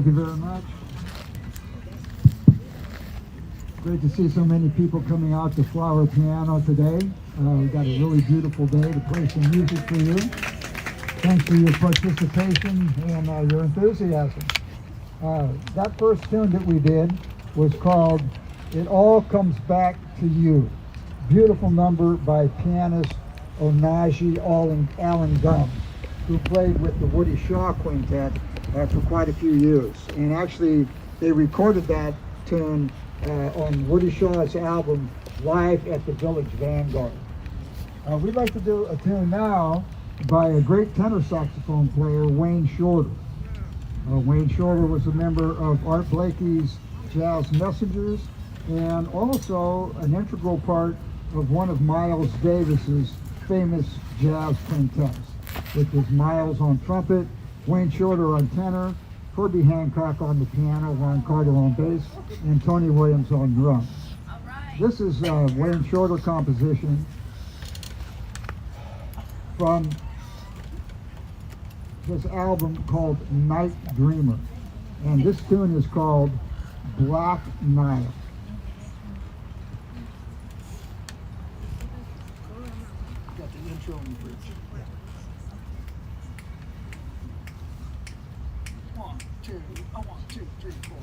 Thank you very much. Great to see so many people coming out to Flower Piano today. We've got a really beautiful day to play some music for you. Thanks for your participation and your enthusiasm. That first tune that we did was called It All Comes Back to You. Beautiful number by pianist Onaji Allen Gums, who played with the Woody Shaw Quintet for quite a few years. And actually, they recorded that tune on Woody Shaw's album, Live at the Village Vanguard. We'd like to do a tune now by a great tenor saxophone player, Wayne Shorter. Wayne Shorter was a member of Art Blakey's Jazz Messengers and also an integral part of one of Miles Davis's famous jazz quintets, which was Miles on trumpet, Wayne Shorter on tenor, Herbie Hancock on the piano, Ron Carter on bass, and Tony Williams on drums. This is a Wayne Shorter composition from his album called Night Dreamer. And this tune is called Black Nile. Got the intro and the bridge. One, two, three, four.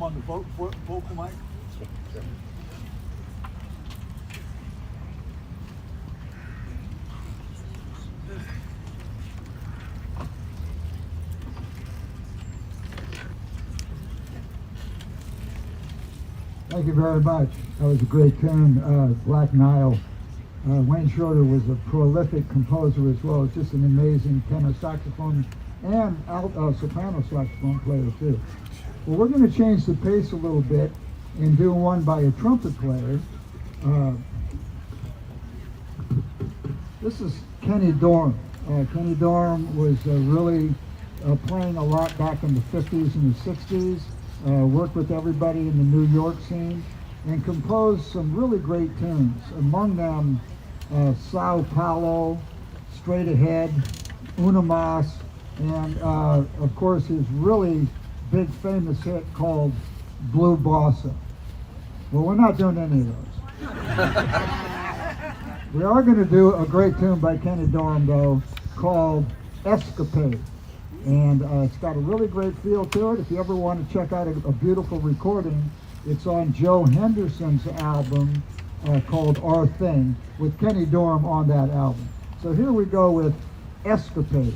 on the vocal mic? Sure. Thank you very much. That was a great tune, Black Nile. Wayne Schroeder was a prolific composer as well. It's just an amazing tenor saxophone and soprano saxophone player too. Well, we're going to change the pace a little bit and do one by a trumpet player. This is Kenny Dorham. Kenny Dorham was really playing a lot back in the 50s and the 60s. Worked with everybody in the New York scene and composed some really great tunes. Among them, Sao Paulo, Straight Ahead, Una Mas, and of course his really big famous hit called Blue Bossa. Well, we're not doing any of those. We are going to do a great tune by Kenny Dorham though called Escapade. And it's got a really great feel to it. If you ever want to check out a beautiful recording, it's on Joe Henderson's album called Our Thing, with Kenny Dorham on that album. So here we go with Escapade.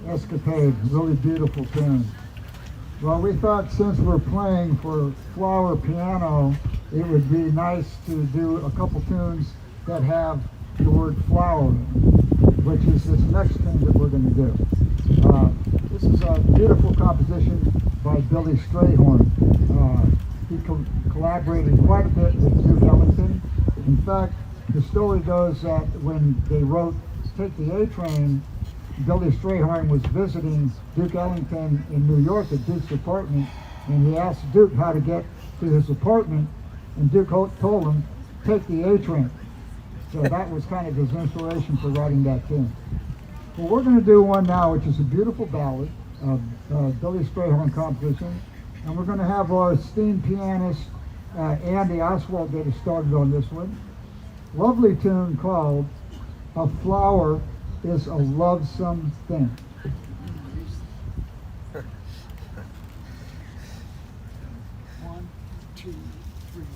Escapade, really beautiful tune. Well, we thought since we're playing for flower piano, it would be nice to do a couple tunes that have the word flower, which is this next tune that we're going to do. This is a beautiful composition by Billy Strayhorn. He collaborated quite a bit with Duke Ellington. In fact, the story goes that when they wrote Take the A Train, Billy Strayhorn was visiting Duke Ellington in New York at Duke's apartment, and he asked Duke how to get to his apartment, and Duke told him, take the A Train. So that was kind of his inspiration for writing that tune. Well, we're going to do one now, which is a beautiful ballad, Billy Strayhorn composition, and we're going to have our esteemed pianist, Andy Oswald, get us started on this one. Lovely tune called A Flower is a Lovesome Thing. One, two, three.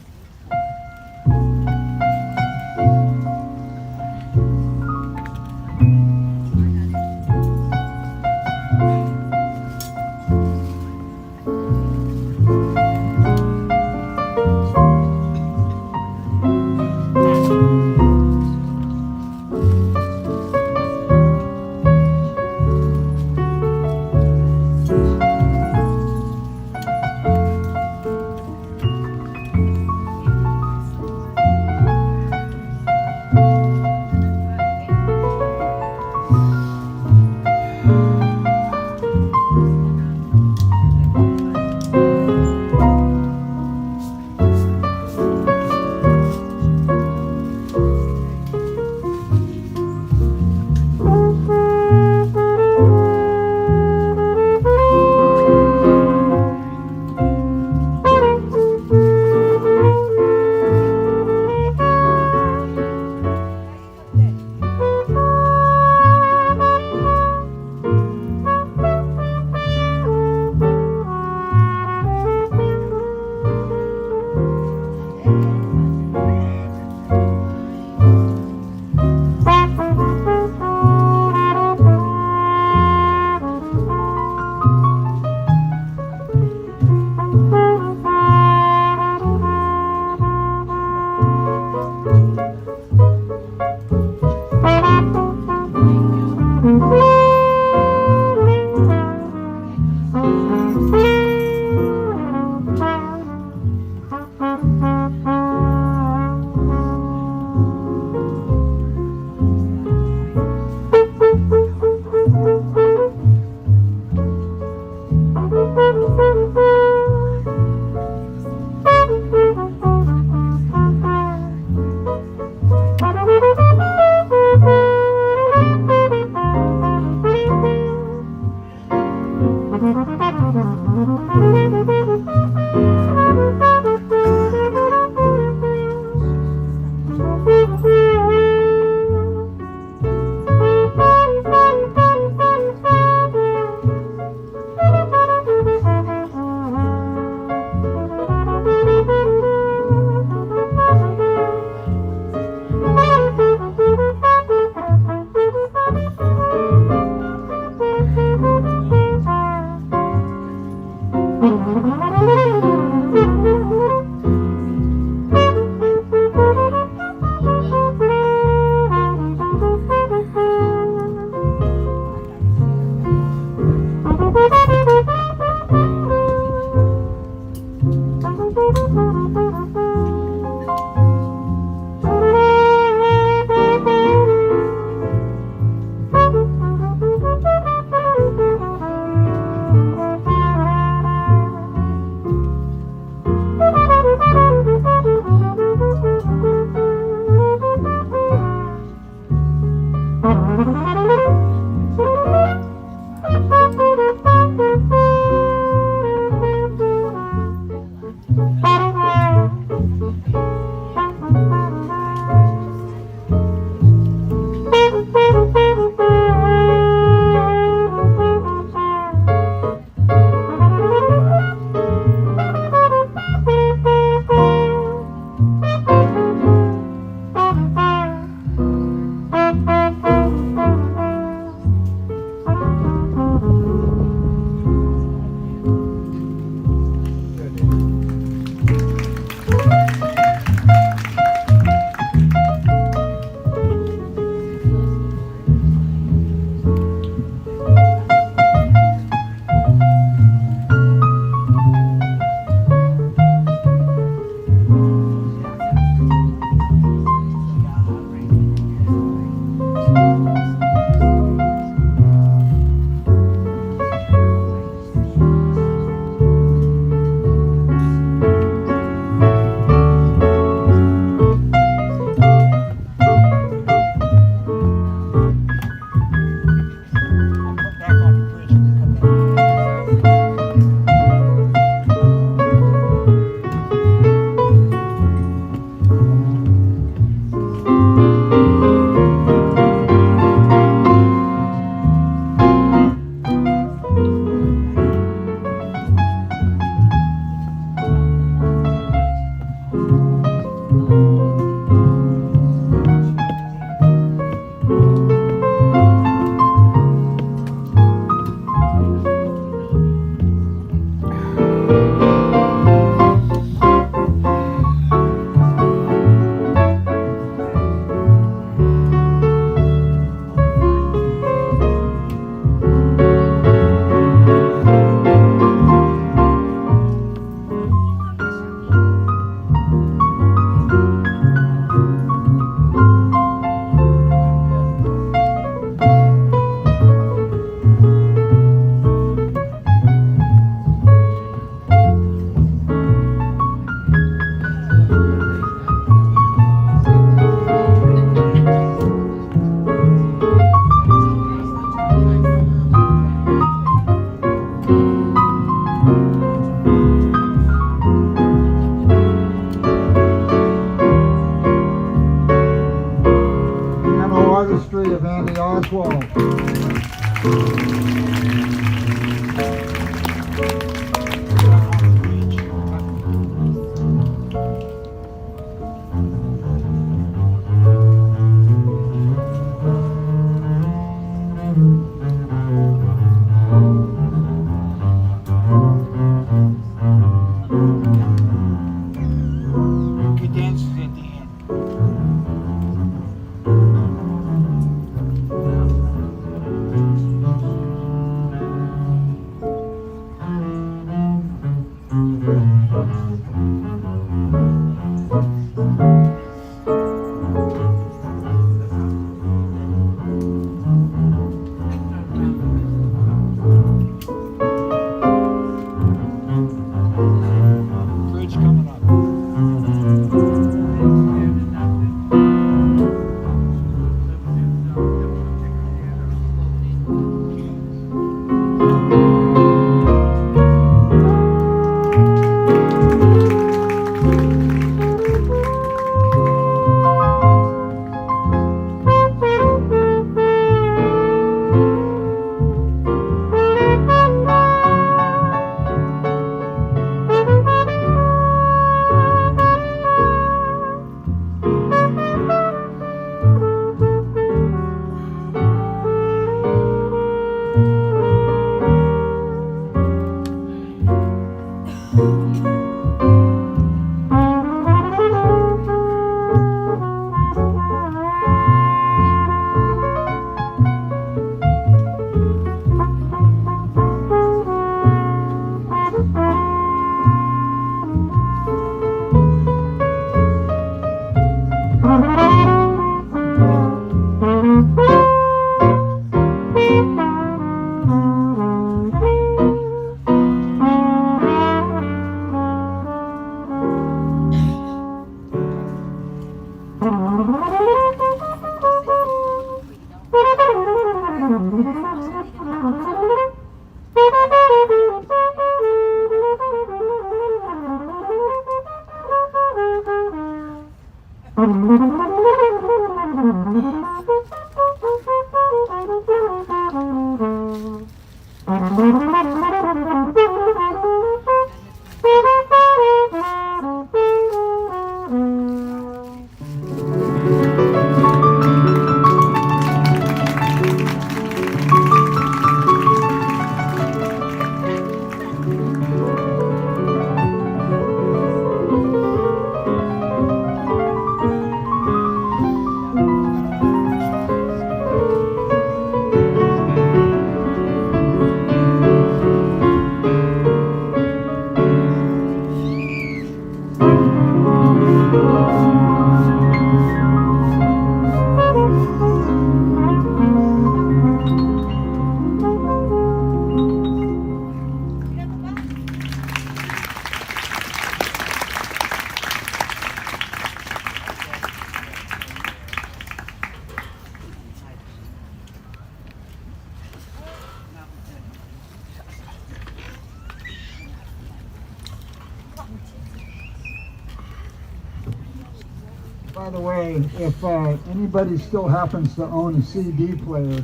By the way, if anybody still happens to own a CD player,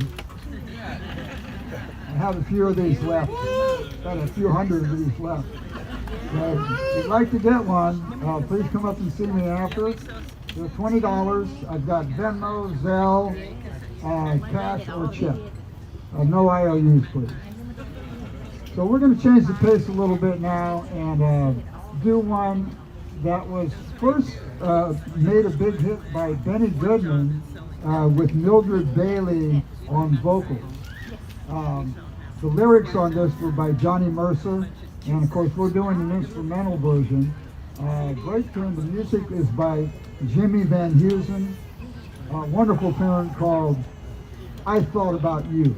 I have a few of these left. Got a few hundred of these left. So if you'd like to get one, please come up and see me after. They're $20. I've got Venmo, Zelle, cash or check. No IOUs, please. So we're going to change the pace a little bit now and do one that was first made a big hit by Benny Goodman with Mildred Bailey on vocals. The lyrics on this were by Johnny Mercer, and of course we're doing an instrumental version. Great tune. The music is by Jimmy Van Heusen. A wonderful tune called I Thought About You.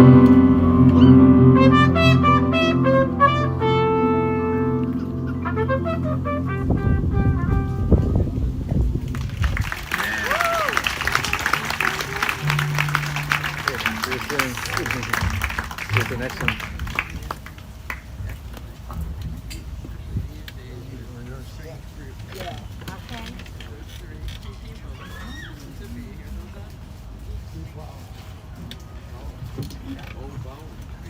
Here's the next one.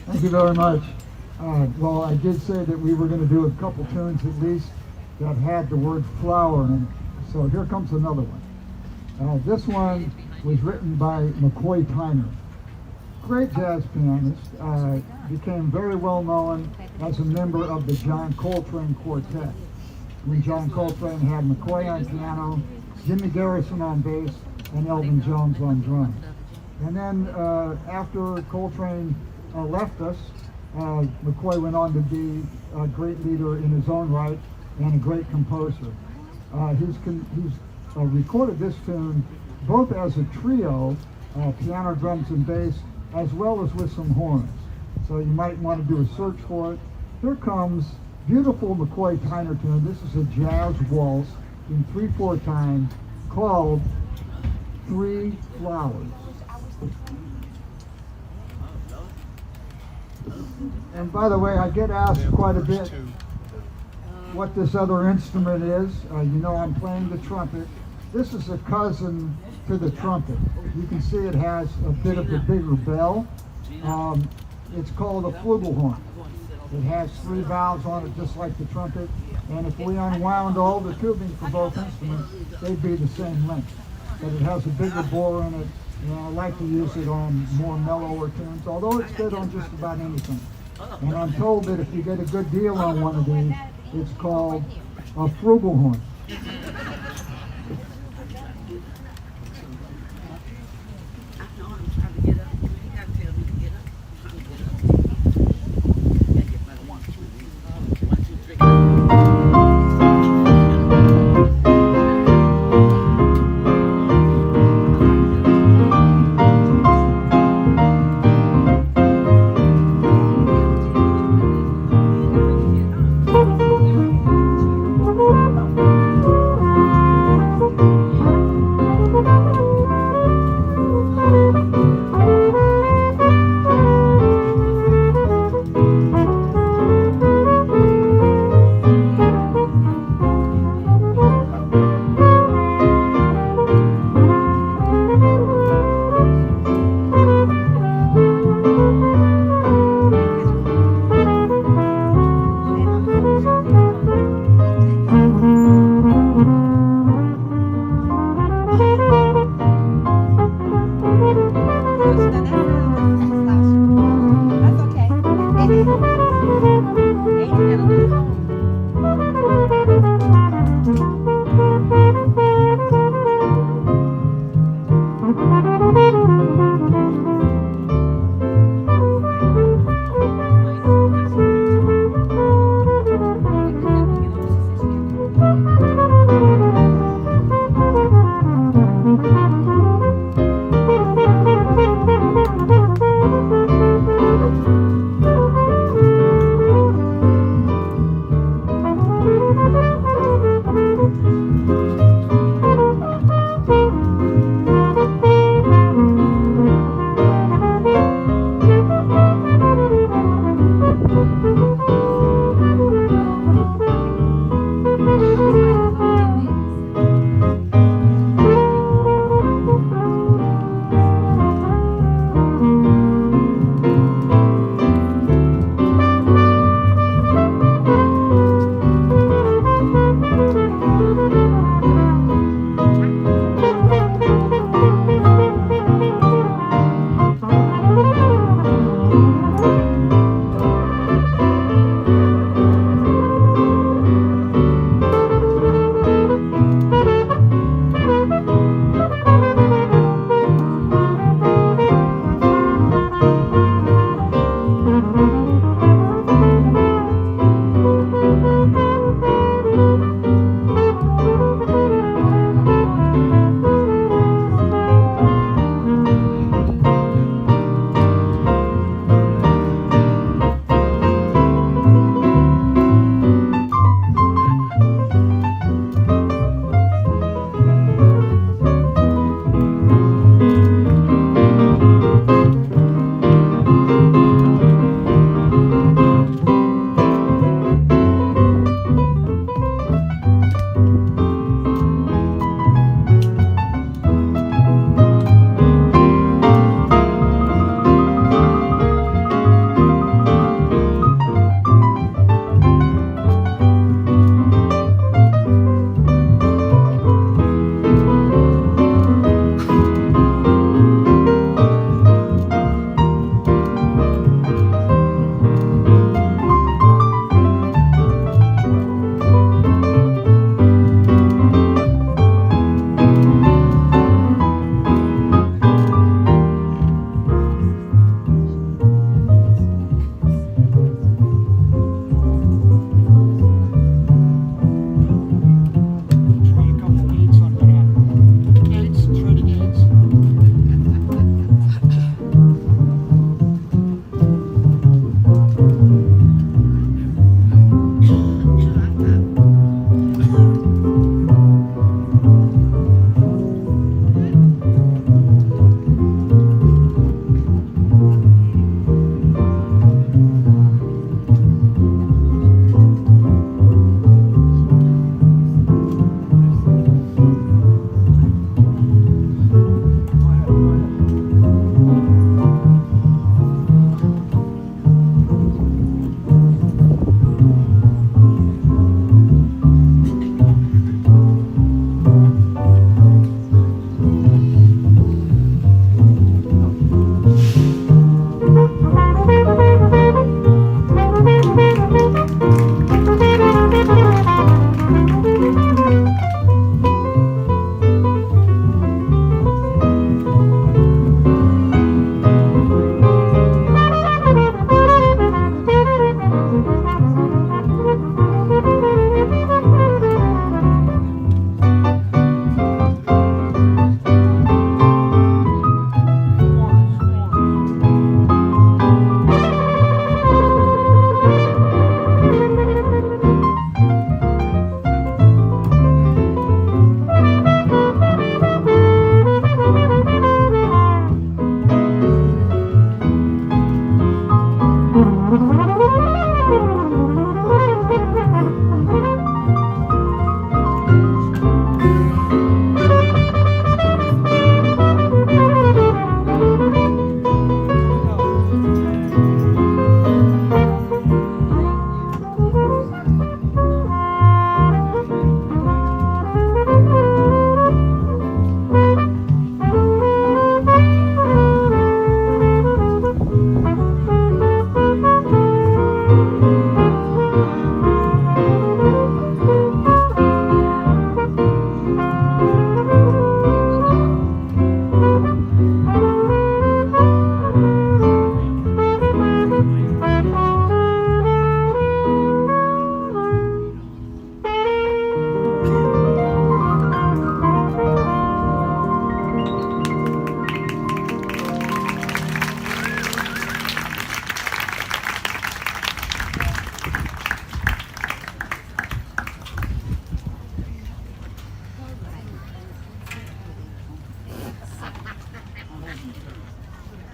Thank you very much. Well, I did say that we were going to do a couple tunes at least that had the word flower in it. So here comes another one. This one was written by McCoy Tyner. Great jazz pianist, became very well known as a member of the John Coltrane Quartet. When John Coltrane had McCoy on piano, Jimmy Garrison on bass, and Elvin Jones on drums. And then after Coltrane left us, McCoy went on to be a great leader in his own right and a great composer. He's recorded this tune both as a trio, piano, drums, and bass, as well as with some horns. So you might want to do a search for it. Here comes beautiful McCoy Tyner tune. This is a jazz waltz in 3/4 time called Three Flowers. And by the way, I get asked quite a bit what this other instrument is. You know, I'm playing the trumpet. This is a cousin to the trumpet. You can see it has a bit of a bigger bell. It's called a flugelhorn. It has 3 valves on it, just like the trumpet. And if we unwound all the tubing for both instruments, they'd be the same length. But it has a bigger bore in it, and I like to use it on more mellower tunes, although it's good on just about anything. And I'm told that if you get a good deal on one of these, it's called a flugelhorn.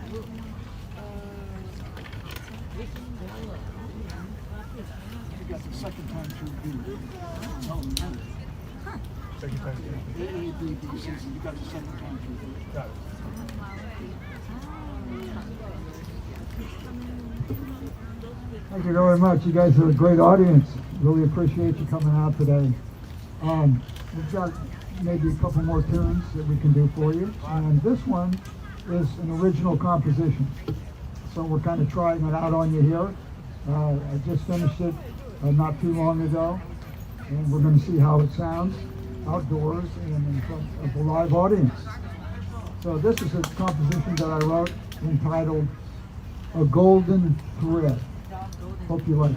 You got the second time through. Oh, Second time. you got the second time through. Got it. Thank you very much. You guys are a great audience. Really appreciate you coming out today. We've got maybe a couple more tunes that we can do for you. And this one is an original composition. So we're kind of trying it out on you here. I just finished it not too long ago. And we're going to see how it sounds outdoors and in front of the live audience. So this is a composition that I wrote entitled A Golden Thread. Hope you like it.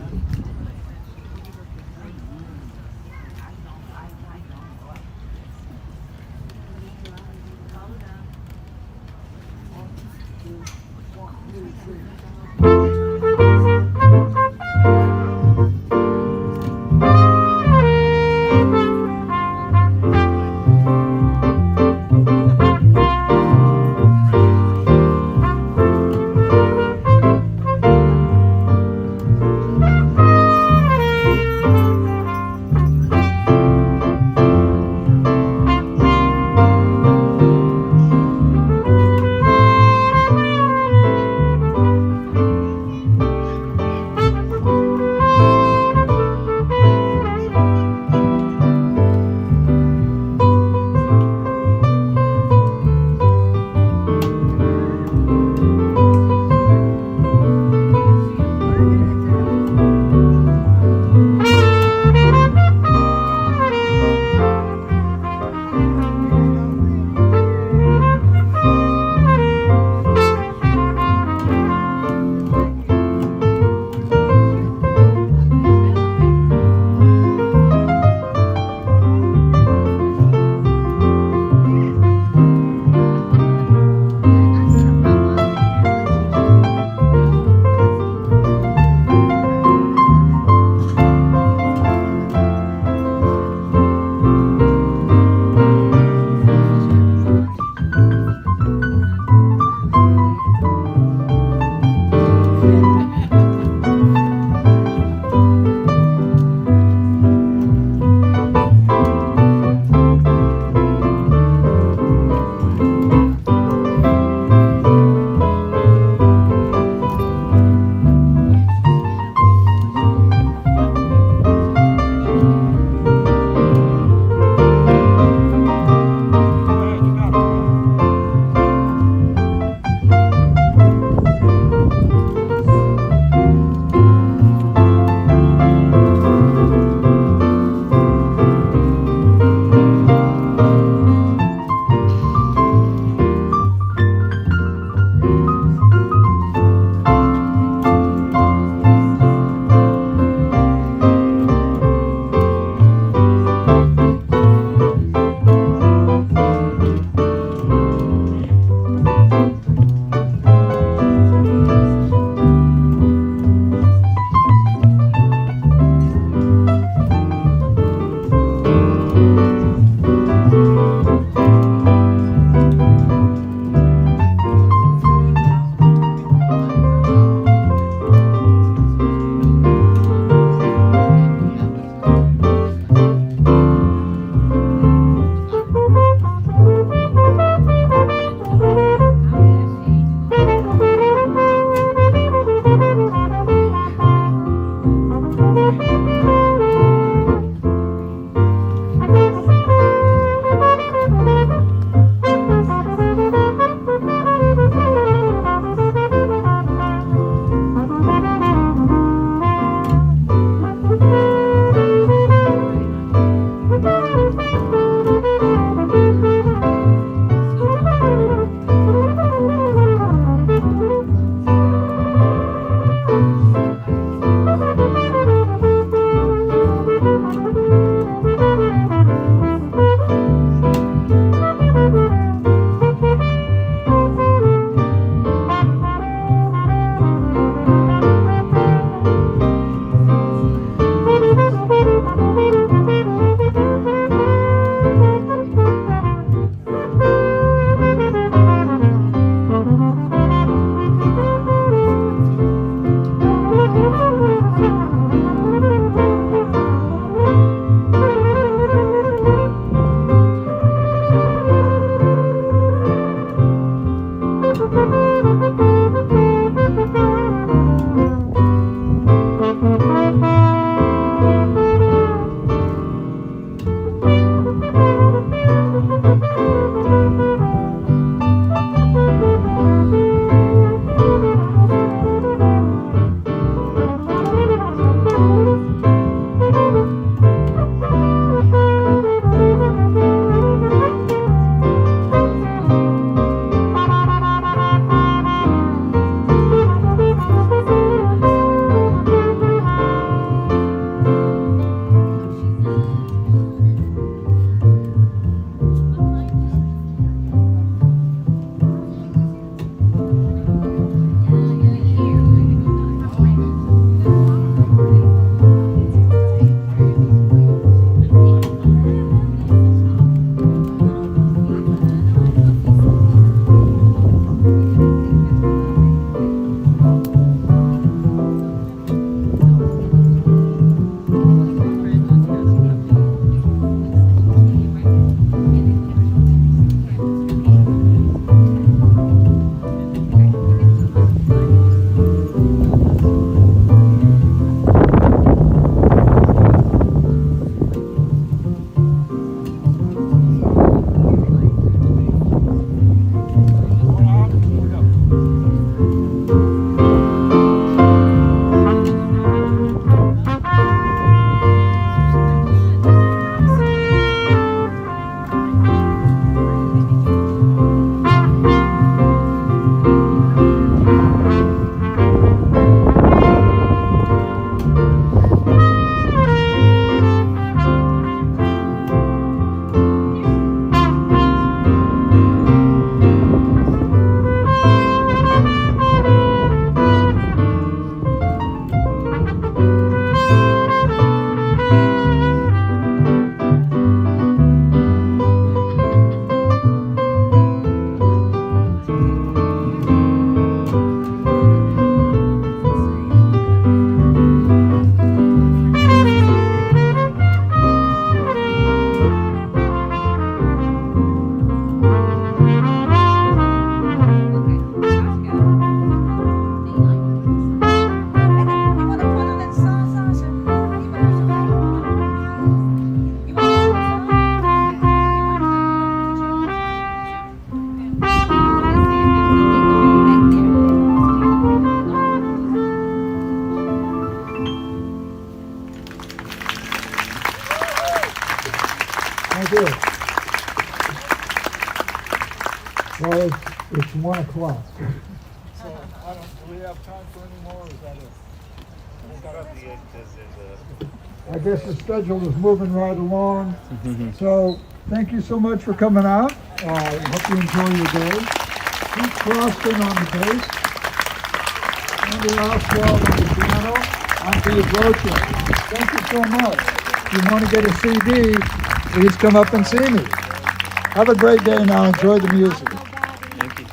Thank you. Well, it's 1 o'clock. So, do we have time for any more, or is that it? I guess the schedule is moving right along. So, thank you so much for coming out. I hope you enjoy your day. Pete Croston on the bass. Andy Oswald on the piano. I'm Dave Rocha. Thank you so much. If you want to get a CD, please come up and see me. Have a great day now. Enjoy the music. Thank you.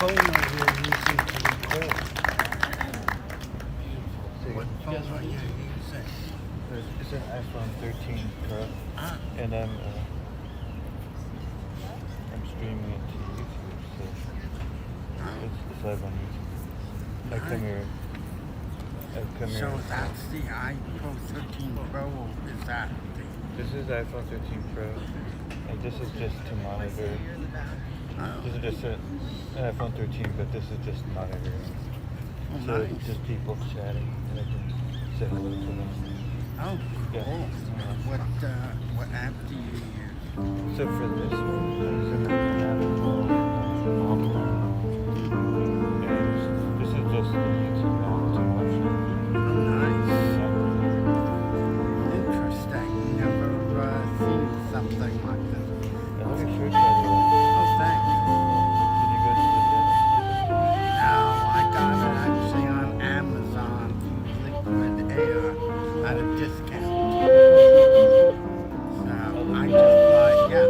phone are you using to record? What phone are you using? It's an iPhone 13 Pro, and I'm streaming it to YouTube, so it's live on YouTube. I come here. So that's the iPhone 13 Pro, or is that the... This is the iPhone 13 Pro, and this is just to monitor. This is just an iPhone 13, but this is just monitoring. Oh, So nice. it's just people chatting, and I can say hello to them. Oh, cool. Yeah. What app do you use? So for this one, there's an app called Mambo. And this is just the YouTube app to watch. Oh, nice. Yeah. Interesting. Never seen something like this. Now let me show you guys one. Oh, thanks. Did you go to the dentist? No, I got it actually on Amazon through Liquid Air at a discount. So I just like, yeah.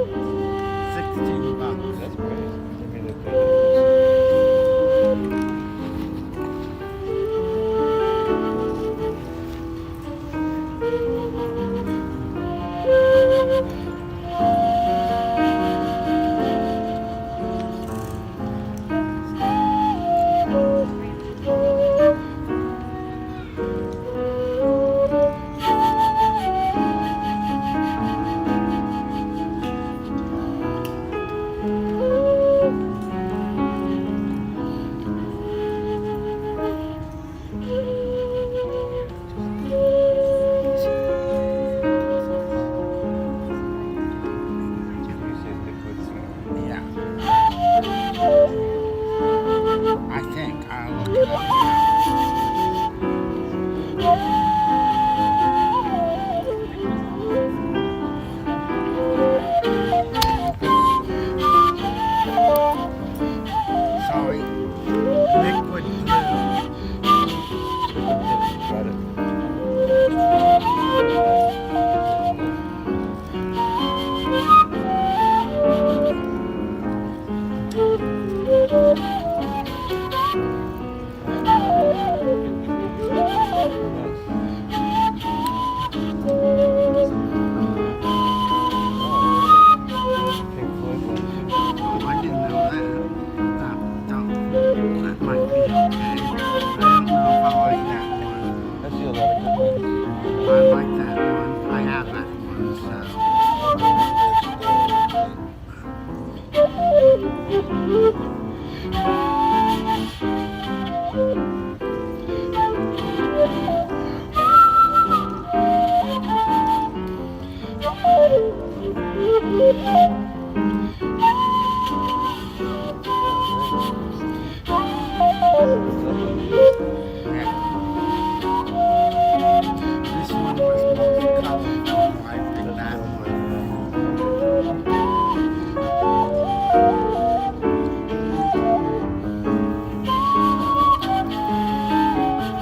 This one was most colorful. I picked that one.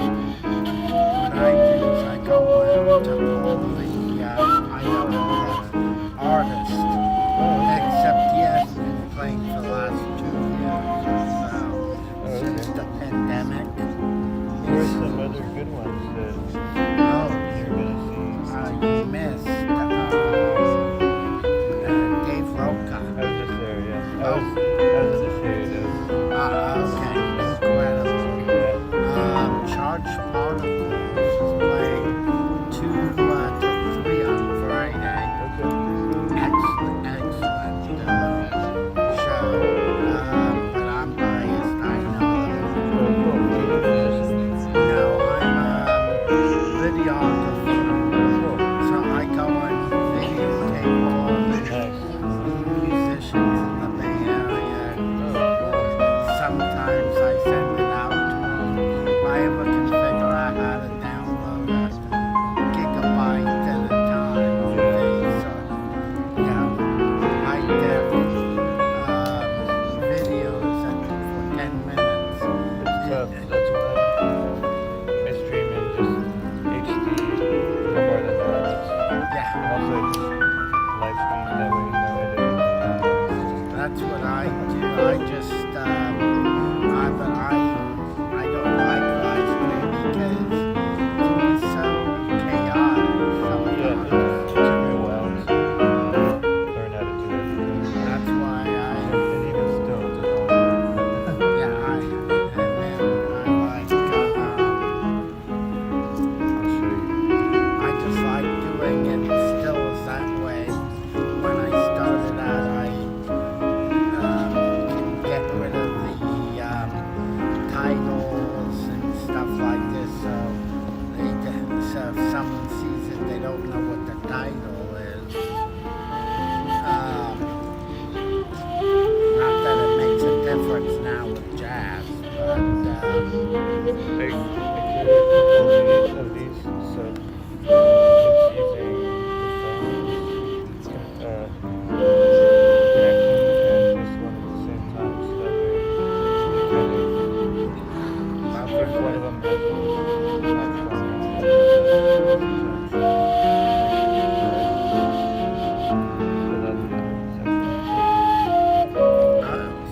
What I do is I go around to all the, I know all the artists, except yes, we've been playing for the last 2 years since the pandemic. There are some other good ones that Oh, you're gonna you missed Dave Roca. see. I was just there, yeah. I was initiated. Okay, incredible. Charged Particles is playing 2 to 3 on Friday. Excellent, excellent show. But I'm biased, I know. No, I'm a videographer. So I go and videotape all the musicians in the Bay Area. Sometimes I send it out to them. If I ever can figure out how to download a gigabyte at a time, so, high def videos for 10 minutes. That's why I stream in just HD, no more than that. Yeah, Also, just live stream that way, no editing. that's what I do. I just, but I don't like live stream because it's so chaotic. Yeah, it took me a while to learn how to do it. That's why And even still, it took a while. yeah, I like, I'll show you. I just like doing it still is that way. When I started out, I can get rid of the titles and stuff like this, so if someone sees it, they don't know what the title is. Not that it makes a difference now with jazz, but I created a couple of these, so it's using the phone's connection and this one at the same time, so that way you kind of, if one of them has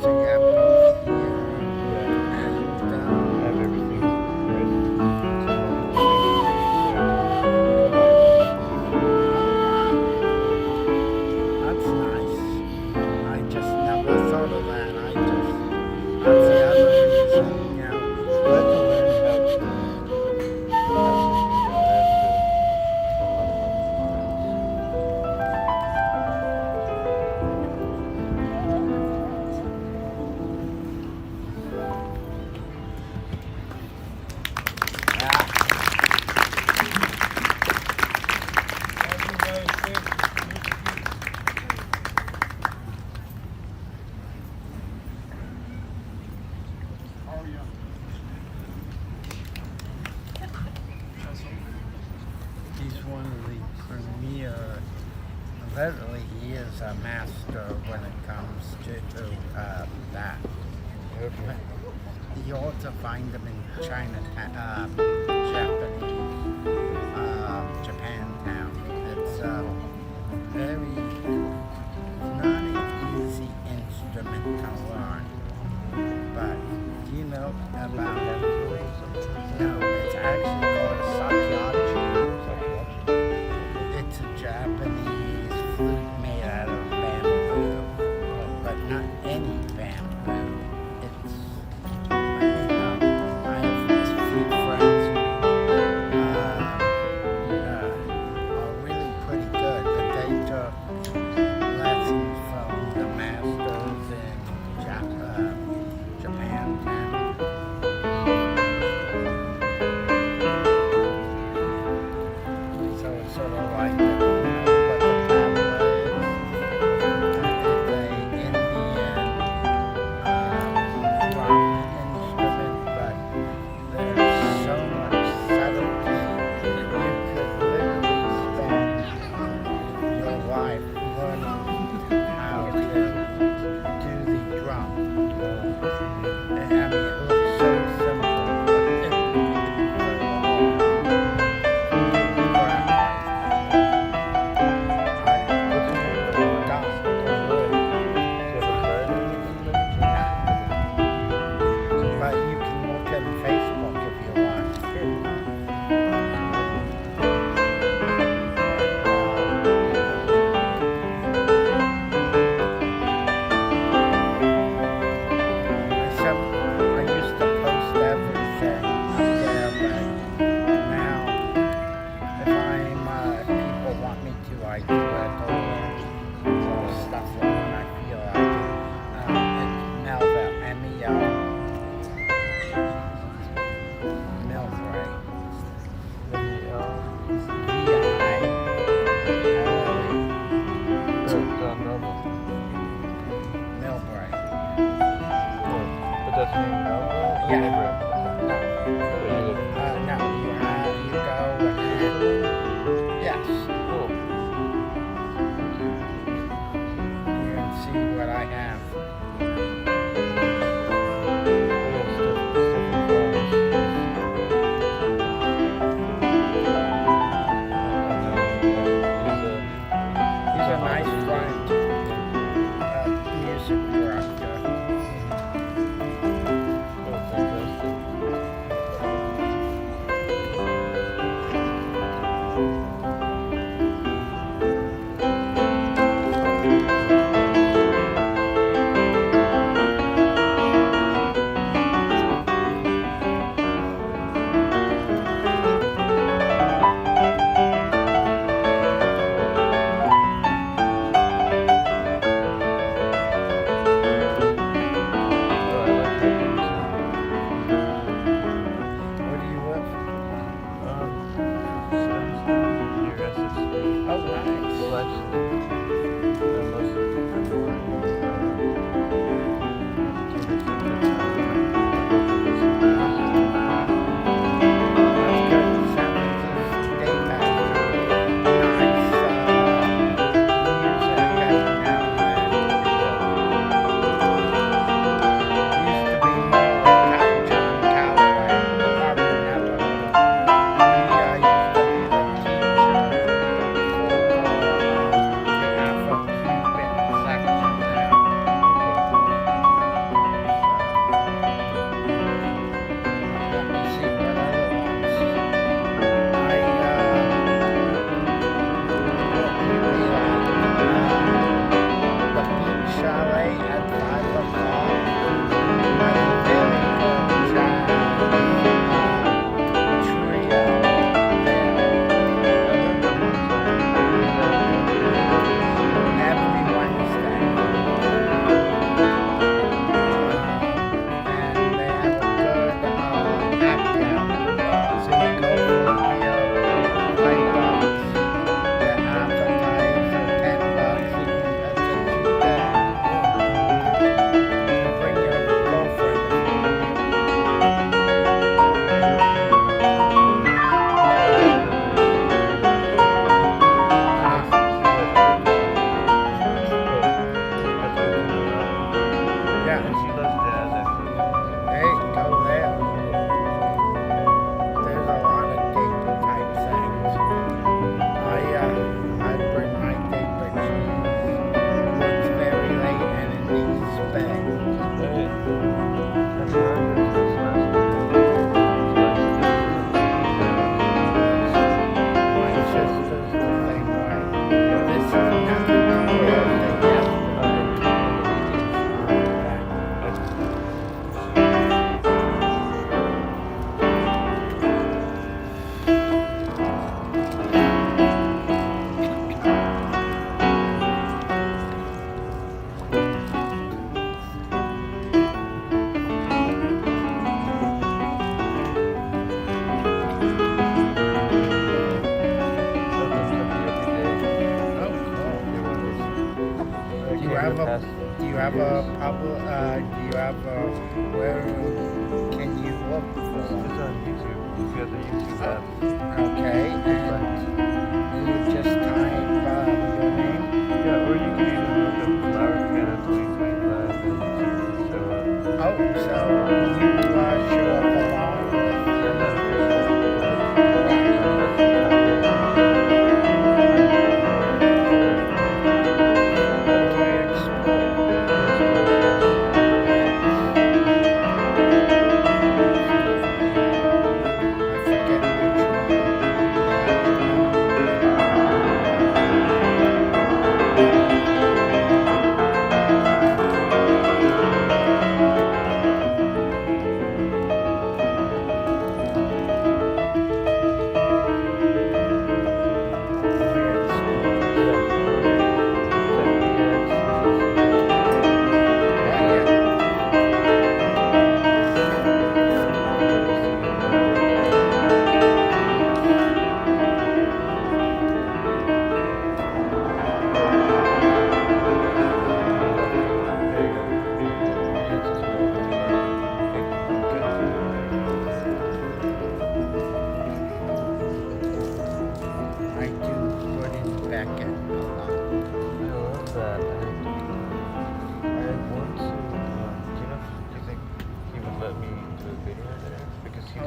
so you have both here and I have everything ready. that's nice. I just never thought of that. That's the other reason, I had to learn he's one of the premier, literally he is a master when it comes to that. Okay. You also find them in China, Japantown. It's very, not an easy instrument to learn. But do you know about it? No, it's actually called a sakiachi. It's a Japanese flute made out of bamboo, but not any bamboo. It's, I have these few friends who are really pretty good, but they took I mean, it looks so simple, but it but you can look at Facebook if you want. I used to post everything up there, but now if people want me to, I do it or stuff like when I feel like it. It's Melville, M-E-L. Melville. Melville. But that's me, Melville? Yeah. No. No, you go and yes. Cool. You can see what I have. He's a nice friend, music director. Where do you live? Oh, nice. That's good. San Francisco State has nice music every now and then. Used to be more like John Calloway, Barbara Never. He used to be the teacher for the Afro-Cuban section there. Let me see what other ones. I really like the Beach Chalet at 5 o'clock. Has a very good jazz trio every Wednesday. And they have a good happy hour. So you go for a meal, $5. The appetizer, $10, and that's a 2-day. Bring your girlfriend. Yeah. Hey, go there. There's a lot of date type things. I bring my date pictures. Works very late and it needs bed. My sister's the same way. This is nothing more than Do you have a public, do you have a, where can you look for? It's on YouTube. You got the YouTube app. Okay, and you just type your name? Yeah, or you can even look up Flower Piano 2025 and show up. Oh, so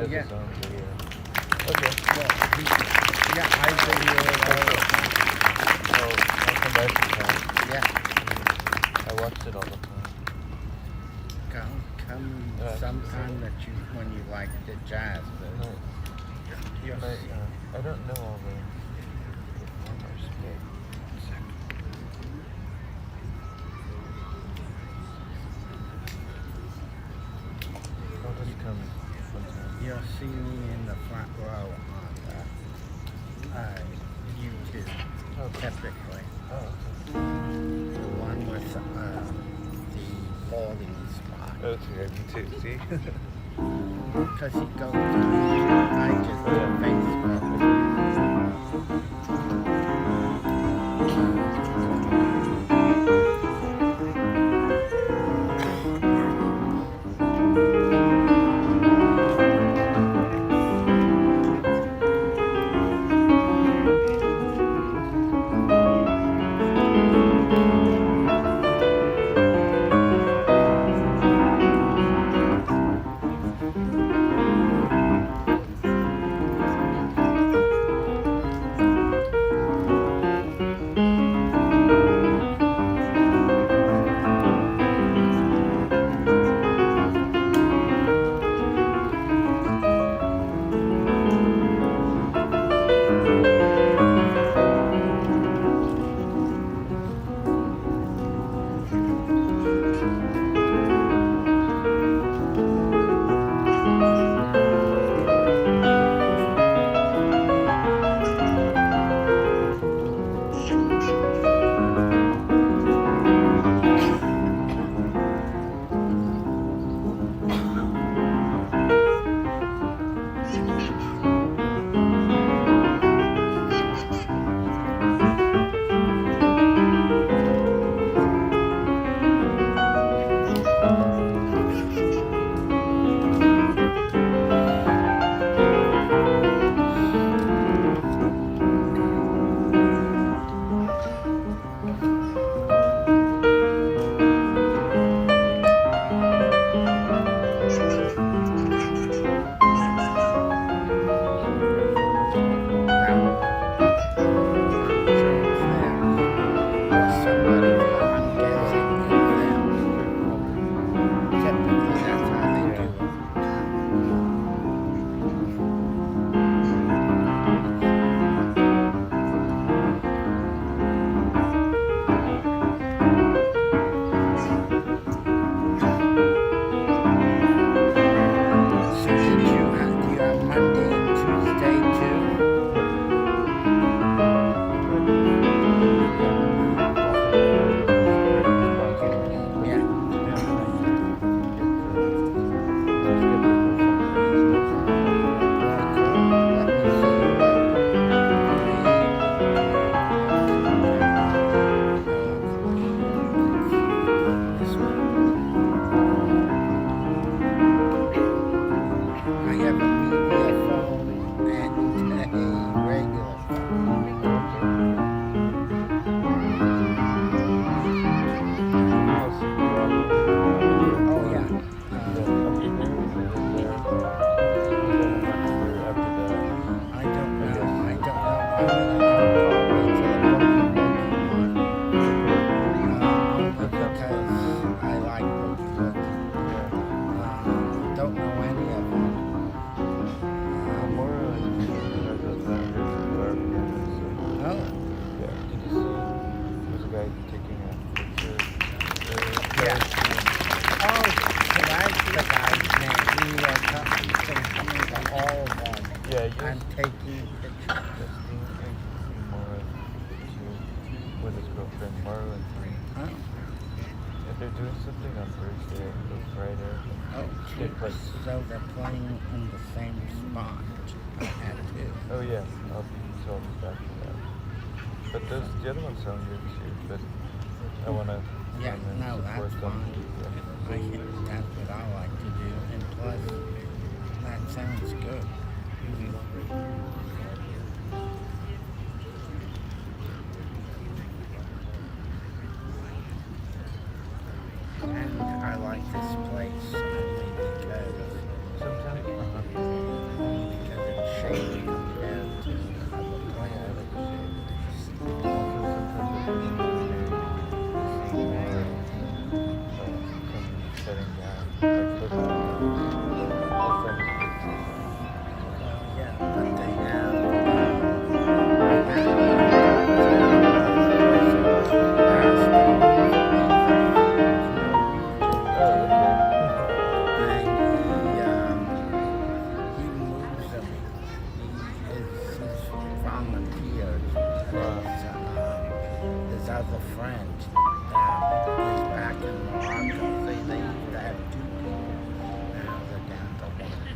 has Yeah. its own video. Okay. Yeah, I video it all the time. Oh, I'll come back sometime. Yeah. I watched it all the time. Come Yeah. sometime when you like the jazz. But you'll see. I don't know all the performers, but I'll just come sometime. You'll see me in the front row on YouTube, typically. Oh, okay. The one with the balding spot. Oh, it's here, me too, see? Because he goes to I just Oh, yeah. Facebook. So they're playing in the same spot at 2. Oh yeah, I'll be back for that. But the other ones sound good too, but I want to that's fine. That's what I like to do, and plus, that sounds good. And I like this place only because sometimes shady compared to other plants. Yeah, but they have he moves them. He's volunteered. His other friend is back in Morocco. They used to have two people. Now they're down to one.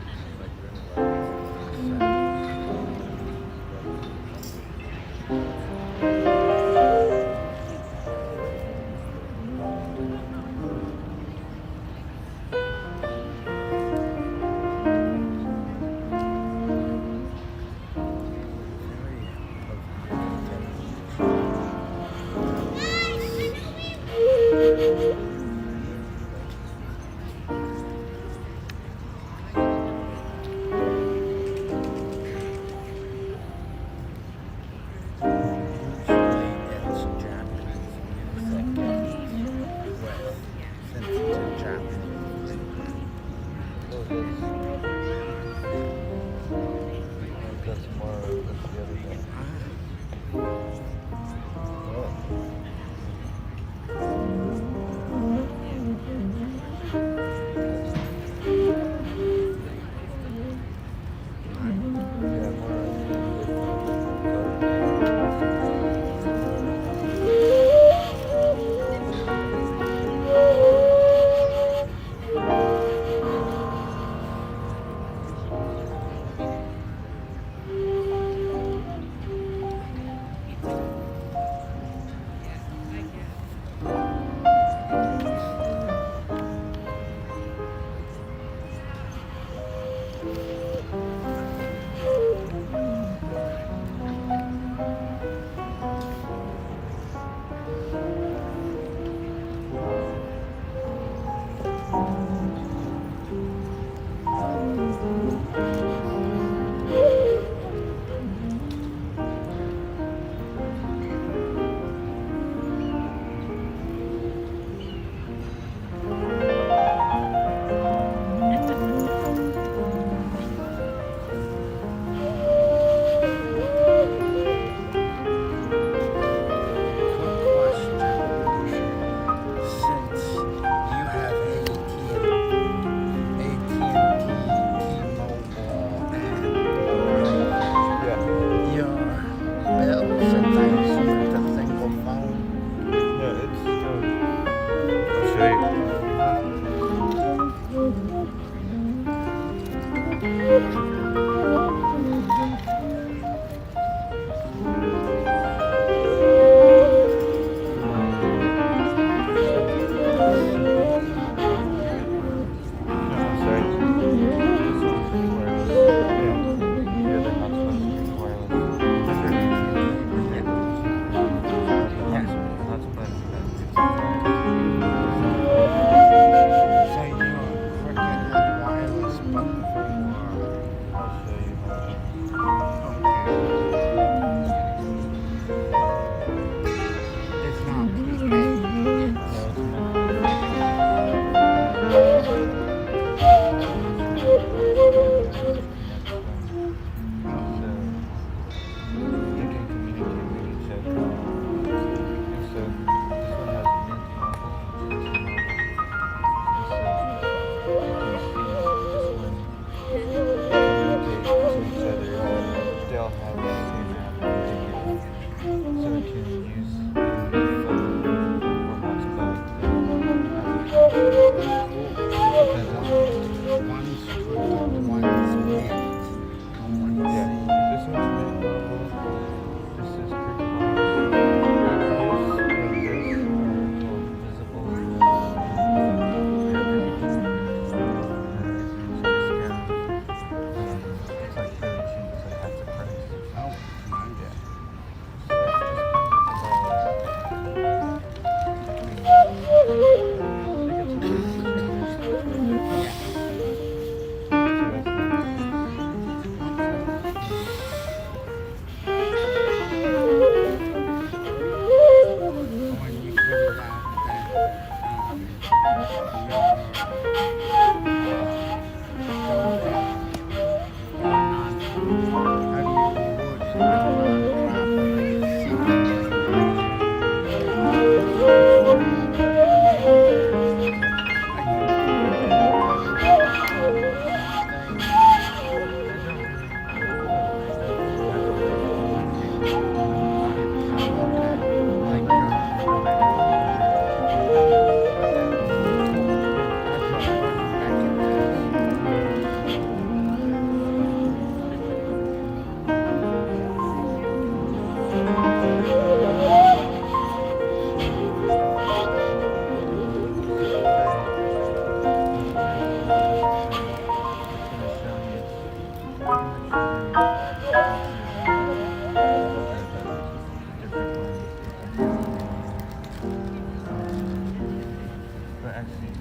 But actually,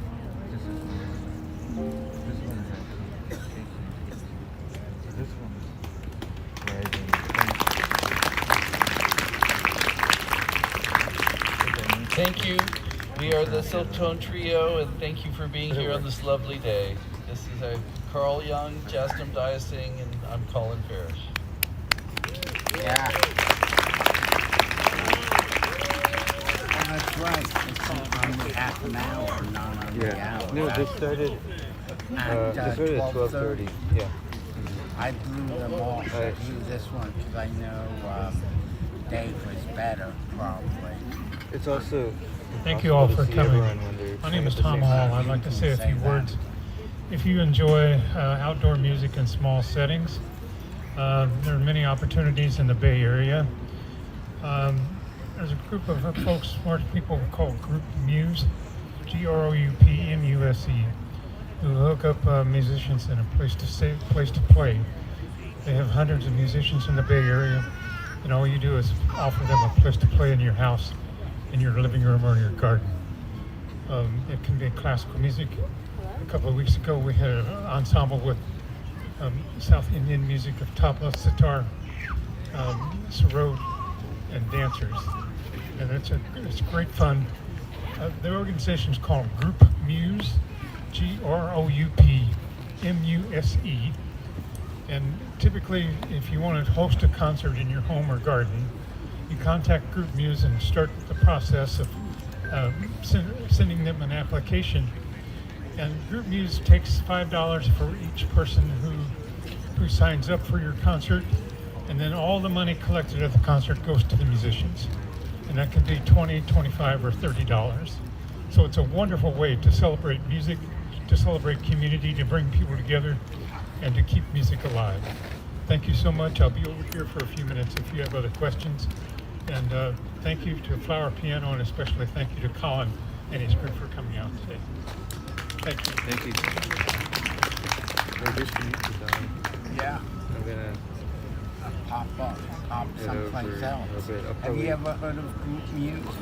this is this one is actually so this one is rising. Thank you. We are the Silk Tone Trio, and thank you for being here on this lovely day. This is Carl Young, Jastum Diasing, and I'm Colin Parrish. Yeah. Oh, that's right. It's only half an hour, not on the hour. No, this started At at 12:30. Yeah. I blew them off. I blew this one because I know Dave was better, probably. It's also Thank you all for coming. My My name is Tom Hall. I'd like to say a few words. If you enjoy outdoor music in small settings, there are many opportunities in the Bay Area. There's a group of folks, smart people called Group Muse, GROUPMUSE, who hook up musicians in a place to play. They have hundreds of musicians in the Bay Area, and all you do is offer them a place to play in your house, in your living room, or your garden. It can be classical music. A couple of weeks ago, we had an ensemble with South Indian music of tabla, sitar, sarod, and dancers, and it's great fun. The organization is called Group Muse, GROUPMUSE, and typically, if you want to host a concert in your home or garden, you contact Group Muse and start the process of sending them an application. And Group Muse takes $5 for each person who signs up for your concert, and then all the money collected at the concert goes to the musicians. And that can be $20, $25, or $30. So it's a wonderful way to celebrate music, to celebrate community, to bring people together, and to keep music alive. Thank you so much. I'll be over here for a few minutes if you have other questions. And thank you to Flower Piano, and especially thank you to Colin and his group for coming out today. Thank you. Thank you. Well, just to meet you, Don. Yeah. I'm gonna Pop up, head someplace over else. a little bit. I'll Have probably you ever heard of Group Muse?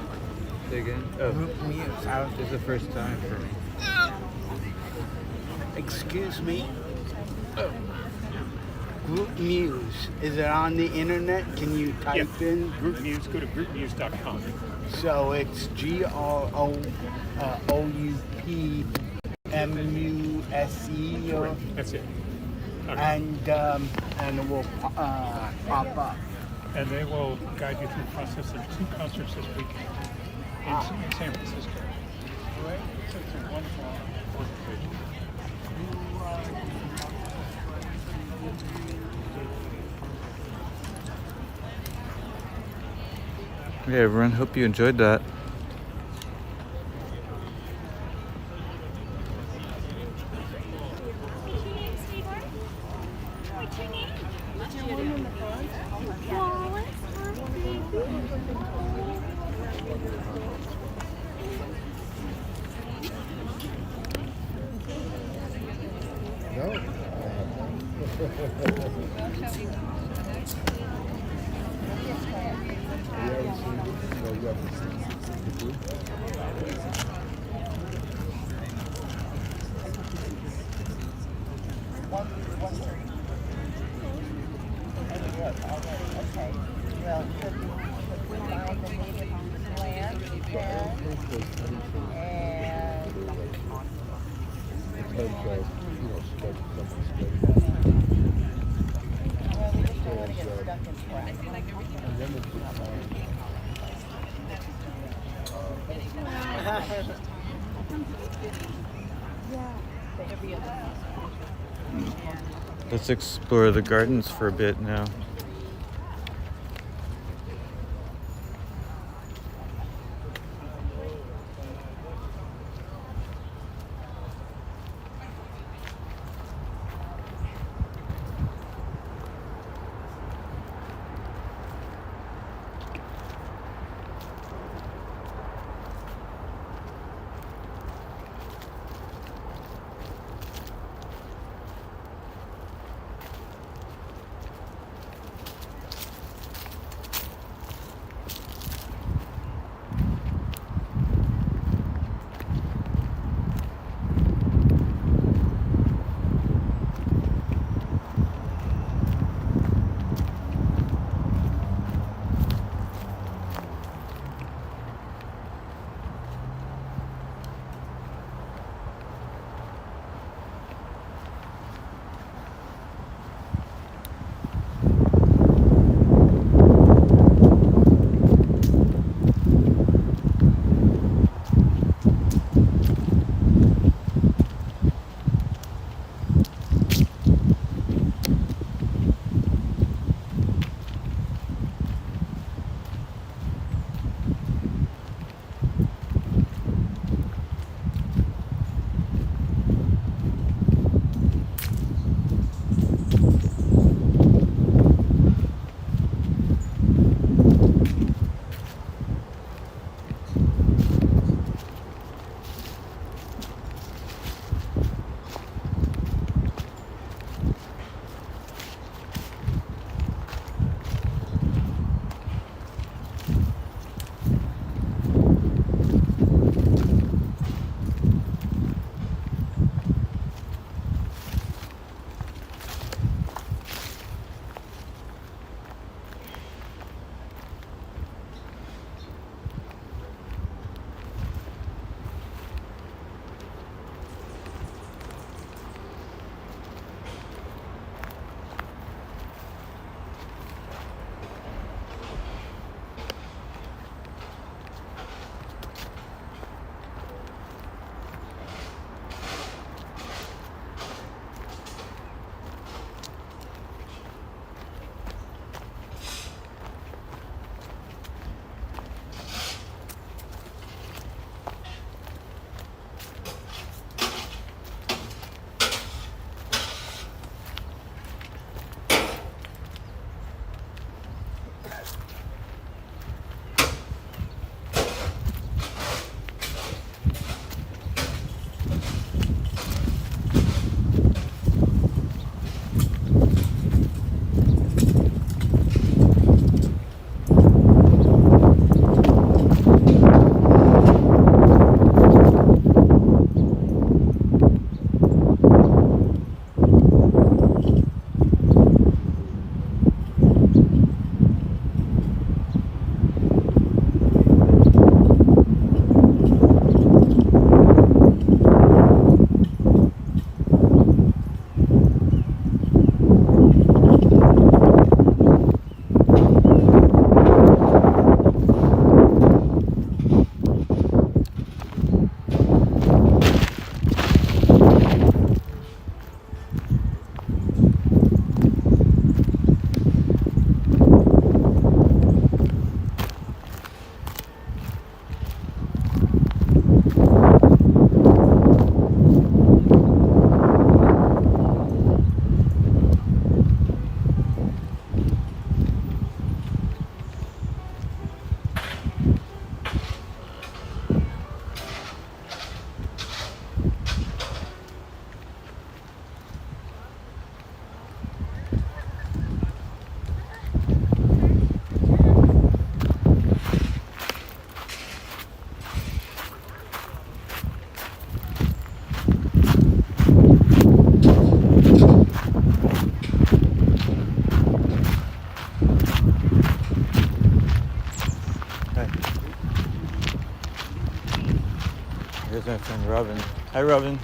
say again. Oh, Group Muse. this is the first time for me. Excuse me. Group Muse. Is it on the internet? Can you type in Group? Muse, go to groupmuse.com. So it's GROUPMUSE, or That's it. and it will pop up. And they will guide you through the process. There's 2 concerts this week in San Francisco. So it's a wonderful organization. Okay, everyone. Hope you enjoyed that. And Let's explore the gardens for a bit now. Here's my friend Robin. Hi, Robin.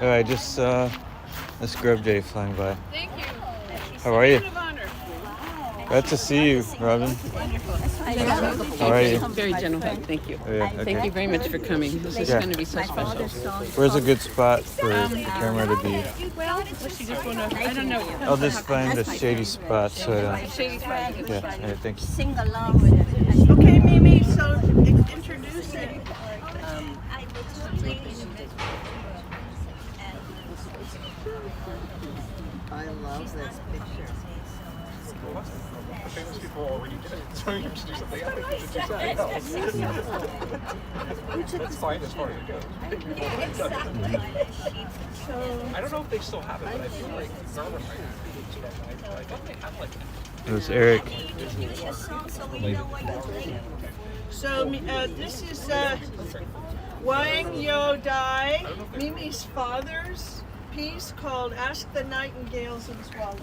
Oh, I just saw a scrub jay flying by. Thank you. How are you? Point of honor. Glad to see you, Robin. How are you? Very gentle. Thank you. Oh, yeah, Thank you okay. very much for coming. This is Yeah. going to be so special. Where's a good spot for the camera to be? Well, she just want to, I don't know yet. I'll just find a shady spot so I don't. Shady spot. Yeah, all right, thank you. Sing along with it. Okay, Mimi, so introduce it. I love this picture. The famous people already did it, so you should do something else. You should do something else. That's fine as far as it goes. I don't know if they still have it, but I feel like Garland might have. I thought they had like. It was Eric. So this is Wang Yo Dai, Mimi's father's piece called Ask the Nightingales and Swallows.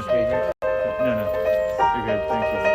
Okay, here. No, you're good. Thank you.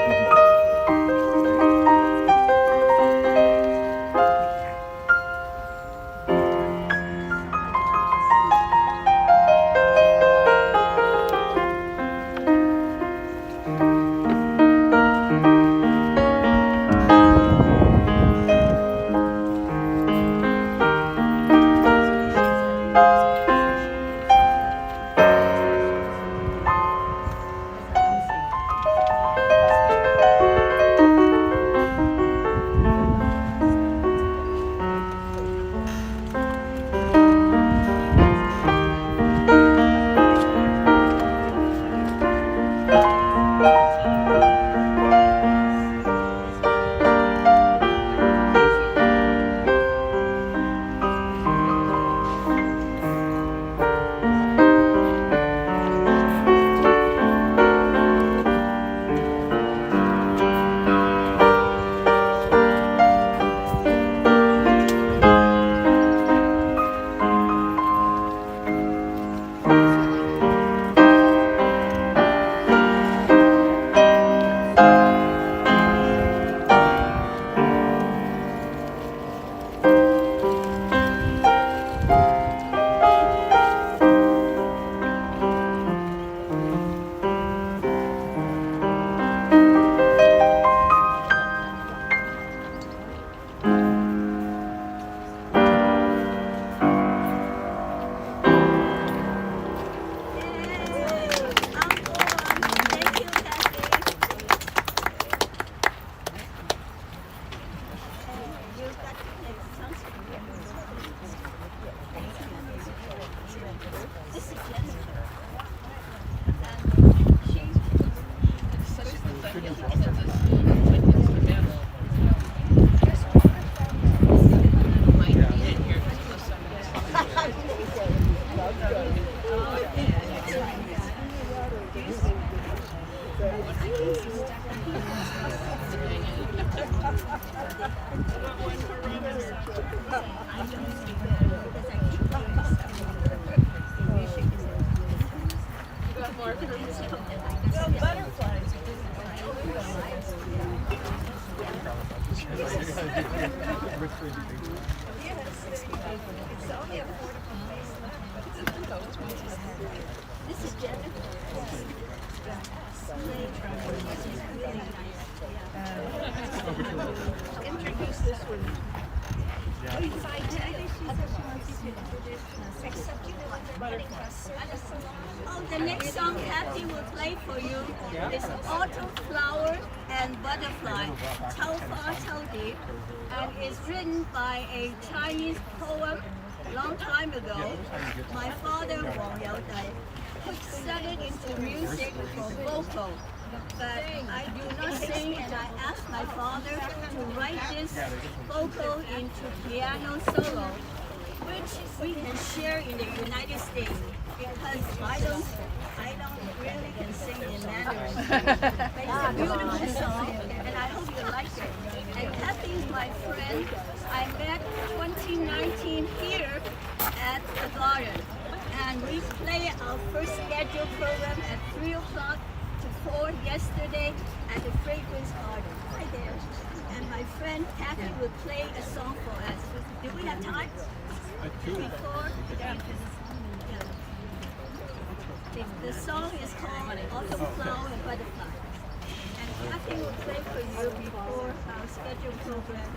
This is Jennifer. for you. It's Autumn Flower and Butterfly, Chao Fa Chao Di, and it's written by a Chinese poet long time ago. My father, Wang Yaodai, set it into music for vocal. But I do not sing, and I asked my father to write this vocal into piano solo, which we can share in the United States, because I don't really can sing in Mandarin. But it's a beautiful song, and I hope you like it. And Kathy is my friend. I met 2019 here at the garden, and we played our first scheduled program at 3 o'clock to 4 yesterday at the Fragrance Garden. Hi there. And my friend Kathy will play a song for us. Do we have time? Before? Yeah. The song is called Autumn Flower and Butterfly. And Kathy will play for you before our scheduled program.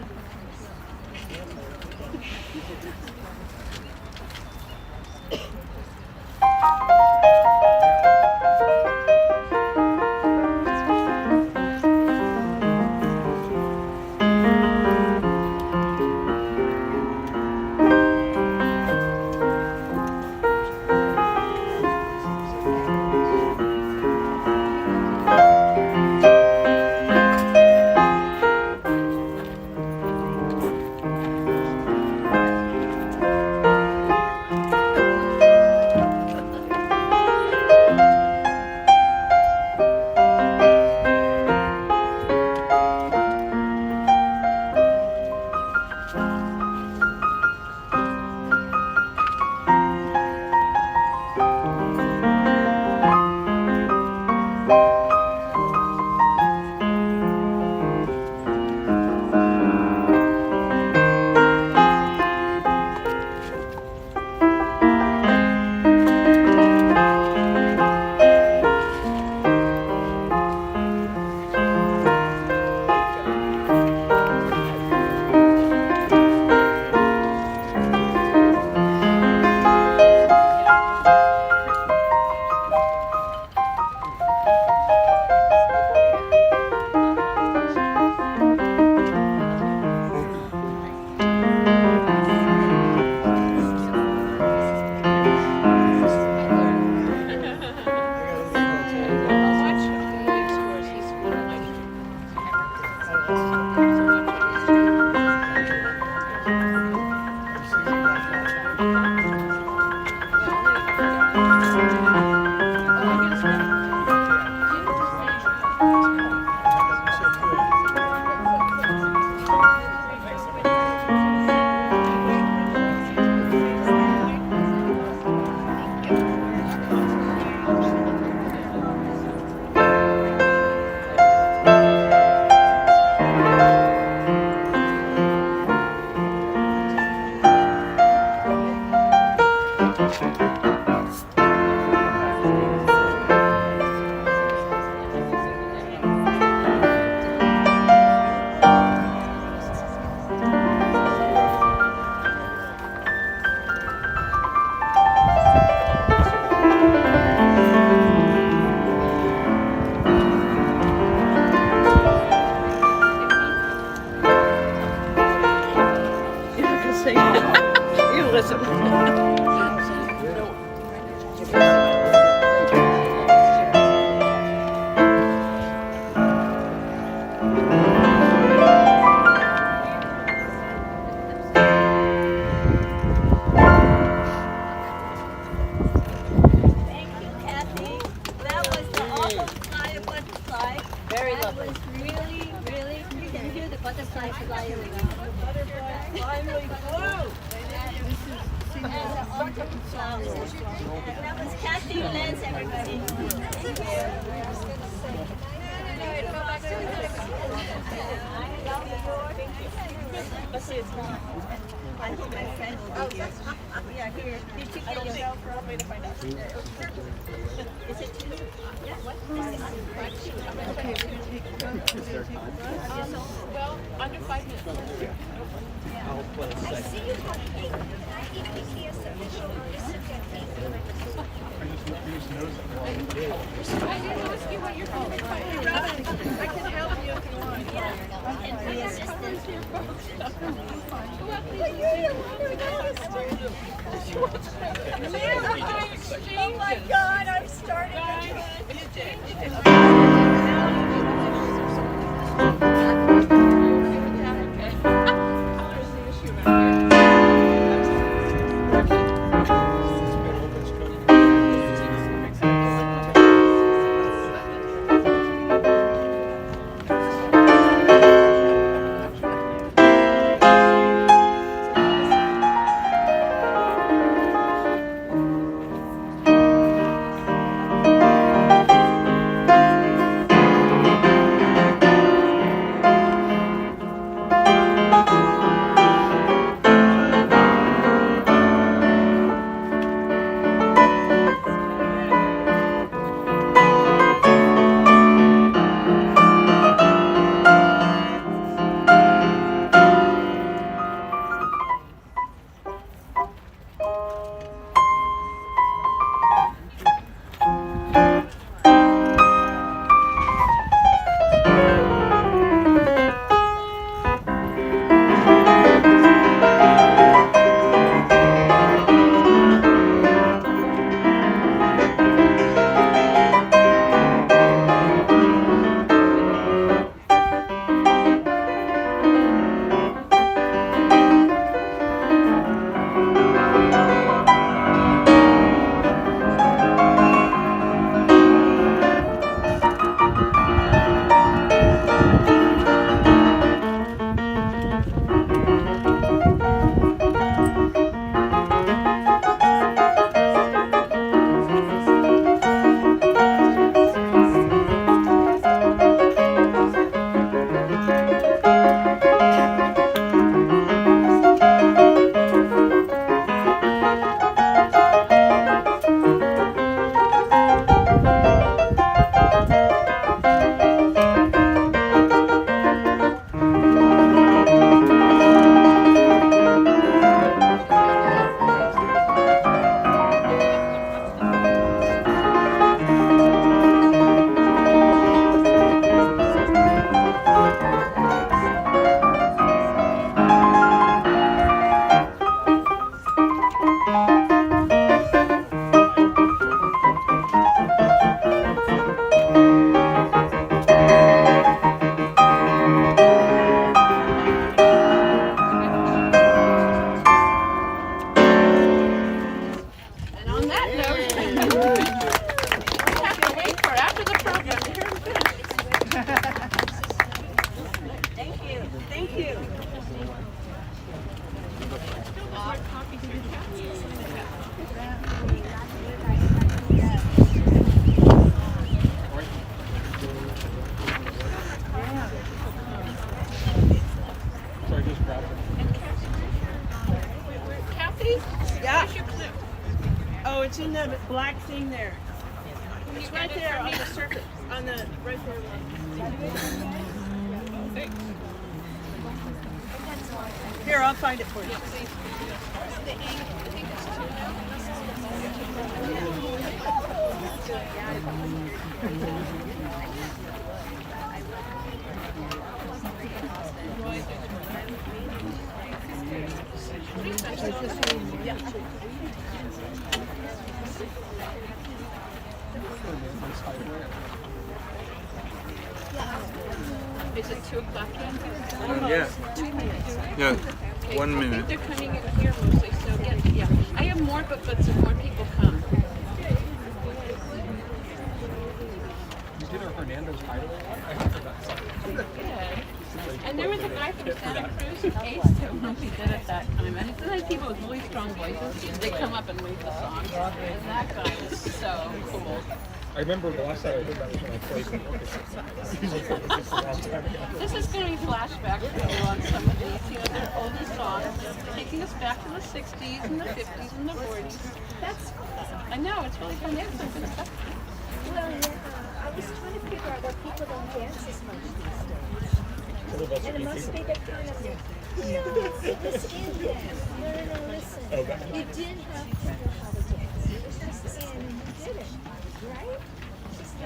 I see you have pink. Can I eat pink here, sir? This is your pink. I can help you if you want. Oh my God, I'm starting Oh, it's in the black thing there. It's right there on the surface, on the, right there. Here, I'll find it for you. Is it 2 o'clock yet? Yeah. 2 minutes. Yeah. Okay, 1 I minute. think they're coming in here mostly, so yeah. I have more, but some more people come. You did a Hernando's Hideaway one? I heard that song. Yeah. And there was a guy from Santa Cruz who aced it when we did it that time. And sometimes people with really strong voices, they come up and read the song. And that guy is so cool. I remember the last time I heard that was when I played in the orchestra. This is a long time ago. This is going to be flashback for you on some of these, you know, their oldest songs, taking us back to the 60s and the 50s and the 40s. That's fun. I know, it's really fun. They have some good stuff. Well, yeah, I was trying to figure out why people don't dance as much these days. And it must be that kind of, no, it was in dance. No, listen. You didn't have to know how to dance. It was just in I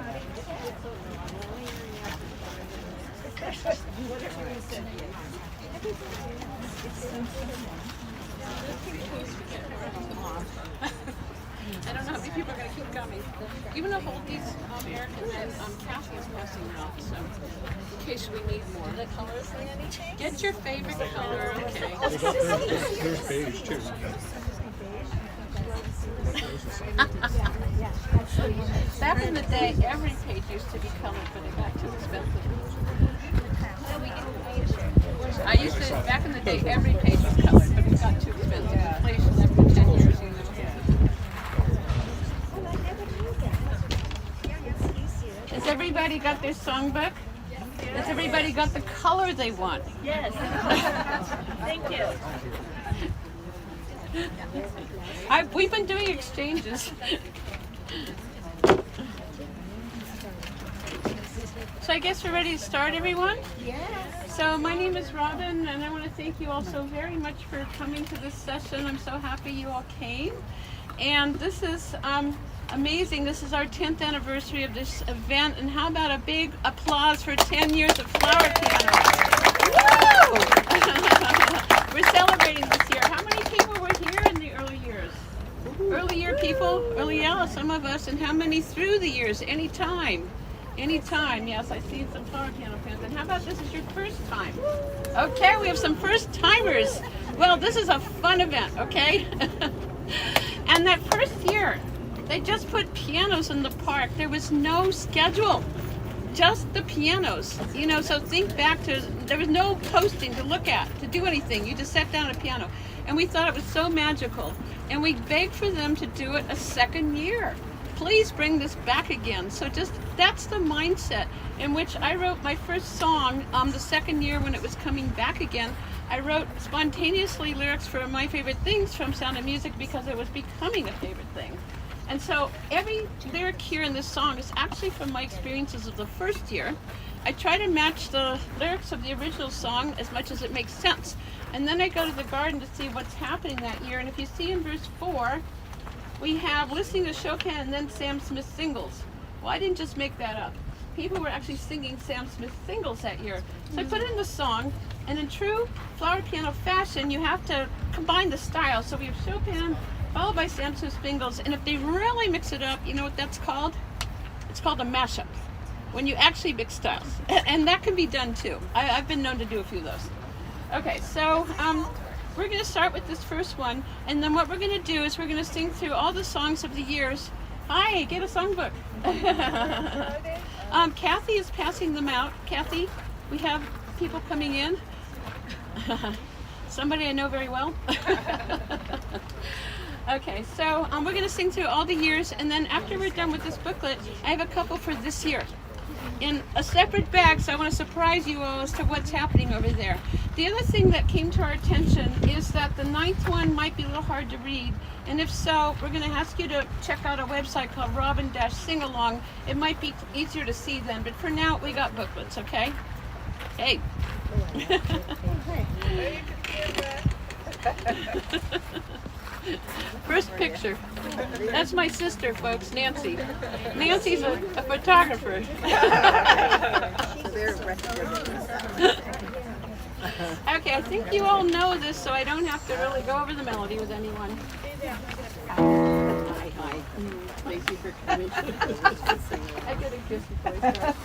don't know how many people are going to keep coming. Even if all these Americans and Kathy is passing out, so in case we need more. The colors and anything? Get your favorite color, okay? There's beige too. Back in the day, every page used to be colored, but it got too expensive. I used to, back in the day, every page was colored, but it got too expensive. Inflation after 10 years, you know. Has everybody got their songbook? Has everybody got the color they want? Yes. Thank you. We've been doing exchanges. So I guess we're ready to start, everyone? Yes. So my name is Robin, and I want to thank you all so very much for coming to this session. I'm so happy you all came. And this is amazing. This is our 10th anniversary of this event, and how about a big applause for 10 years of Flower Piano? Woo! We're celebrating this year. How many people were here in the early years? Early year people? Yeah, some of us. And how many through the years? Anytime. Anytime, yes, I see some Flower Piano fans. And how about this is your first time? Okay, we have some first timers. Well, this is a fun event, okay? And that first year, they just put pianos in the park. There was no schedule, just the pianos. You know, so think back to, there was no posting to look at, to do anything. You just sat down at a piano. And we thought it was so magical. And we begged for them to do it a second year. Please bring this back again. So just, that's the mindset in which I wrote my first song the second year when it was coming back again. I wrote spontaneously lyrics for My Favorite Things from Sound of Music because it was becoming a favorite thing. And so every lyric here in this song is actually from my experiences of the first year. I try to match the lyrics of the original song as much as it makes sense. And then I go to the garden to see what's happening that year. And if you see in verse 4, we have listening to Chopin and then Sam Smith singles. Well, I didn't just make that up. People were actually singing Sam Smith singles that year. So I put it in the song, and in true Flower Piano fashion, you have to combine the styles. So we have Chopin followed by Sam Smith singles, and if they really mix it up, you know what that's called? It's called a mashup, when you actually mix styles. And that can be done too. I've been known to do a few of those. Okay, so we're going to start with this first one, and then what we're going to do is we're going to sing through all the songs of the years. Hi, get a songbook. Kathy is passing them out. Kathy, we have people coming in. Somebody I know very well. Okay, so we're going to sing through all the years, and then after we're done with this booklet, I have a couple for this year in a separate bag, so I want to surprise you all as to what's happening over there. The other thing that came to our attention is that the 9th one might be a little hard to read, and if so, we're going to ask you to check out a website called Robin-Singalong. It might be easier to see then, but for now, we got booklets, okay? Hey. First picture. That's my sister, folks, Nancy. Nancy's a photographer. Okay, I think you all know this, so I don't have to really go over the melody with anyone. Hi. Thank you for coming. I get a kiss before I start.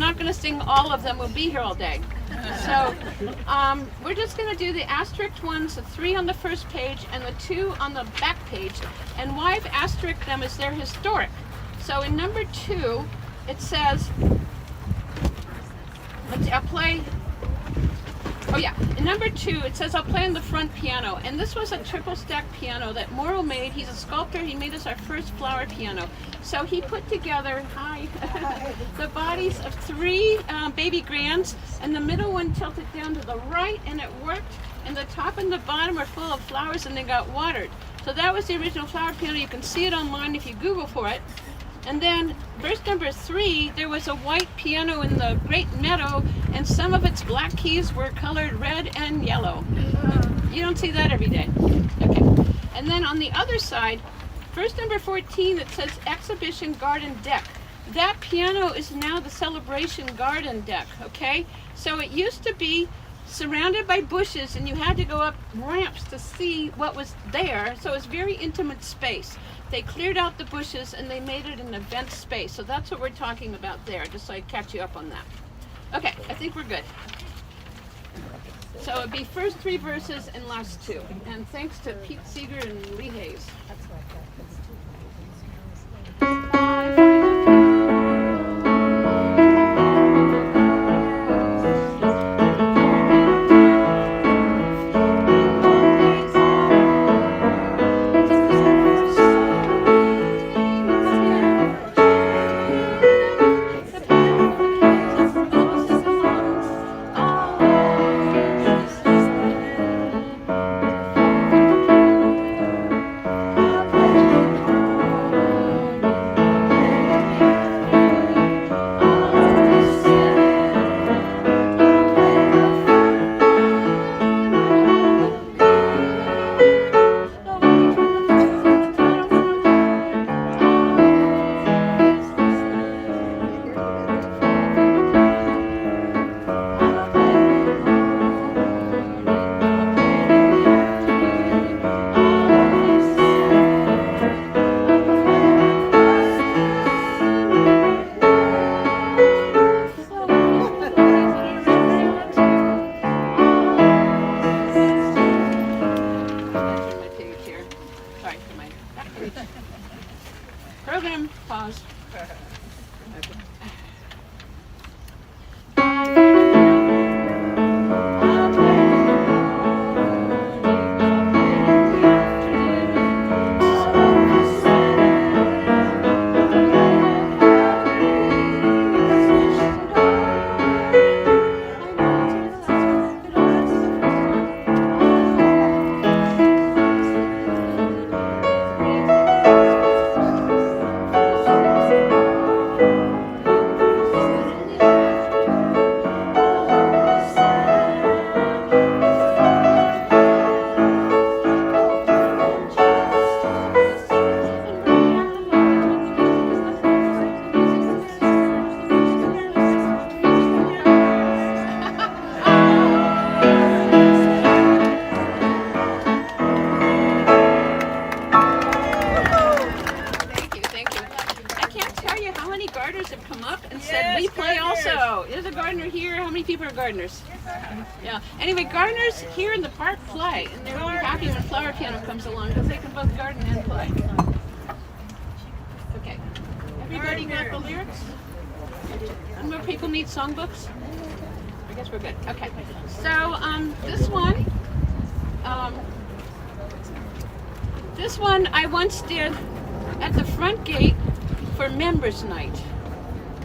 not going to sing all of them. We'll be here all day. So we're just going to do the asterisk ones, the 3 on the first page and the 2 on the back page. And why I've asterisked them is they're historic. So in number 2, it says, I'll play. Oh yeah, in number 2, it says I'll play on the front piano. And this was a triple stack piano that Morrow made. He's a sculptor. He made us our first flower piano. So he put together, the bodies of 3 baby grands, and the middle one tilted down to the right, and it worked. And the top and the bottom are full of flowers, and they got watered. So that was the original flower piano. You can see it online if you Google for it. And then verse number 3, there was a white piano in the great meadow, and some of its black keys were colored red and yellow. You don't see that every day. Okay. And then on the other side, verse number 14, it says exhibition garden deck. That piano is now the celebration garden deck, okay? So it used to be surrounded by bushes, and you had to go up ramps to see what was there. So it's very intimate space. They cleared out the bushes and they made it an event space. So that's what we're talking about there, just so I catch you up on that. Okay, I think we're good. So it'd be first 3 verses and last 2. And thanks to Pete Seeger and Lee Hayes. Program pause. Gardeners. Yeah. Anyway, gardeners here in the park play, and they're really happy when flower piano comes along because they can both garden and play. Okay. Everybody got the lyrics? And more people need songbooks? I guess we're good. Okay. So this one I once did at the front gate for members night,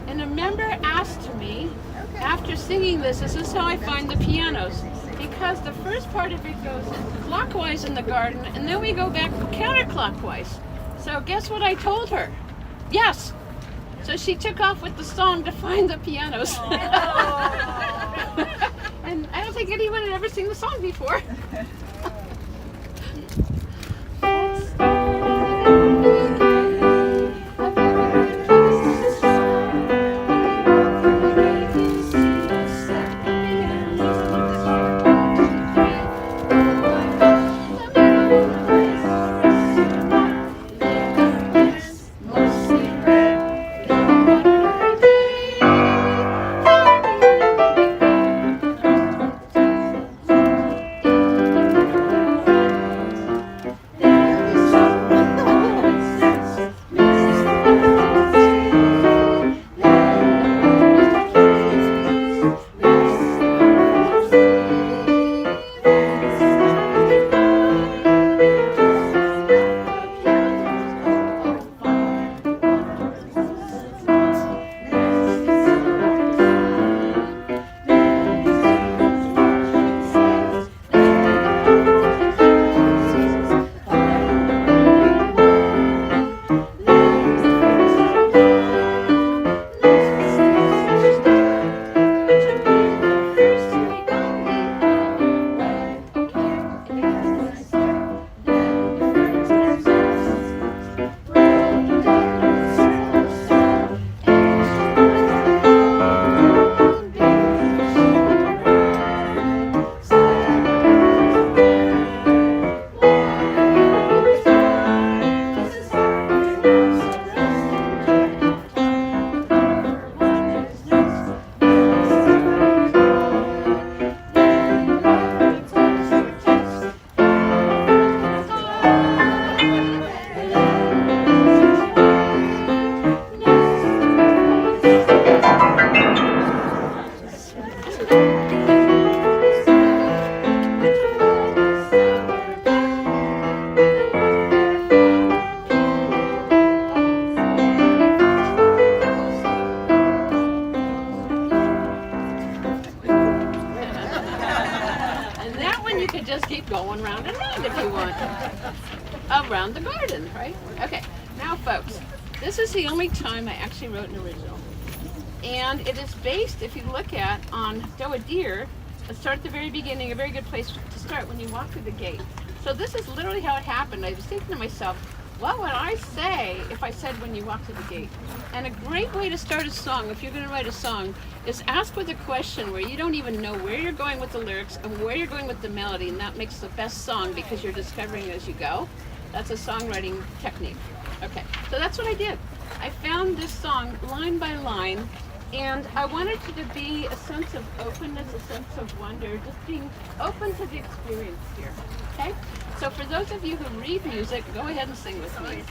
and a member asked me, after singing this, is this how I find the pianos? Because the first part of it goes clockwise in the garden, and then we go back counterclockwise. So guess what I told her? Yes. So she took off with the song to find the pianos. And I don't think anyone had ever seen the song before. just keep going round and round if you want. Around the garden, right? Okay, now folks, this is the only time I actually wrote an original. And it is based, if you look at, on Doe a Deer. Let's start at the very beginning, a very good place to start when you walk through the gate. So this is literally how it happened. I was thinking to myself, what would I say if I said when you walk through the gate? And a great way to start a song, if you're going to write a song, is ask with a question where you don't even know where you're going with the lyrics and where you're going with the melody, and that makes the best song because you're discovering as you go. That's a songwriting technique. Okay, so that's what I did. I found this song line by line, and I wanted it to be a sense of openness, a sense of wonder, just being open to the experience here. Okay? So for those of you who read music, go ahead and sing with me.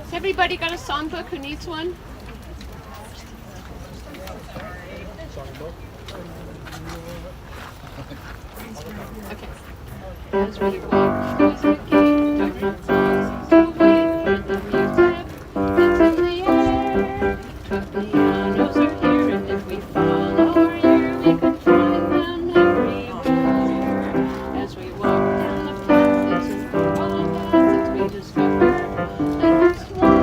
Has everybody got a songbook who needs one? Okay. As we walk through the gate, different songs to wait for the music. It's in the air. The pianos are here, and if we follow our ear, we can find them everywhere. As we walk down the path, it's in all of us as we discover the next one.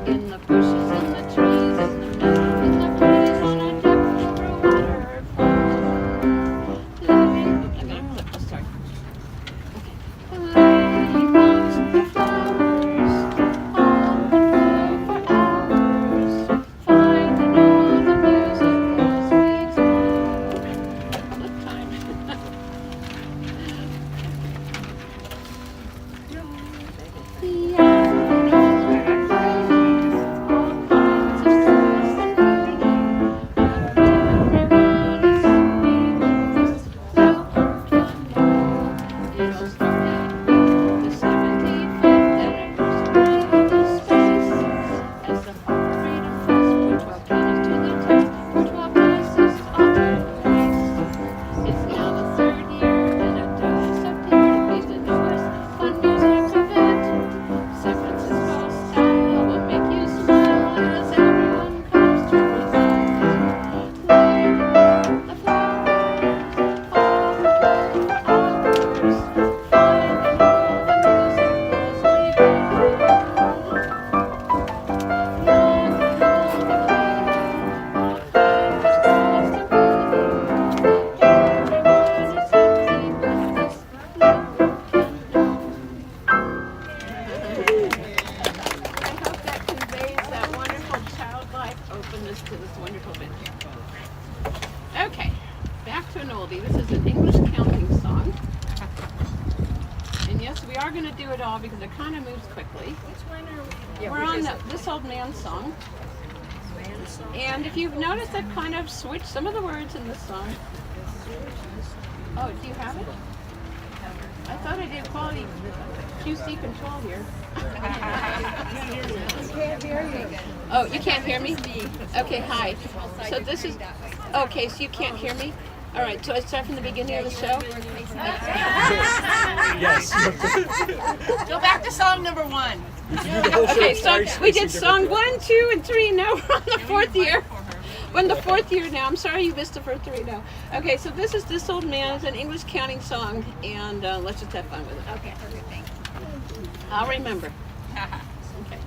In the bushes, in the trees, in the meadow, in the breeze, on a duck or a waterfall. I'm gonna clip this, sorry. Playing amongst the flowers, all would go for hours, finding all the music as we explore. Flip time. The afternoon all kinds of songs and beauty, but everyone is singing this so can know. It all started with the 75th anniversary of the space, as the heart freedom fest put 12 cannons to the test, for 12 places all took place. It's now the third year, and it does appear to be the newest fun music event. San Francisco style will make you smile as everyone comes to present. Playing the flowers, all would go for hours, finding all the music as we go. Finding all the beauty, all kinds of songs and beauty, but everyone is happy with this you can know. I hope that conveys that wonderful childlike openness to this wonderful venue. Okay, back to an oldie. This is an English counting song. And yes, we are going to do it all because it kind of moves quickly. Which one are we? We're on This Old Man song. And if you've noticed, I've kind of switched some of the words in this song. Oh, do you have it? I thought I did quality QC control here. Oh, you can't hear me? Okay, hi. So this is, okay, so you can't hear me? All right, so I start from the beginning of the show? Yes. Go back to song number 1. Okay, so we did song 1, 2, and 3. Now we're on the 4th year. We're in the 4th year now. I'm sorry you missed the first 3 now. Okay, so this is This Old Man. It's an English counting song, and let's just have fun with it. Okay, thank you. I'll remember. Okay.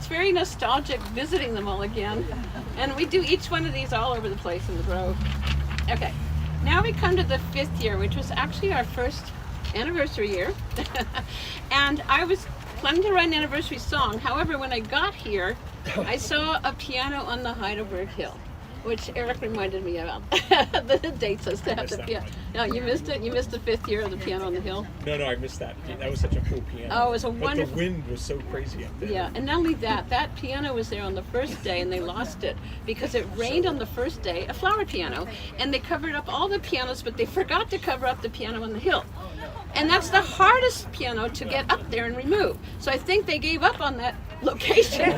very nostalgic visiting them all again. And we do each one of these all over the place in the Grove. Okay, now we come to the 5th year, which was actually our first anniversary year. And I was planning to write an anniversary song. However, when I got here, I saw a piano on the Heidelberg Hill, which Eric reminded me about. The date says to have the piano. No, you missed it? You missed the 5th year of the piano on the hill? No, I missed that. That was such a cool piano. Oh, it was a but wonderful... the wind was so crazy up there. Yeah, and not only that, that piano was there on the first day and they lost it because it rained on the first day, a flower piano, and they covered up all the pianos, but they forgot to cover up the piano on the hill. And that's the hardest piano to get up there and remove. So I think they gave up on that location.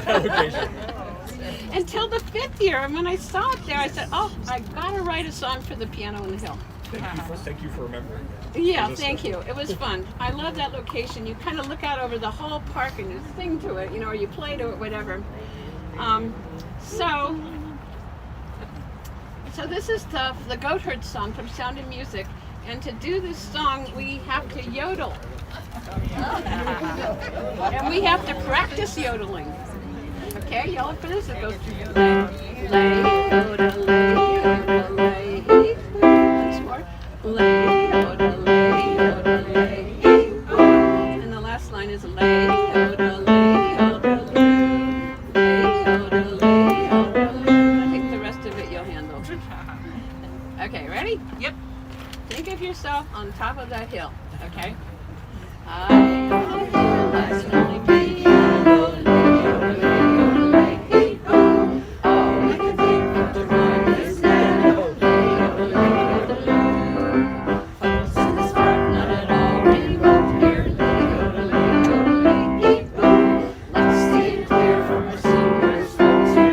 Until the 5th year, and when I saw it there, I said, oh, I gotta write a song for the piano on the hill. Thank you for remembering. Yeah, thank you. It was fun. I love that location. You kind of look out over the whole park and you sing to it, you know, or you play to it, whatever. So this is the Goat Herd song from Sound and Music. And to do this song, we have to yodel. And we have to practice yodeling. Okay, y'all up for this? It goes lay, yodel, lay. Once more. Lay, yodel, lay. And the last line is lay, yodel, lay. I think the rest of it you'll handle. Okay, ready? Yep. Think of yourself on top of that hill, okay? I slowly piano, I can think of the rhyme is now. False in the spark, not at all remote here. Let's see it clear from our singers' thoughts here.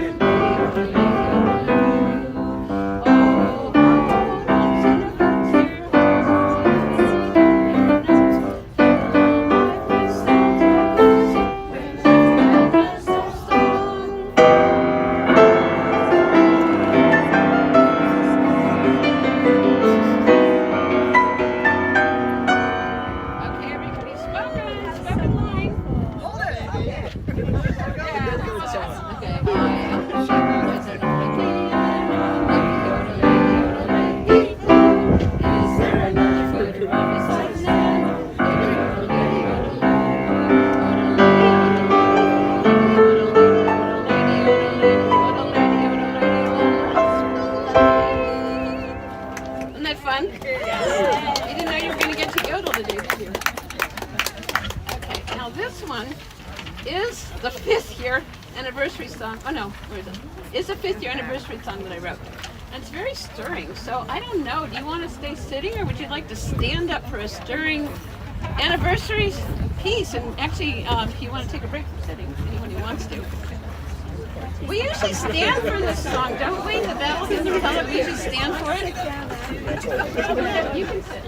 It's a 5th year anniversary song that I wrote. And it's very stirring. So I don't know, do you want to stay sitting or would you like to stand up for a stirring anniversary piece? And actually, if you want to take a break from sitting, anyone who wants to. We usually stand for this song, don't we? The Battle in the Pellet, we usually stand for it. You can sit.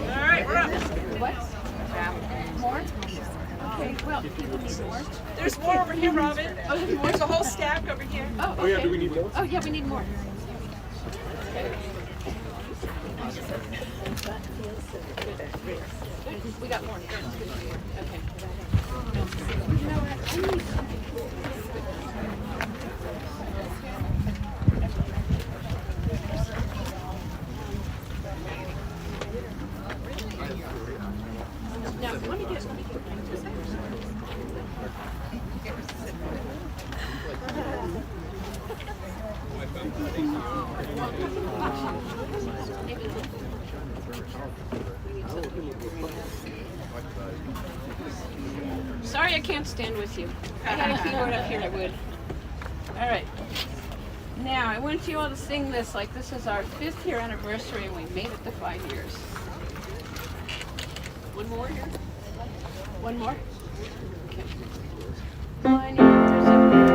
All right, we're up. What? More? Okay, well, people need more. There's more over here, Robin. Oh, there's more? There's a whole stack over here. Oh, okay. Oh yeah, do we need more? Oh yeah, we need more. We got more. Okay. You know what? I need... Now, let me get Sorry I can't stand with you. If I had a keyboard up here, I would. All right. Now, I want you all to sing this like this is our 5th year anniversary and we made it to 5 years. One more here? One more? Okay. 1 years of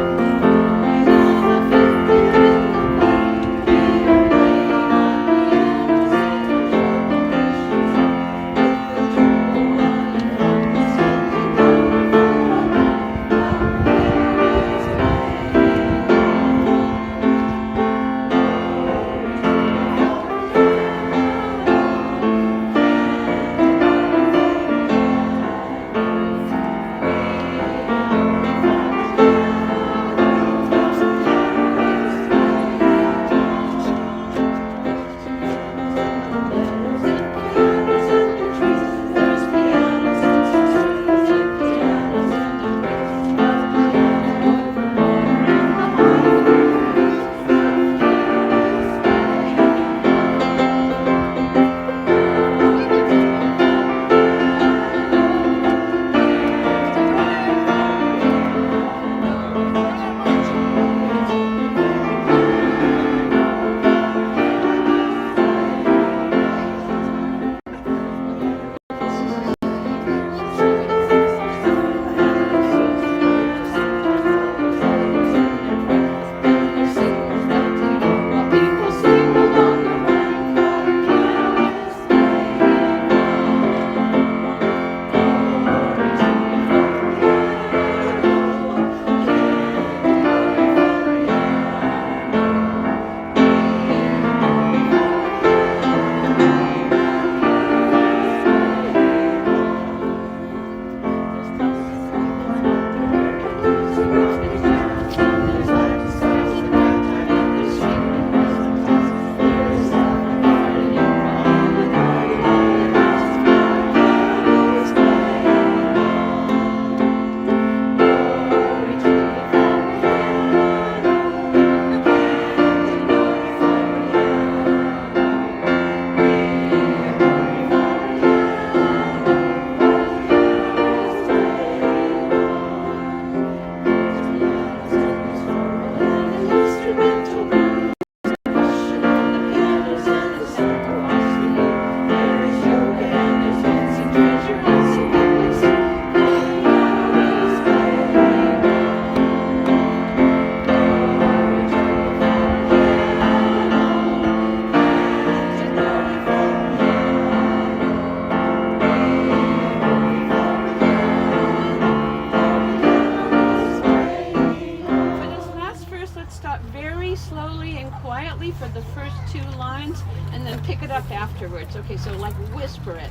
slowly for the first 2 lines and then pick it up afterwards. Okay, so like whisper it.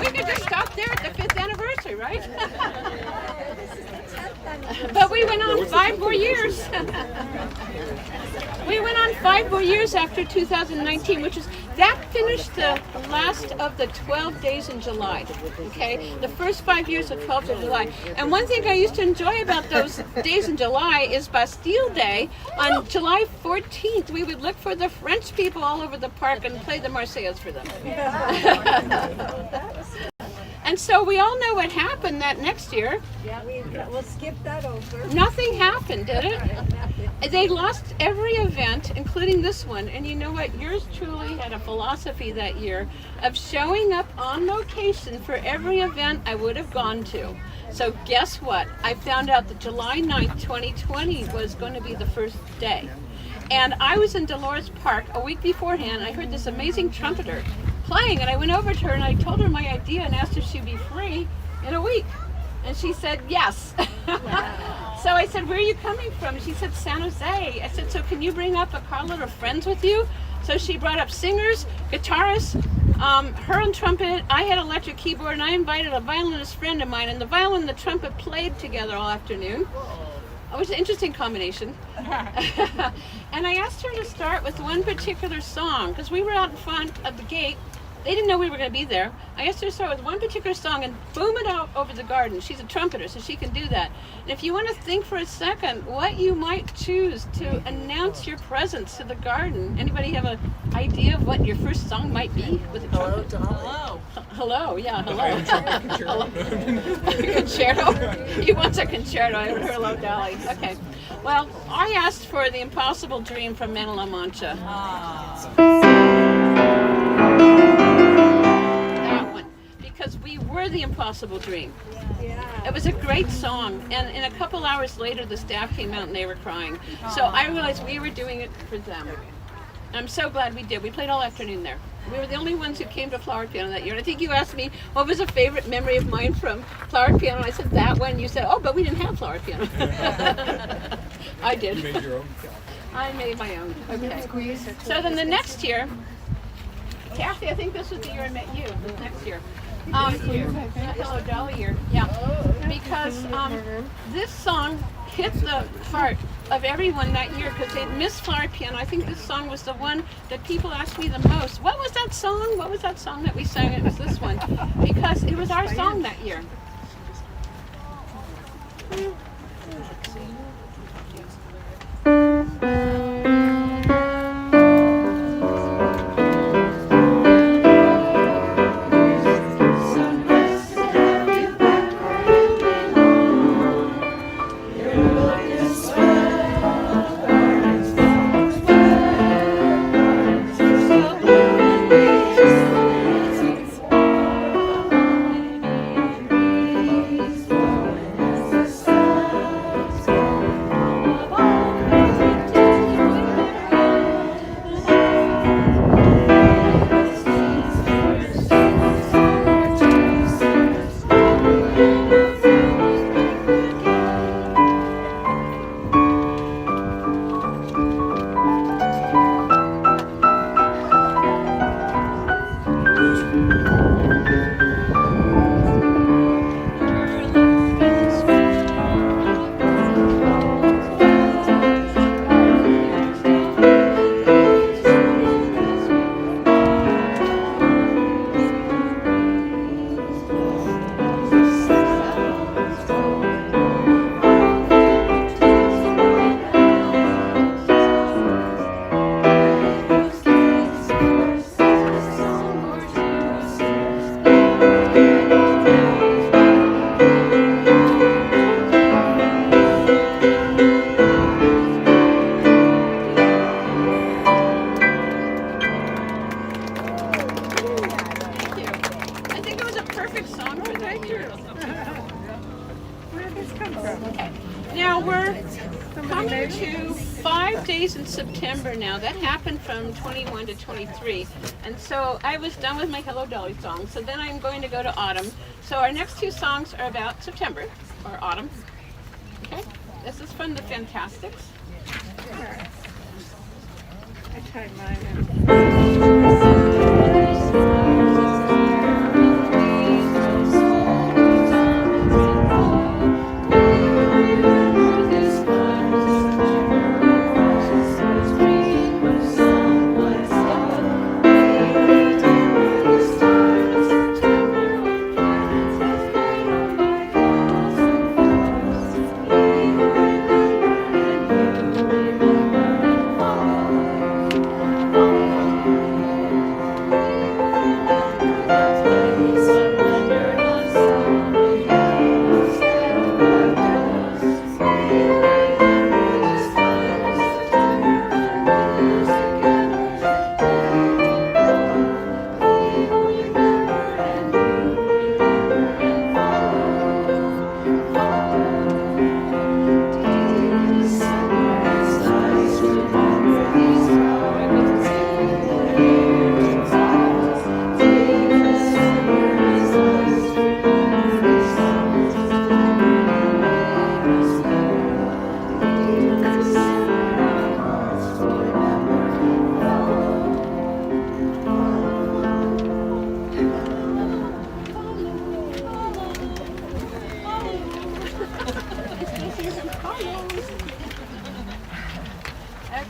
We could just stop there at the 5th anniversary, right? But we went on 5 more years. We went on 5 more years after 2019, which is, that finished the last of the 12 days in July, okay? The first 5 years of 12 days in July. And one thing I used to enjoy about those days in July is Bastille Day. On July 14th, we would look for the French people all over the park and play the Marseillaise for them. And so we all know what happened that next year. Yeah, we'll skip that over. Nothing happened, did it? They lost every event, including this one. And you know what? Yours truly had a philosophy that year of showing up on location for every event I would have gone to. So guess what? I found out that July 9th, 2020 was going to be the first day. And I was in Dolores Park a week beforehand. I heard this amazing trumpeter playing, and I went over to her and I told her my idea and asked if she'd be free in a week. And she said yes. Wow. So I said, where are you coming from? She said, San Jose. I said, so can you bring up a carload of friends with you? So she brought up singers, guitarists, her on trumpet, I had electric keyboard, and I invited a violinist friend of mine, and the violin and the trumpet played together all afternoon. It was an interesting combination. And I asked her to start with one particular song, because we were out in front of the gate. They didn't know we were going to be there. I asked her to start with one particular song and boom it out over the garden. She's a trumpeter, so she can do that. And if you want to think for a second what you might choose to announce your presence to the garden. Anybody have an idea of what your first song might be with a trumpet? Hello. Hello, yeah, hello. Hello. Concerto? He wants a concerto. I heard Hello Dolly. Okay. Well, I asked for The Impossible Dream from Mena La Mancha. That one. Because we were the impossible dream. Yeah. It was a great song. And a couple hours later, the staff came out and they were crying. So I realized we were doing it for them. I'm so glad we did. We played all afternoon there. We were the only ones who came to Flower Piano that year. And I think you asked me, what was a favorite memory of mine from Flower Piano? I said, that one. You said, oh, but we didn't have Flower Piano. I did. You made your own? I made my own. Okay. So then the next year, Kathy, I think this was the year I met you, the next year. Hello Dolly year. Yeah. Because this song hit the heart of everyone that year because they'd missed Flower Piano. I think this song was the one that people asked me the most. What was that song? What was that song that we sang? It was this one. Because it was our song that year. perfect song for that year. Where did this come from? Okay. Now we're coming to 5 days in September now. That happened from 21 to 23. And so I was done with my Hello Dolly song. So then I'm going to go to autumn. So our next two songs are about September or autumn. Okay. This is from the Fantastics. I tried mine.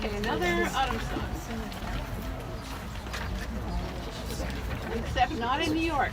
Okay, another autumn song. Except not in New York.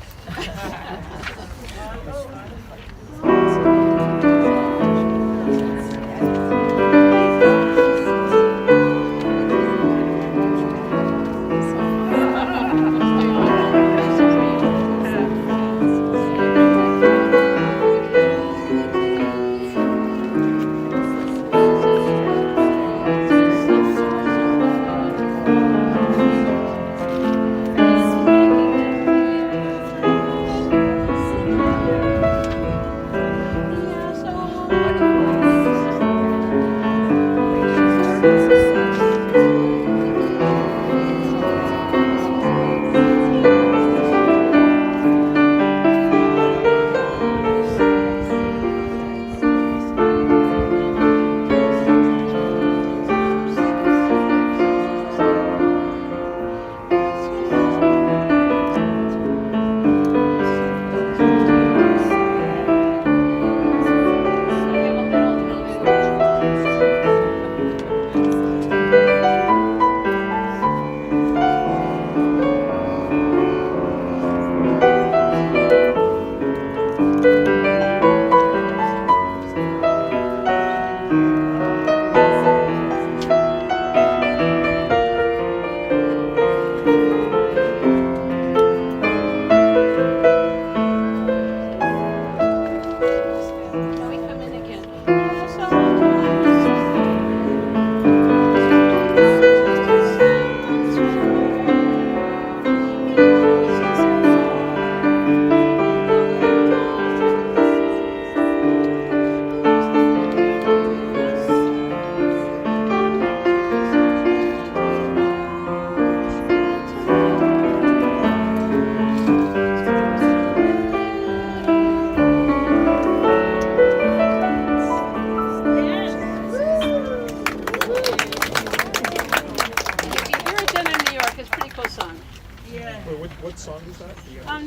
What song is that?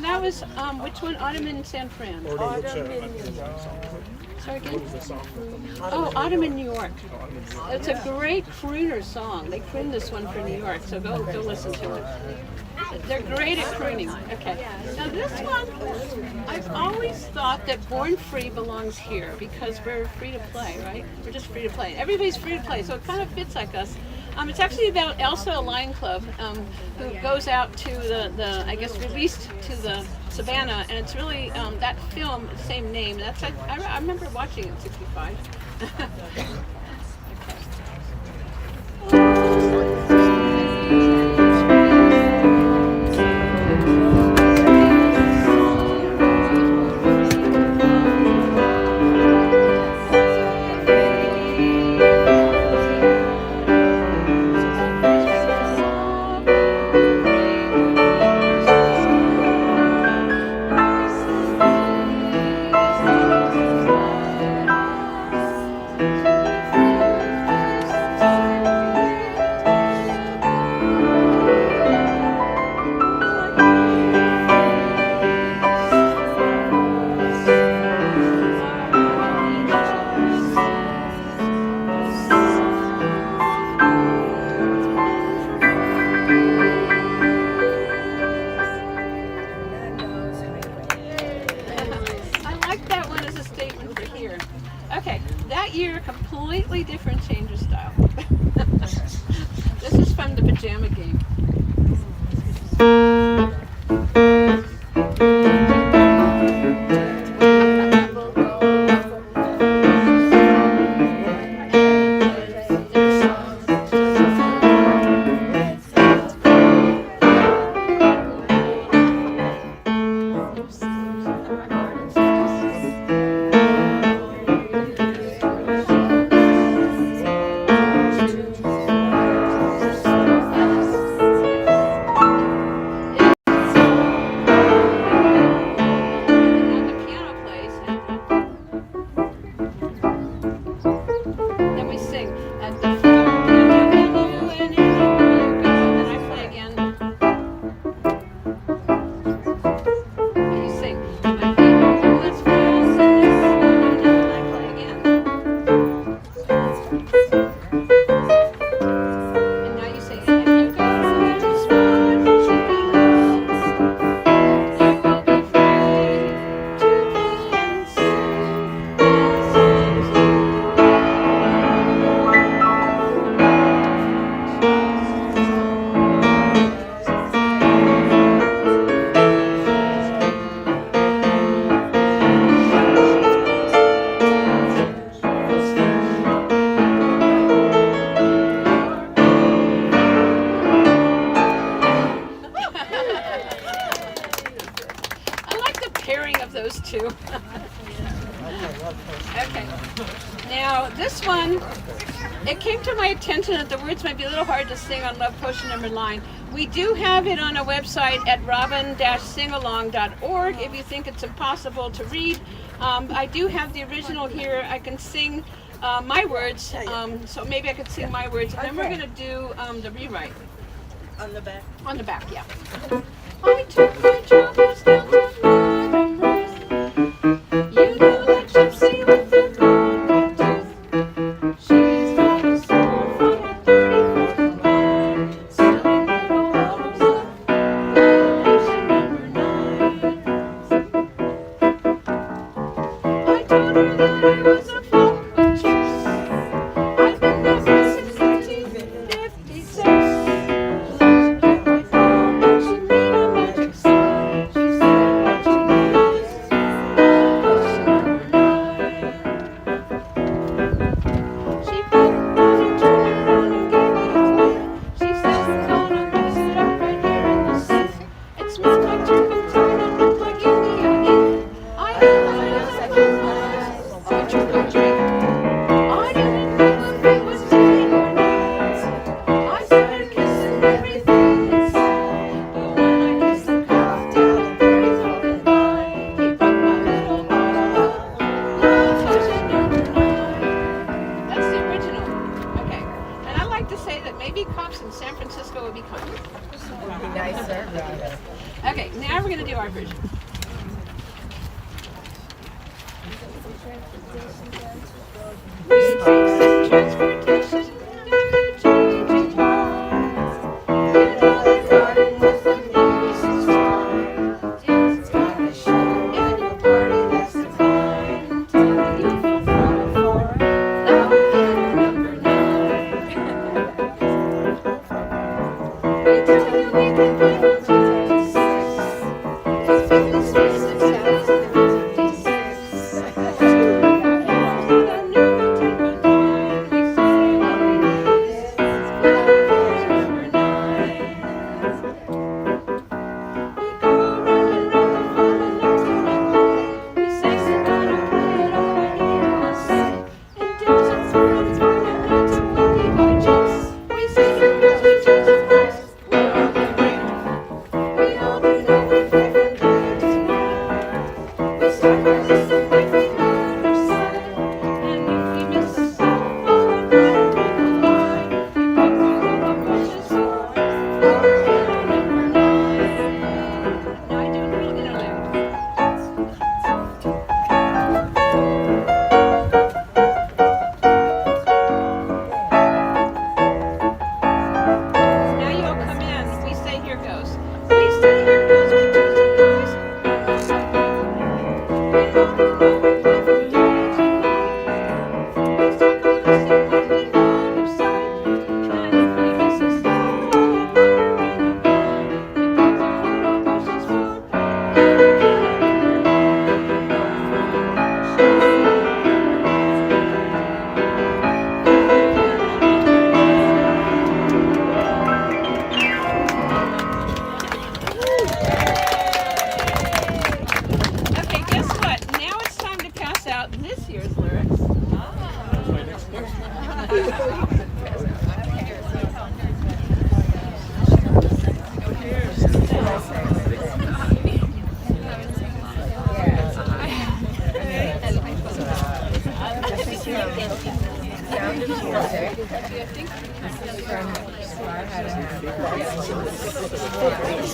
That was, which one? Autumn in San Fran. Or no, which song is it? Sorry again? What is the song? Oh, Autumn in New York. It's a great crooner song. They crooned this one for New York, so go listen to it. They're great at crooning. Okay. Now this one, I've always thought that Born Free belongs here because we're free to play, right? We're just free to play. Everybody's free to play, so it kind of fits like us. It's actually about Elsa, a lion club, who goes out to the I guess, released to the savannah, and it's really that film, same name. That's I remember watching it in '65. Okay. ear, completely different change of style. This is from the pajama game. Okay. Now this one, it came to my attention that the words might be a little hard to sing on Love Potion Number 9. We do have it on our website at robin-singalong.org if you think it's impossible to read. I do have the original here. I can sing my words, so maybe I could sing my words, and then we're going to do the rewrite. On the back? On the back, yeah. I took my troubles down to Madam Ruth. You know that gypsy with the golden tooth. She's got a soul from a 34th line, selling little bottles of Revelation number 9. I told her that I was a flock of chicks. I've been that way since 1956. Maybe cops in San Francisco would be kind. Would be nicer. Okay, now we're going to do our version. We take some transportation to changing times. You know the garden was the music's time. It's got a show and a party that's divine. Tell you for love number 9. We tell you we can play from 2 to 6. It's been the space of 1, 2, 3.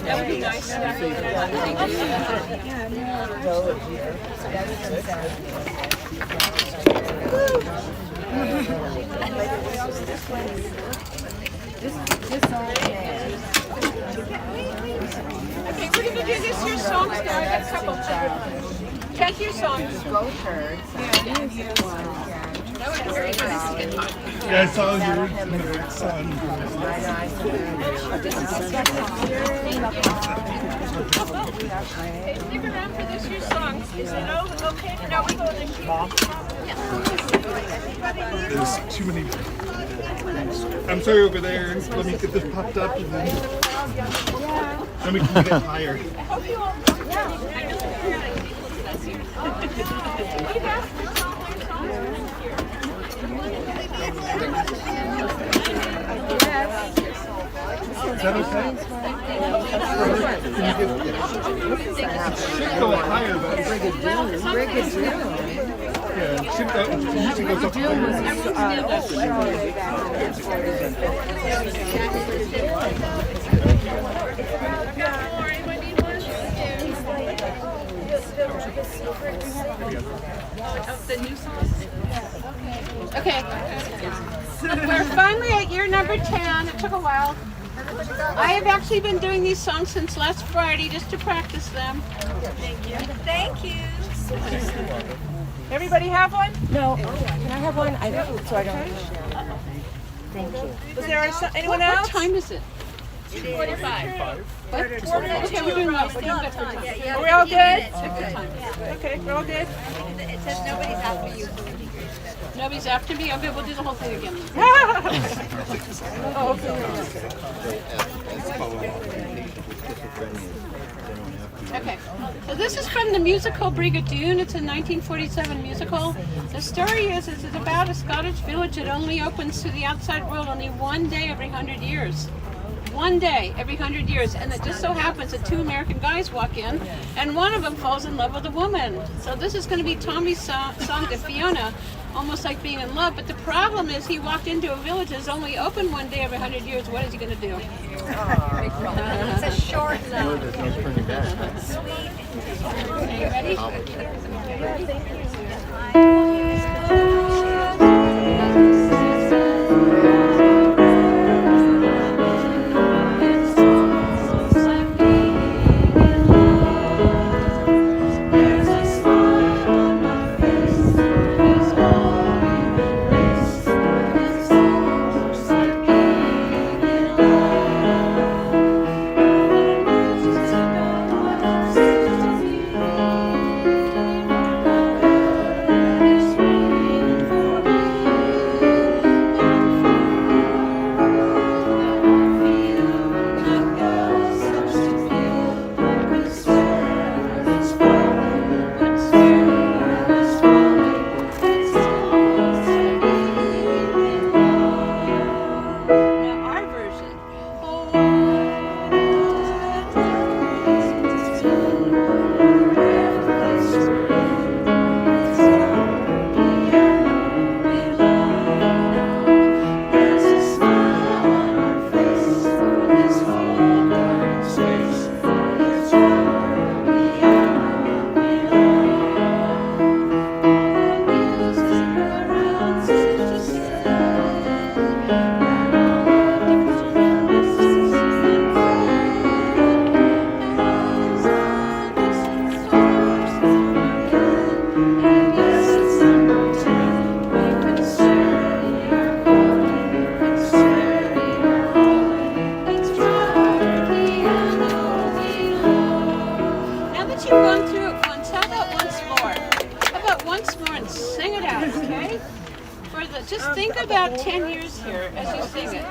That would be nice. Okay, we're gonna do this your songs now. I got a couple. Check your songs. That would be very nice to get hot. Yeah, I saw yours in the sun. Hey, stick around for this year's songs. Is it okay? No, we go to There's too many. I'm sorry over there. Let me get this popped up and then we can get higher. I hope you all. Yeah. We've asked for some of your songs here. Is that okay? Should go higher, but yeah, should go. Usually goes up higher. The new songs? Okay. We're finally at year number 10. It took a while. I have actually been doing these songs since last Friday just to practice them. Thank you. Thank you. Everybody have one? No. Can I have one? I don't. So I don't. Thank you. Was there anyone What else? time is it? 45. Okay, we're doing well. We're doing good for time. Are we all good? Good time. Okay, we're all good. It says nobody's after you. Nobody's after me. Okay, we'll do the whole thing again. Oh, okay. Okay, so this is from the musical Brigadoon. It's a 1947 musical. The story is it's about a Scottish village that only opens to the outside world only one day every 100 years. One day every 100 years, and it just so happens that two American guys walk in, and one of them falls in love with a woman. So this is going to be Tommy's song to Fiona, almost like being in love. But the problem is he walked into a village that's only open one day every 100 years. What is he going to do? It's a short love. Sweet. Okay, you ready? Just think about 10 years here as you sing it.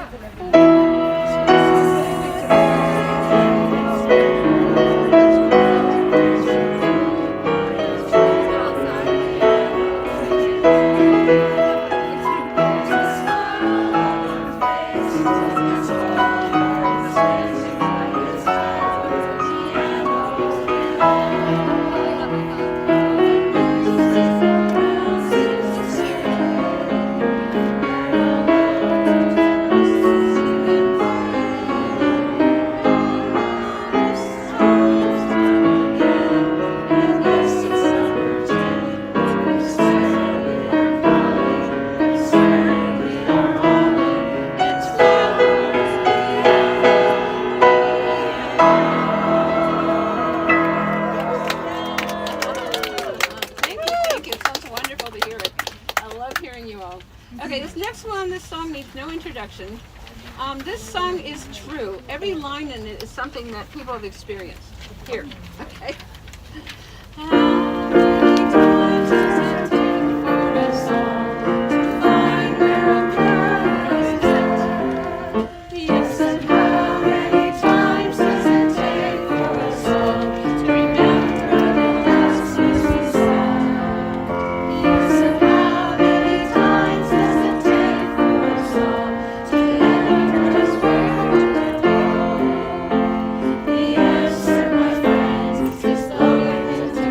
Okay, this next one, this song needs no introduction. This song is true. Every line in it is something that people have experienced. Here, okay. How many times does it take for a song to find where a pearl is set? Yes, and how many times does it take for a song to remember the last words we sang? Yes, and how many times does it take for a song to end just where we go? The answer, my friends, is always to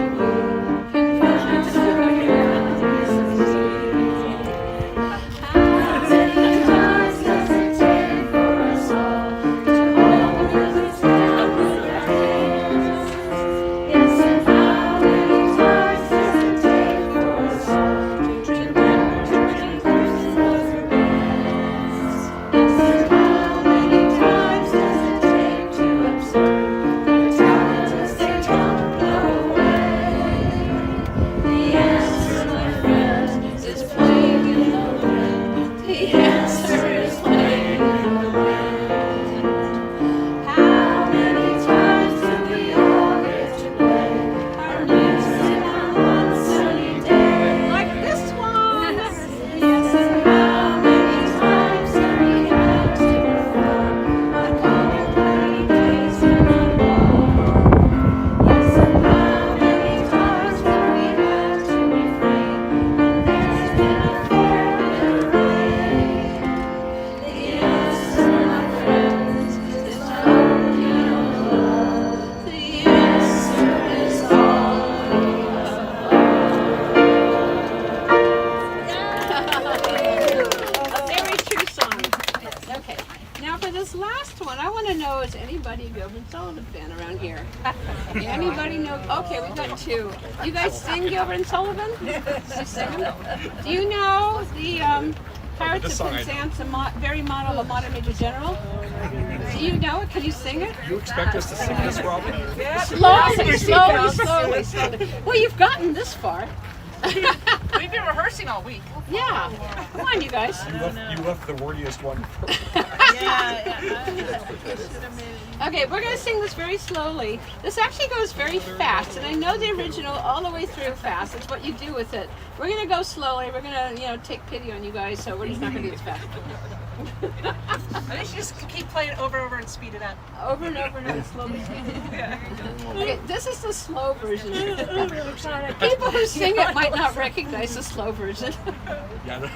Anybody know? Okay, we've got two. You guys sing Gilbert and Sullivan? You sing them? Do you know the Pirates of Penzance, very model of modern Major General? Do you know it? Can you sing it? You expect us to sing this, Robin? Yeah. Slowly. Well, you've gotten this far. We've been rehearsing all week. Yeah. Come on, you guys. You left the wordiest one. Okay, we're going to sing this very slowly. This actually goes very fast, and I know the original all the way through fast. It's what you do with it. We're going to go slowly. We're going to, take pity on you guys, so we're just not going to do this fast. I think you just keep playing over and over and speed it up. Over and over and slowly. Okay, this is the slow version. People who sing it might not recognize the slow version. Yeah.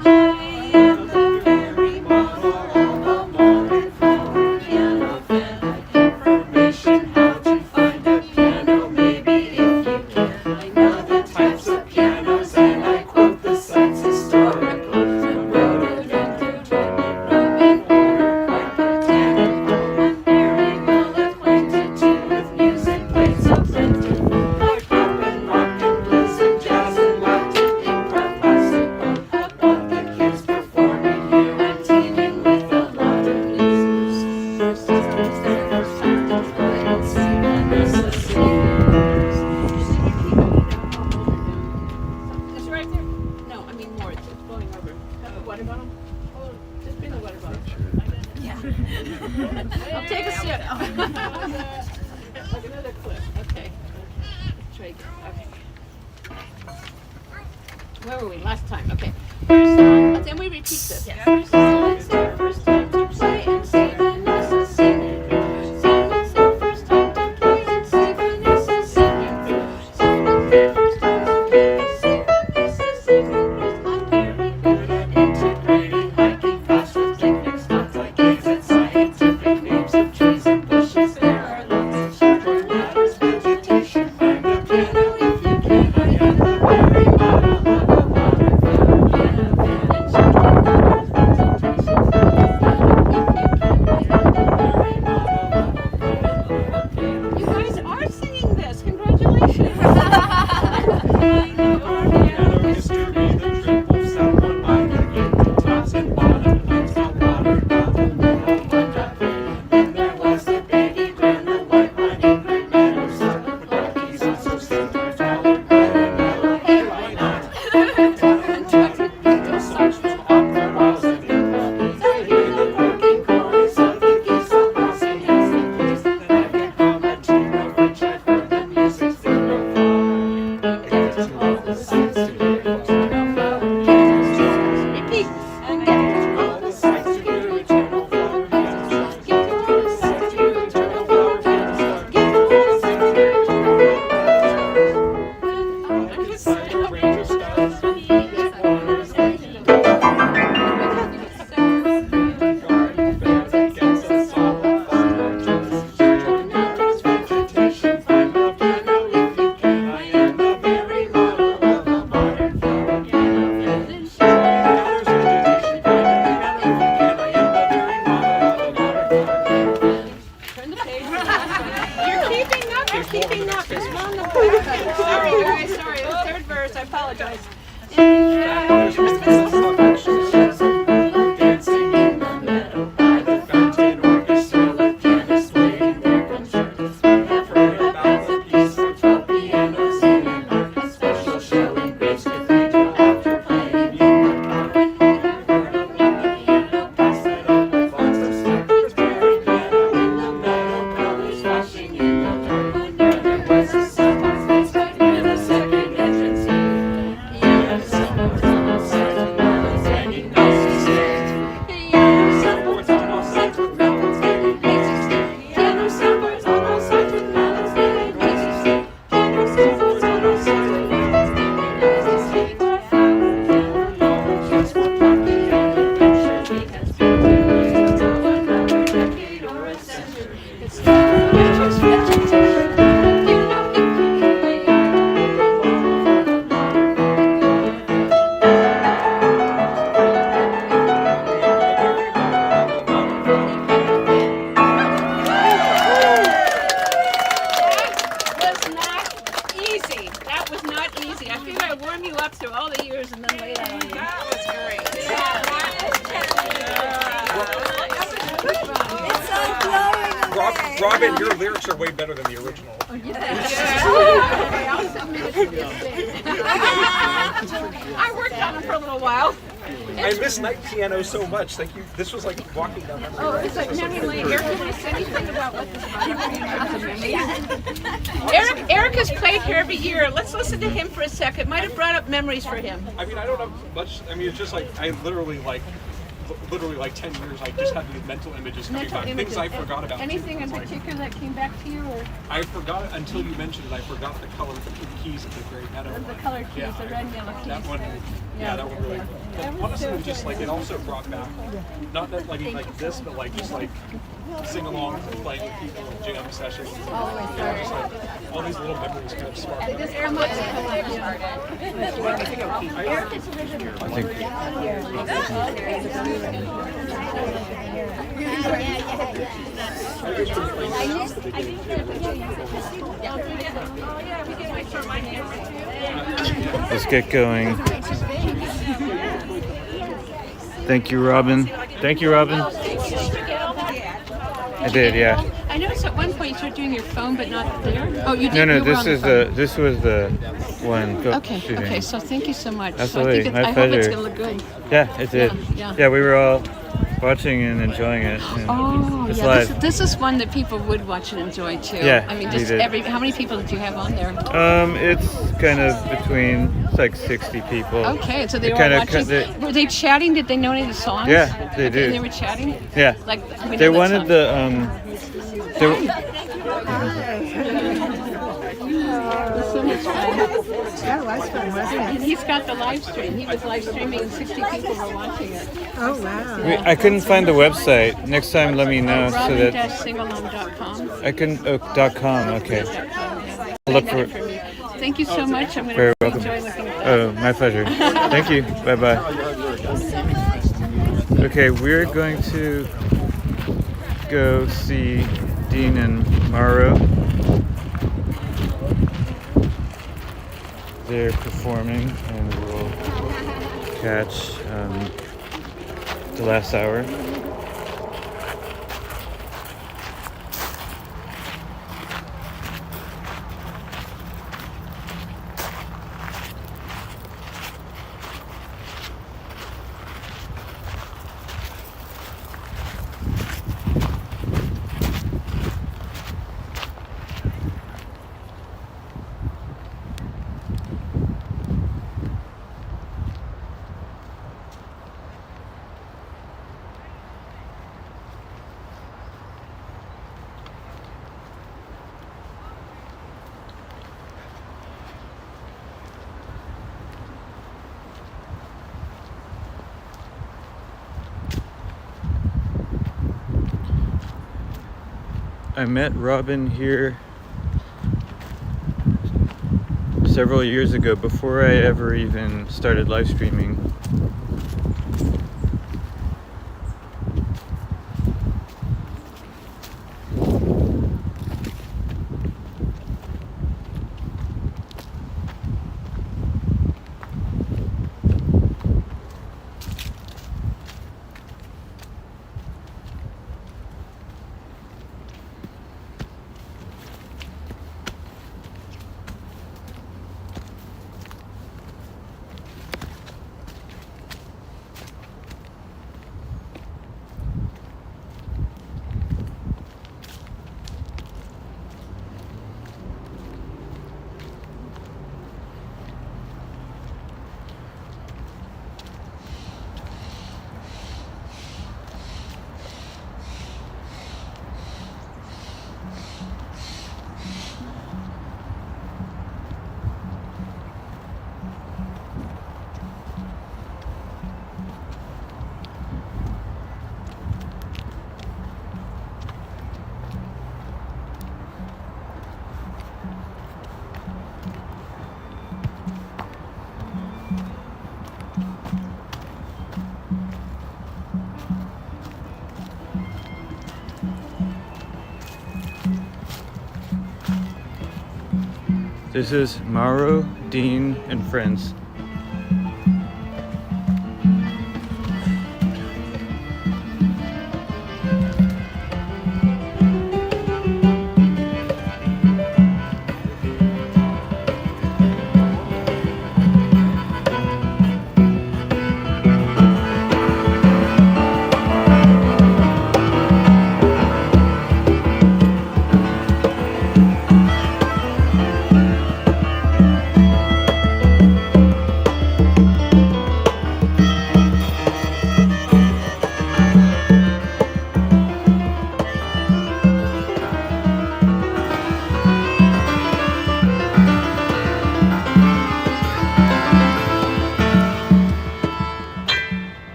I am the very model of a modern forward piano fan. Like information how to find a piano, maybe if you can. I know the types of pianos and I quote the sites historical. The rhododendron, order quite botanical. I'm very well acquainted too with music played so plentiful. Like pop and rock and blues and jazz and Latin improv classical. About the kids performing here and teeming with a lot of blues. First time to play and see Vanessa sings. It's right there. No, I mean more. It's blowing over. Have a water bottle? Oh, just bring the water bottle. Yeah. I'll take a sip. Like another clip. Okay. Let's try again. Okay. Where were we last time? Okay. First time, but then we repeat this. Yes. First time to play and see Vanessa singing. Let's say first time to play and see Vanessa singing. First time to play and see Vanessa singing. I'm very good at integrating hiking fast with techniques, not like gaze at scientific names of trees and bushes. There are lots of children, ladders, vegetation. Find a piano if you can. I am the very model of a modern forward piano fan. And children, ladders, vegetation. Sorry, guys, sorry. The third verse, I apologize. Dancing in the meadow by the fountain, orchestra with pianists playing their concertos. We have heard about the piece of 12 pianos in an arc, a special show in Grace Cathedral after playing in the park. Pass it up with lots of sparkles, very piano in the meadow, colors flashing in the dark. There was a sunrise that's in the second entrance. Yeah, someone's on all sides with melons hanging nice and straight. Yeah, someone's on all sides with melons hanging nice and straight. Piano soundboards on all sides with melons hanging nice and straight. Piano soundboards on all sides with melons hanging nice and straight. Just one copy of the picture we has been doing until another decade or a century. It's just vegetation. You know it can be Was not easy. That was not easy. I figured I'd warm you up through all the years and then lay that on you. That was great. It's all blowing away. Robin, your lyrics are way better than the original. I'll submit it to this thing. I worked on them for a little while. I miss night piano so much. Thank you. This was like walking down memory Oh, lane. it's like memory lane. Eric, can I say anything about what this Eric has played here every year. Let's listen to him for a second. Might have brought up memories for him. I mean, I don't have much. I mean, it's just like I literally like 10 years. I just had these mental images coming Mental back. images. Things I forgot about. Anything in It's like, particular that came back to you, or I forgot it until you mentioned it. I forgot the color of the keys of the Great Meadow. the one. colored keys, Yeah, the red and yellow keys? That one. Yeah, that one really. Honestly, it was just like it also brought back, not that like this, but like just like sing along, playing with people, jam sessions. Yeah, just like all these little memories kind of spark. Just come up and Let's get going. Thank you, Robin. Thank you, Robin. I did, yeah. I noticed at one point you started doing your phone, but not there. Oh, you did. No, you were this on the is phone. this was the one. Okay, shooting. okay. So thank you so much. Absolutely, So I, my I hope it's pleasure. gonna look good. Yeah, it did. Yeah. We were all watching and enjoying it. And Oh, it's yeah. live. This is one that people would watch and enjoy too. Yeah, I mean, we just did. how many people did you have on there? It's kind of between it's like 60 people. Okay, so they It were kinda watching. Were they chatting? Did they know any of the songs? Yeah, they Okay, do. They were chatting. Yeah. Like we They know that wanted song. the So much fun. That was fun, wasn't it? He's got the live stream. He was live streaming and 60 people were watching it. Oh, wow. I couldn't find the website. Next time, let me know so that Robin-singalong.com. I can. .com. Okay. I'll look for it. Thank you so much. I'm going Very to welcome. enjoy looking at that. Oh, my pleasure. Thank you. Bye bye. Okay, we're going to go see Dean and Mauro. They're performing, and we'll catch the last hour. I met Robin here several years ago before I ever even started live streaming. This is Mauro, Dean, and friends.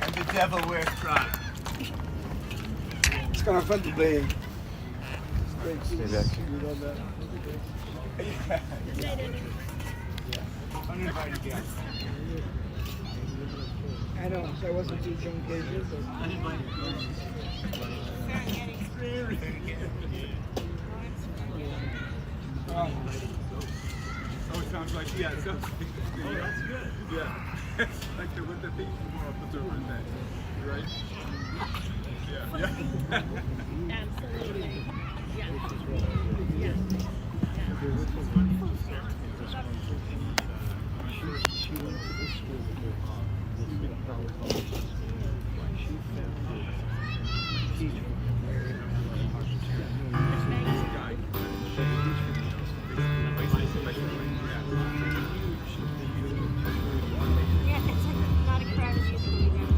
And the devil wears Prada. It's kind of fun to play. It's great. Stay back. We love that. Uninvited guest. I know, so I wasn't too John Cages. Oh, it sounds like, yeah, it sounds like, oh, that's good. Yeah. Like the, with the theme more of the server thing, right? Yeah. Yeah. Absolutely. Yes. She went to the school with her mom. She found a teacher married Yeah, it's like not a crowd as used to be there.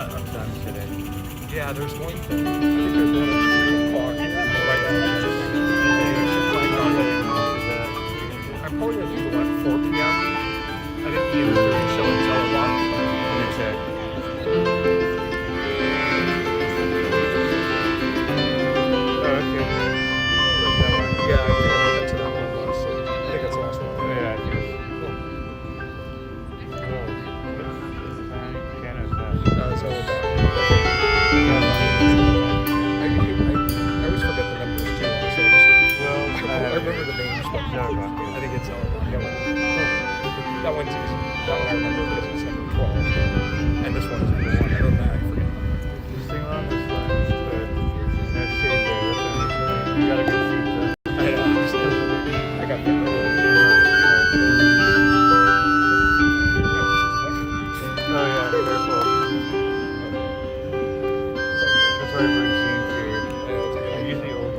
I'm done today. Yeah, there's one thing. I think there's one at 3 o'clock right now. I'm probably going to do the one at 4 p.m. I think Ian is doing a show at Jello Lot. Let me check. Oh, okay. That one. Yeah, I think I made that to that one once. So I think that's the last one. Oh, yeah, I think it's cool. Oh, what piano is that? It's all about. I always forget the numbers too. So Well, I remember the names, but I think it's all about. That one's easy. That one I remember because it's number 12. And this one is number 1. Other than that, I forget. You sing along this line, but no shade there. That's what I'm saying. You got a good seat though. I got that. Oh yeah, careful. That's why I bring jeans here. I use the old ones.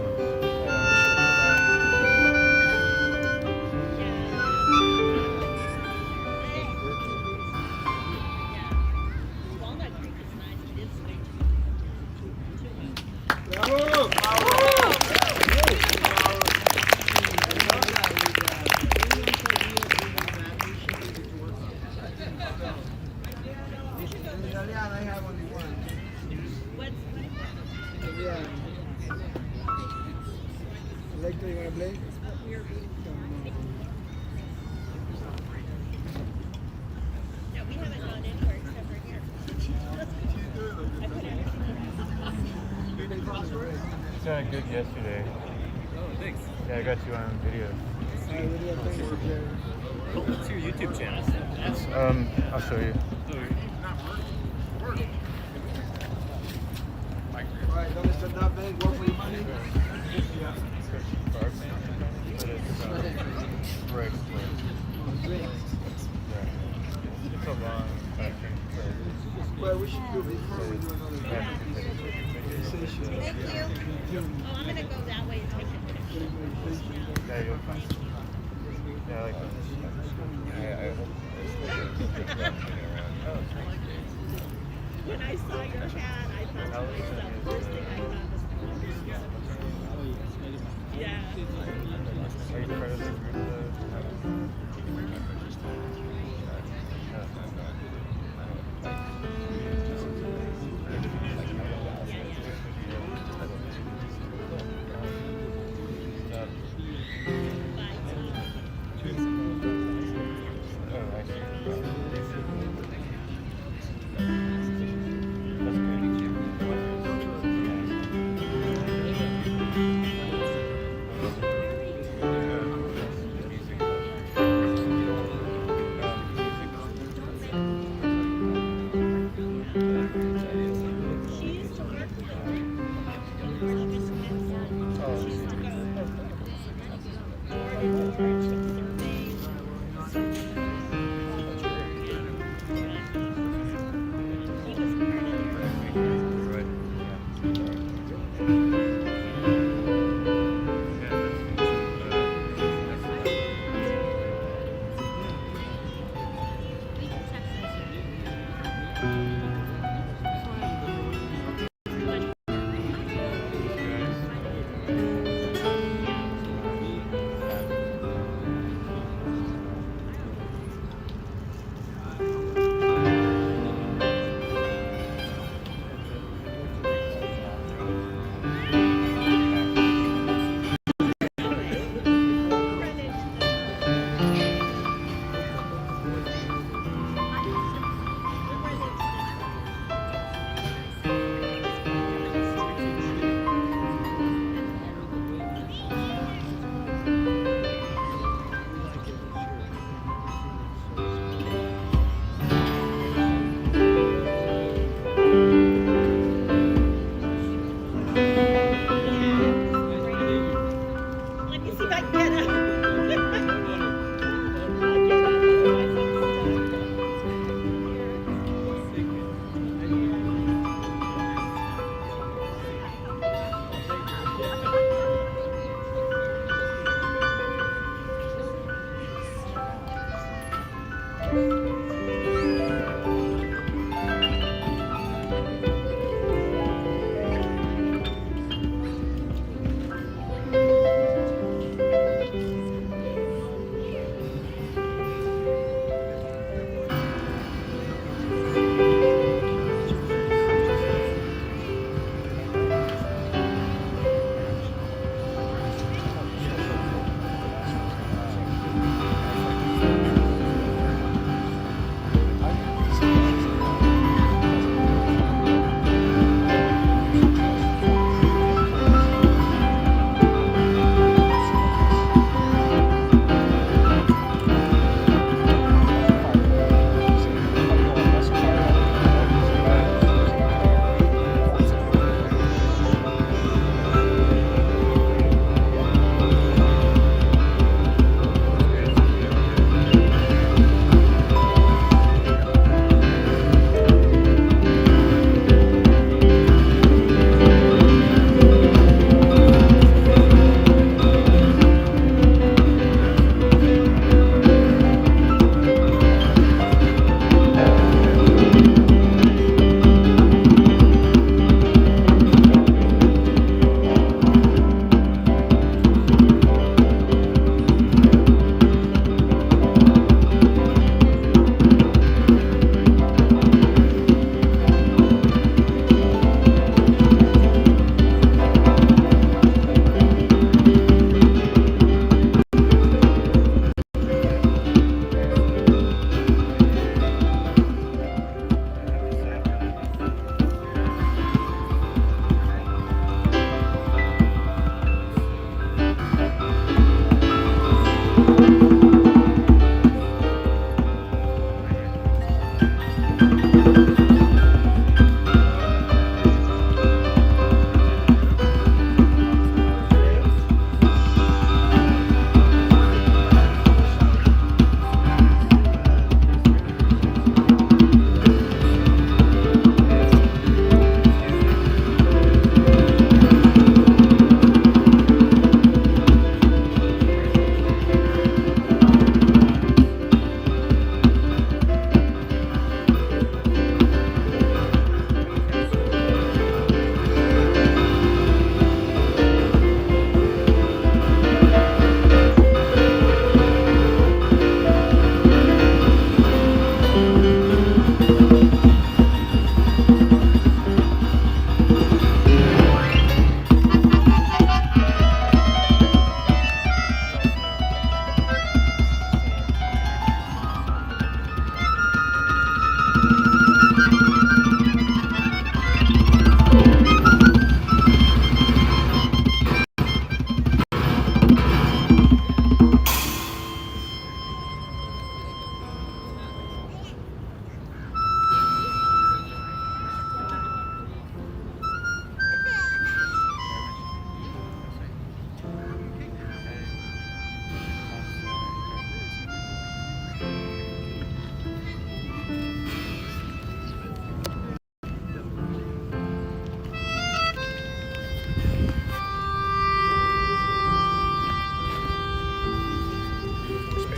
Electric, you wanna play? You sounded good yesterday. Oh, thanks. Yeah, I got you on video. What's your YouTube channel? I'll show you. Alright, don't start that big, work for your money. But it's break. It's a long time. Well, we should do before we do another session. Thank you. Oh, I'm gonna go that way. Yeah, you'll find. Yeah, I like that. When I saw your hat, I thought to myself, first thing I thought was yeah. Are you part of the group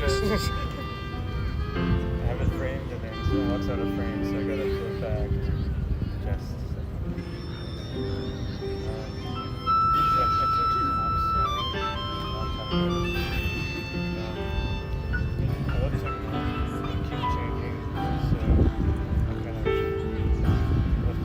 I have it framed and then so once out of frame, so I gotta put it back. Just yeah, I took it a long time ago. I love technology. It keeps changing, so I'm kind of lifting it through. But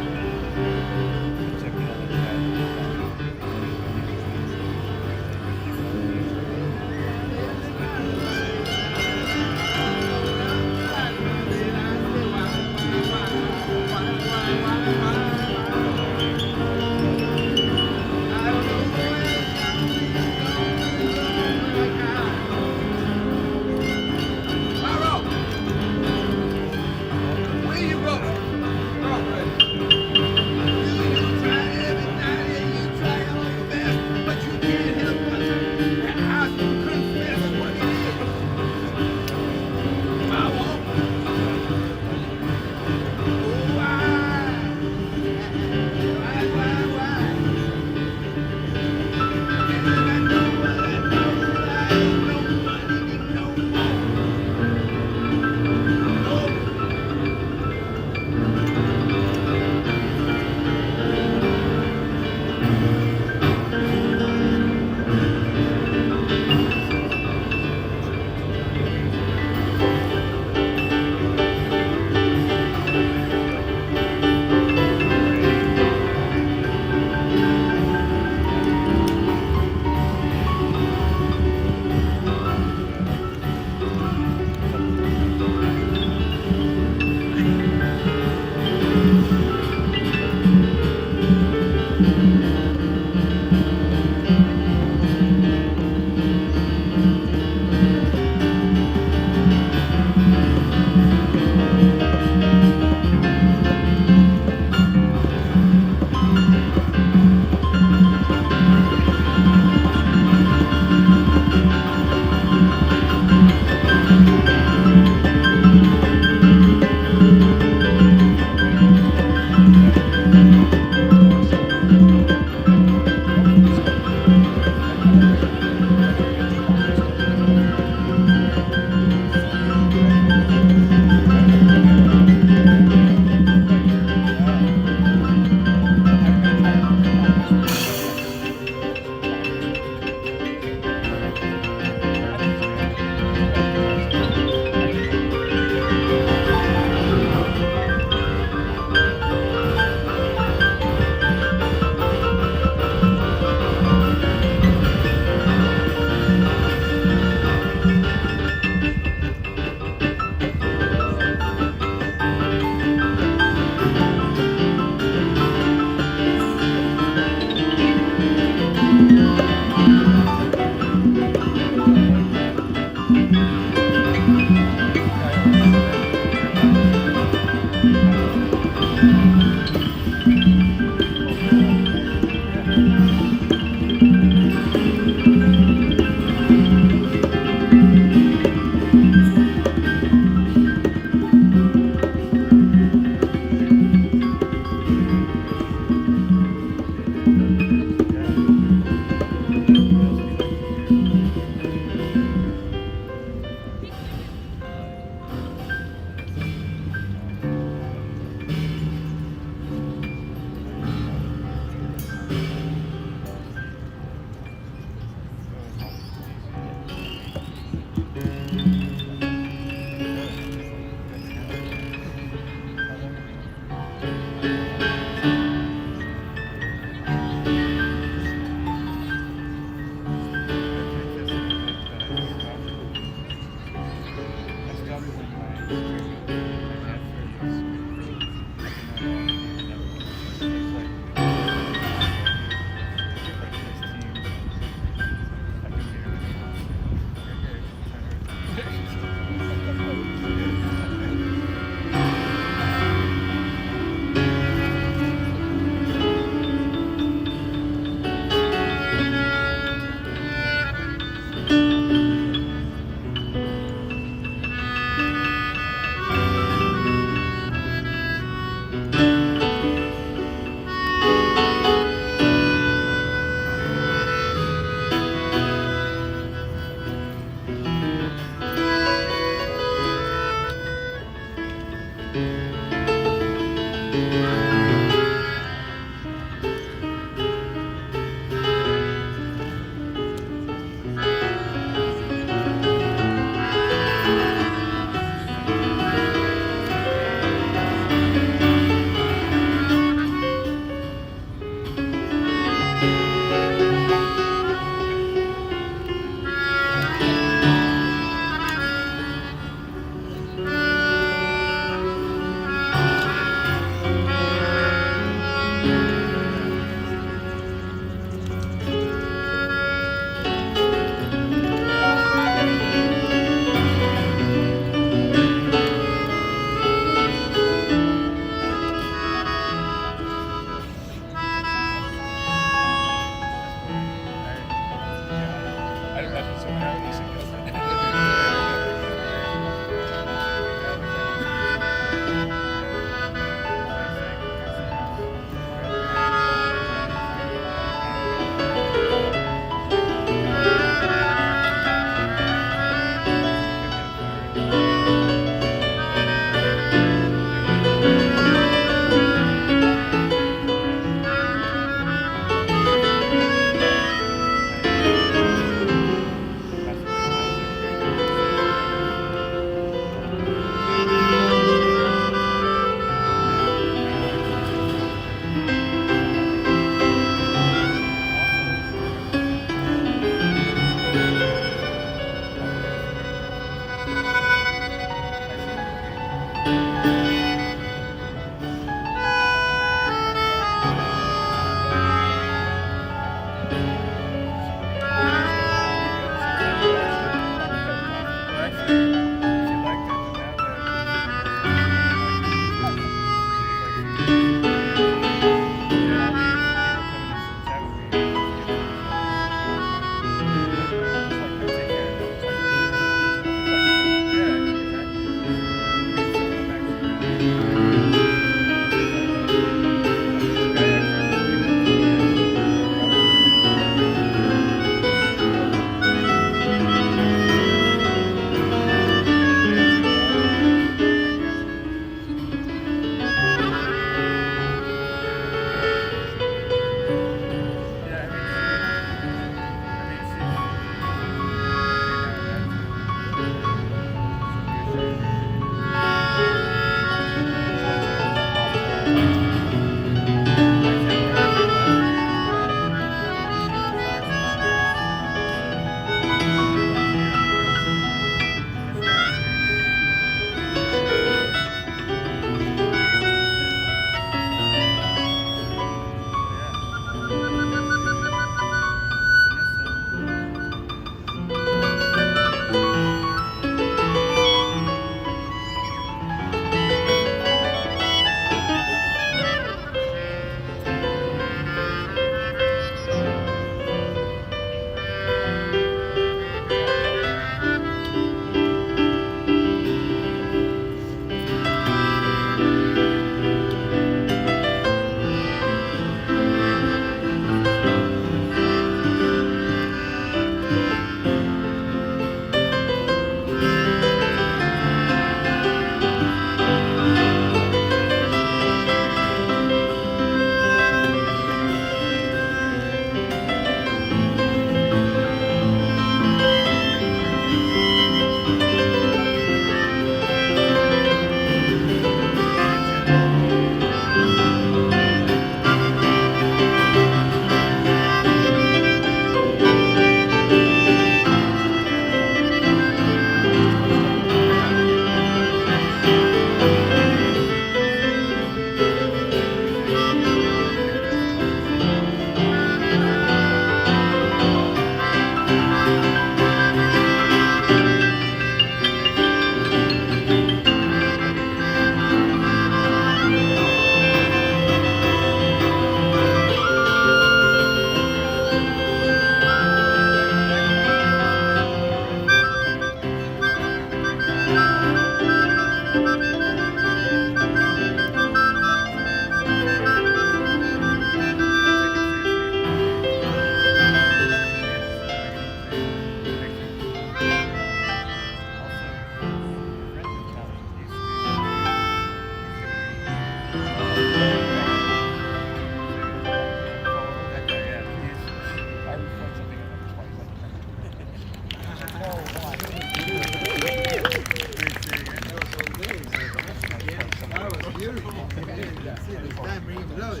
time, bring him another.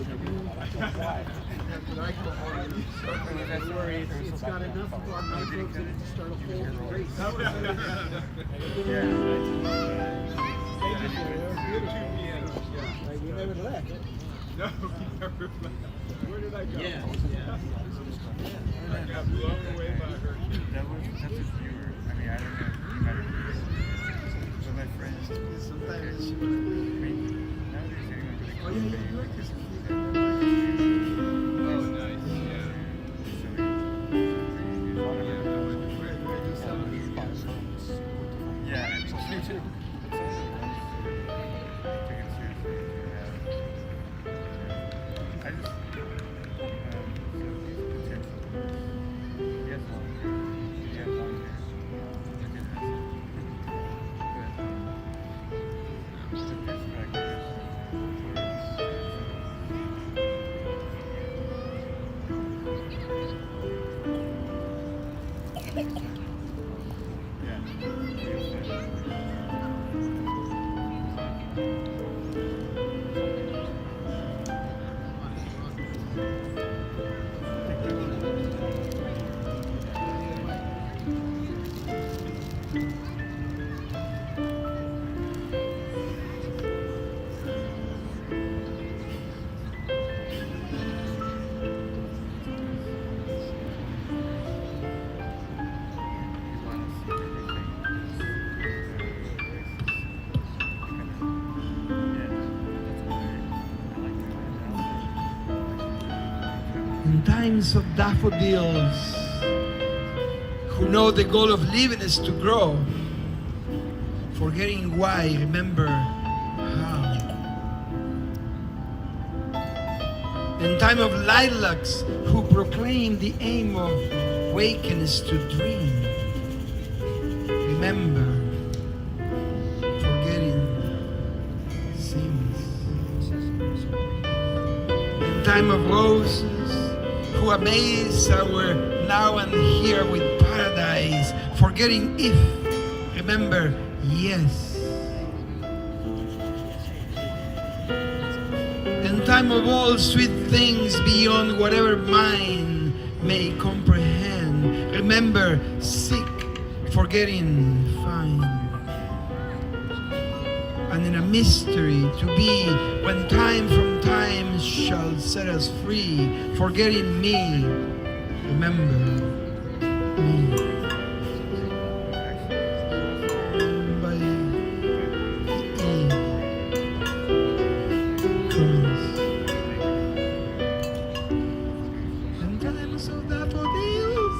It's got enough of our microbes in it to start a whole race. We never left. No, he never left. Where did I go? Yeah. I got blown away by her. That's a viewer. I mean, I don't know if you might have heard it. But my friends, Sometimes I mean, nowadays anyone really oh, calls yeah, me. you like this. Oh, nice. Yeah. Yeah, it's me too. It's one of the ones that take it seriously. I just, potential. He has long hair. He has long hair. Look at this. But, the perspective In times of daffodils, who know the goal of living is to grow, forgetting why, remember how. In time of lilacs, who proclaim the aim of waking is to dream, remember, forgetting sins. In time of roses, who amaze our now and here with paradise, forgetting if, remember, yes. In time of all sweet things beyond whatever mind may comprehend, remember, seek, forgetting, find. And in a mystery to be, when time from time shall set us free, forgetting me, remember me. By E. Cummins. In times of daffodils.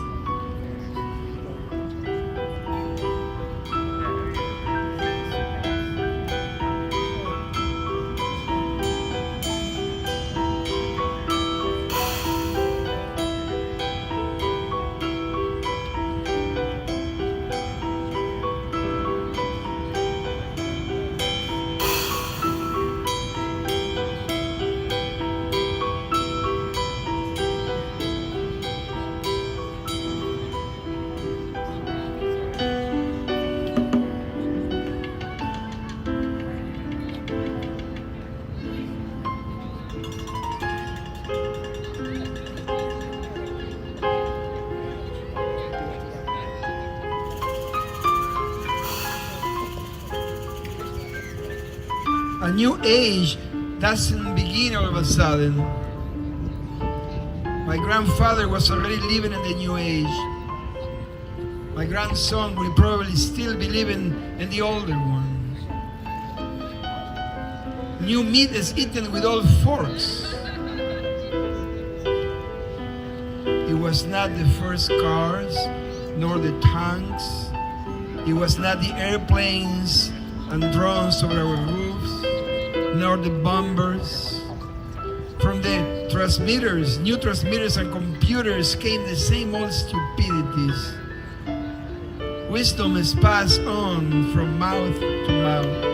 A new age doesn't begin all of a sudden. My grandfather was already living in the new age. My grandson will probably still be living in the older one. New meat is eaten with old forks. It was not the first cars, nor the tanks. It was not the airplanes and drones over our roofs, nor the bombers. From the transmitters, new transmitters and computers came the same old stupidities. Wisdom is passed on from mouth to mouth.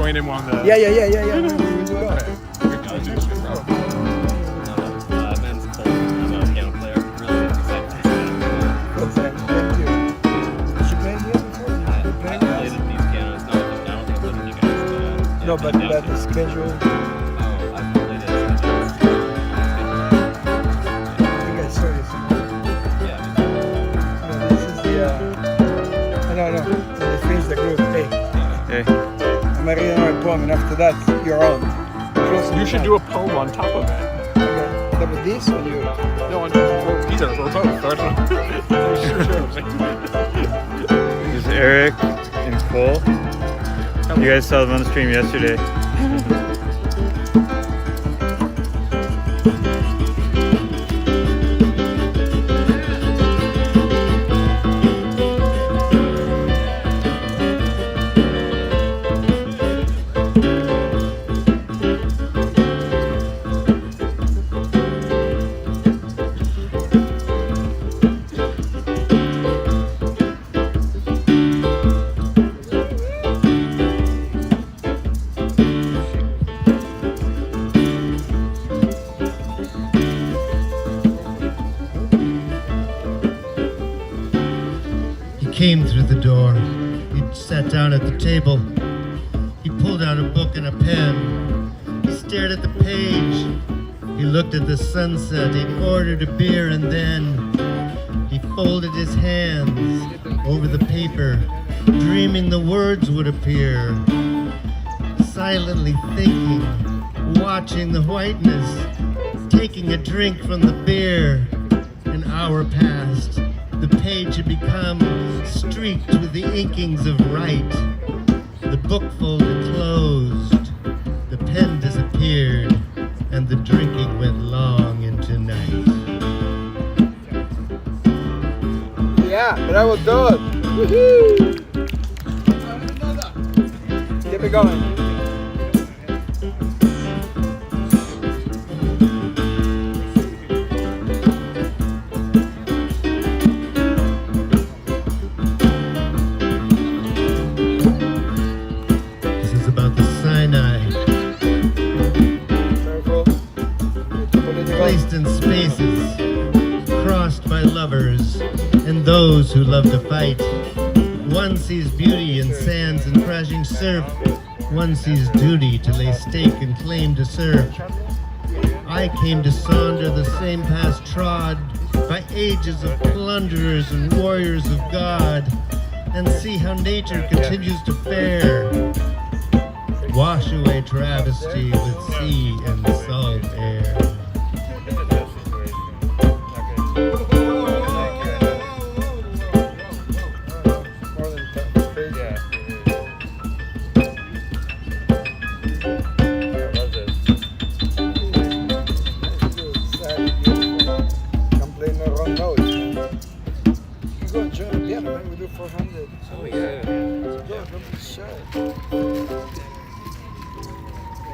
join him on the... Yeah. Okay. Okay. I'm in Cole. I'm a piano player. Really excited to see that. Thank you. Did you play here before? I played at these pianos. No, I don't think I've played with you guys. But, No, but the schedule. Oh, I've played it. I think I saw you somewhere. Yeah. This is the. No. They finish the group. Hey. I'm reading my poem, and after that, you're on. You should do a poem on top of it. Okay. No, but this or you? No, either or both. This is Eric and Cole. You guys saw them on the stream yesterday. Came through the door. He sat down at the table. He pulled out a book and a pen. He stared at the page. He looked at the sunset. He ordered a beer and then he folded his hands over the paper, dreaming the words would appear. Silently thinking, watching the whiteness, taking a drink from the beer. An hour passed. The page had become streaked with the inkings of right. The book folded closed, the pen disappeared, and the drinking went long into night. Yeah, bravo todos. Woohoo! Keep it going. placed in spaces, crossed by lovers and those who love to fight. One sees beauty in sands and crashing surf. One sees duty to lay stake and claim to serve. I came to sonder the same paths trod by ages of plunderers and warriors of God, and see how nature continues to fare. Wash away travesty with sea and salt air.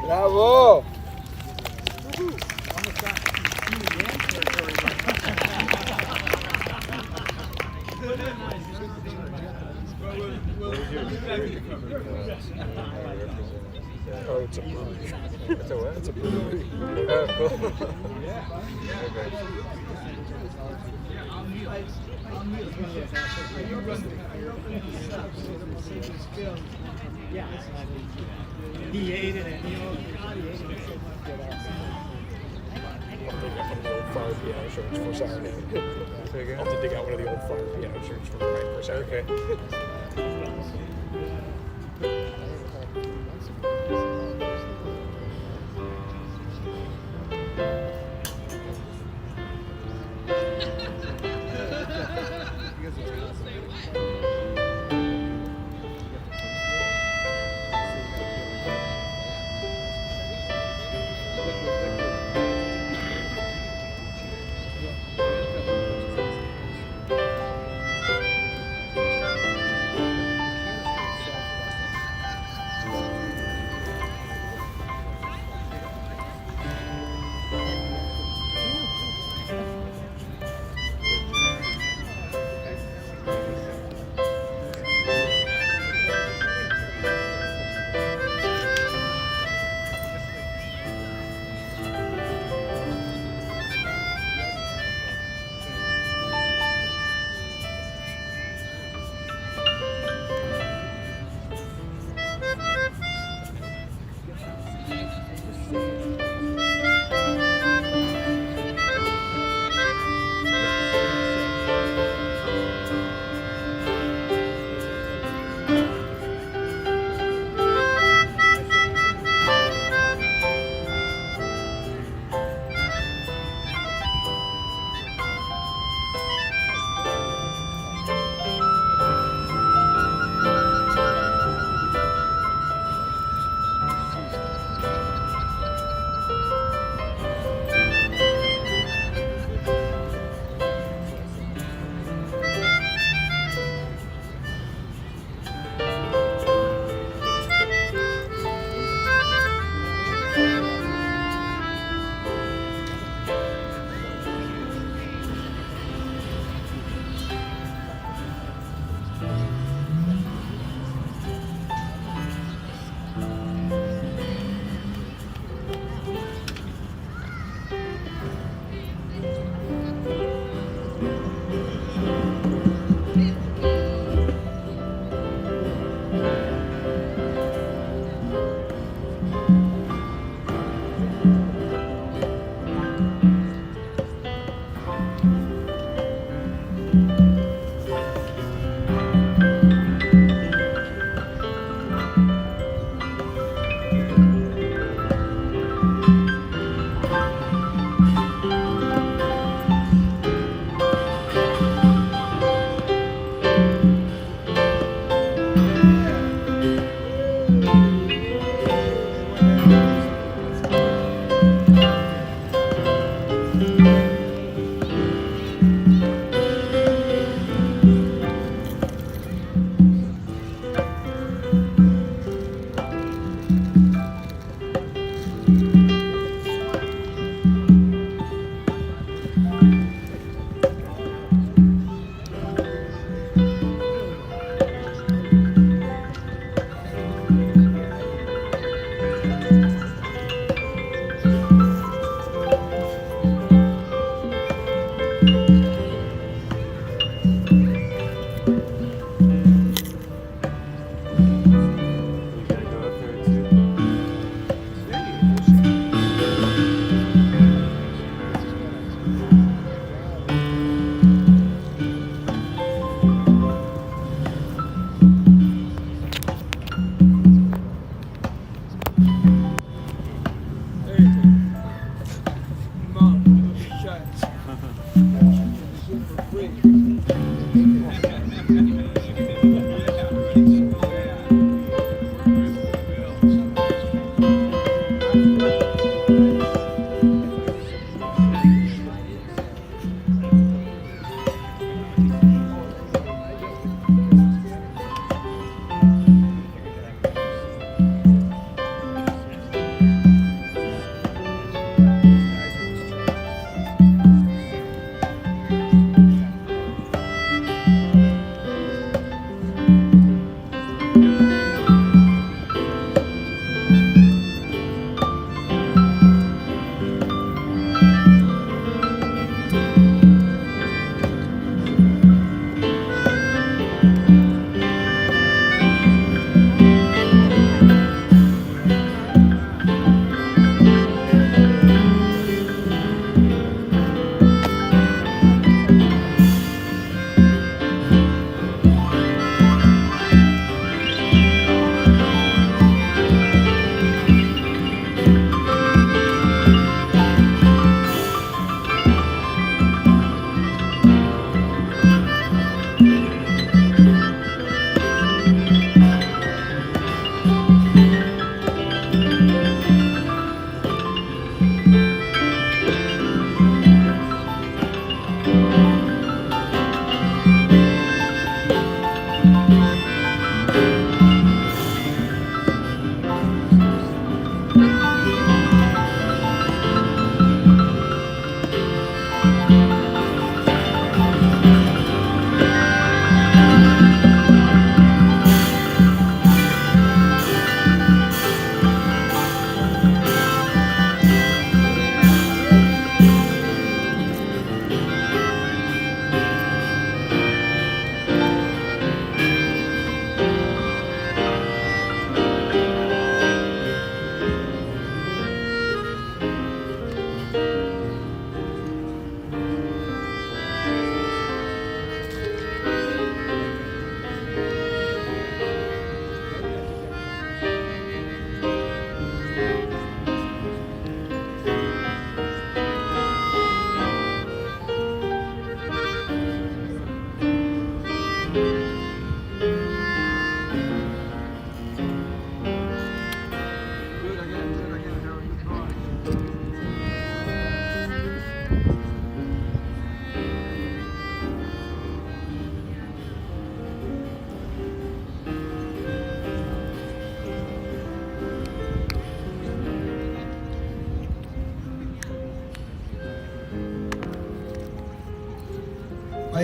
Bravo! Oh, it's a brewery. It's a what? It's a brewery. Oh, cool. He hated it. Fire piano shirts for Saturday. I'll have to dig out one of the old fire piano shirts for Saturday. Okay.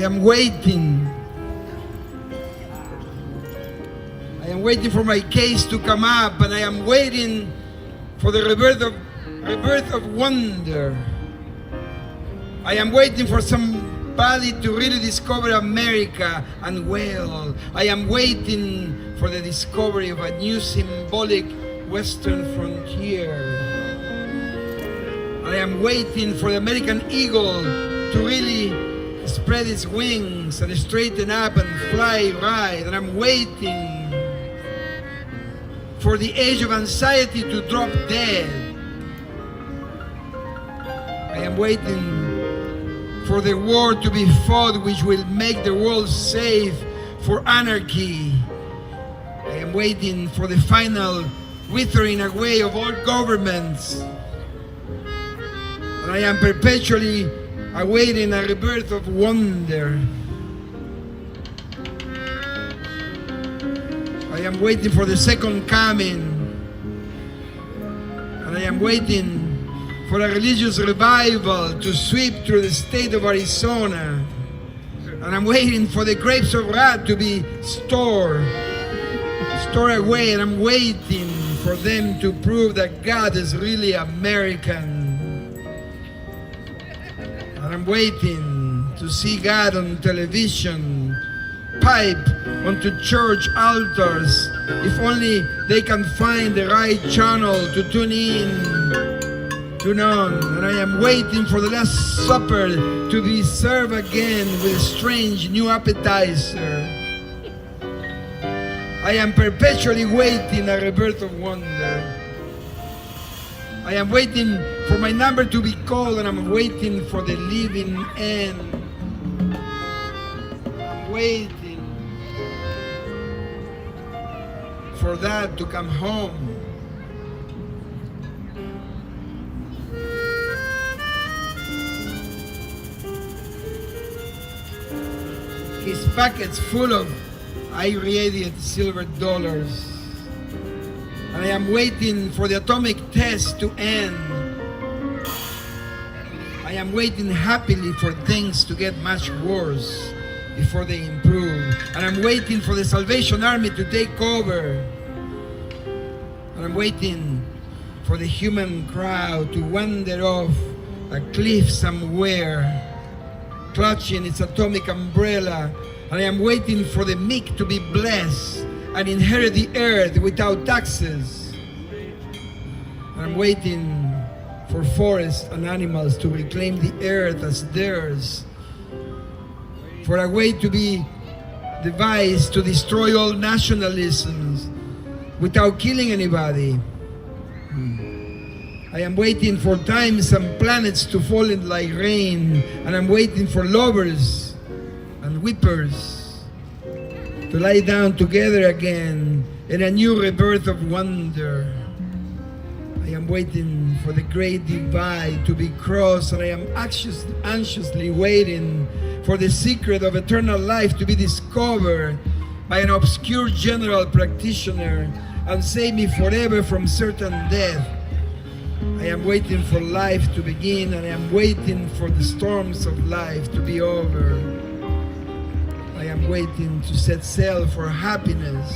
I am waiting. I am waiting for my case to come up, and I am waiting for the rebirth of wonder. I am waiting for somebody to really discover America and well. I am waiting for the discovery of a new symbolic Western frontier. I am waiting for the American eagle to really spread its wings and straighten up and fly right. And I'm waiting for the age of anxiety to drop dead. I am waiting for the war to be fought which will make the world safe for anarchy. I am waiting for the final withering away of all governments. And I am perpetually awaiting a rebirth of wonder. I am waiting for the second coming. And I am waiting for a religious revival to sweep through the state of Arizona. And I'm waiting for the grapes of wrath to be stored away. And I'm waiting for them to prove that God is really American. And I'm waiting to see God on television, pipe onto church altars, if only they can find the right channel to tune in, tune on. And I am waiting for the Last Supper to be served again with a strange new appetizer. I am perpetually waiting a rebirth of wonder. I am waiting for my number to be called, and I'm waiting for the living end. I'm waiting for that to come home. His pockets full of irradiated silver dollars. And I am waiting for the atomic test to end. I am waiting happily for things to get much worse before they improve. And I'm waiting for the Salvation Army to take over. And I'm waiting for the human crowd to wander off a cliff somewhere, clutching its atomic umbrella. And I am waiting for the meek to be blessed and inherit the earth without taxes. And I'm waiting for forests and animals to reclaim the earth as theirs, for a way to be devised to destroy all nationalisms without killing anybody. I am waiting for times and planets to fall in like rain, and I'm waiting for lovers and weepers to lie down together again in a new rebirth of wonder. I am waiting for the great divide to be crossed, and I am anxiously waiting for the secret of eternal life to be discovered by an obscure general practitioner and save me forever from certain death. I am waiting for life to begin, and I am waiting for the storms of life to be over. I am waiting to set sail for happiness,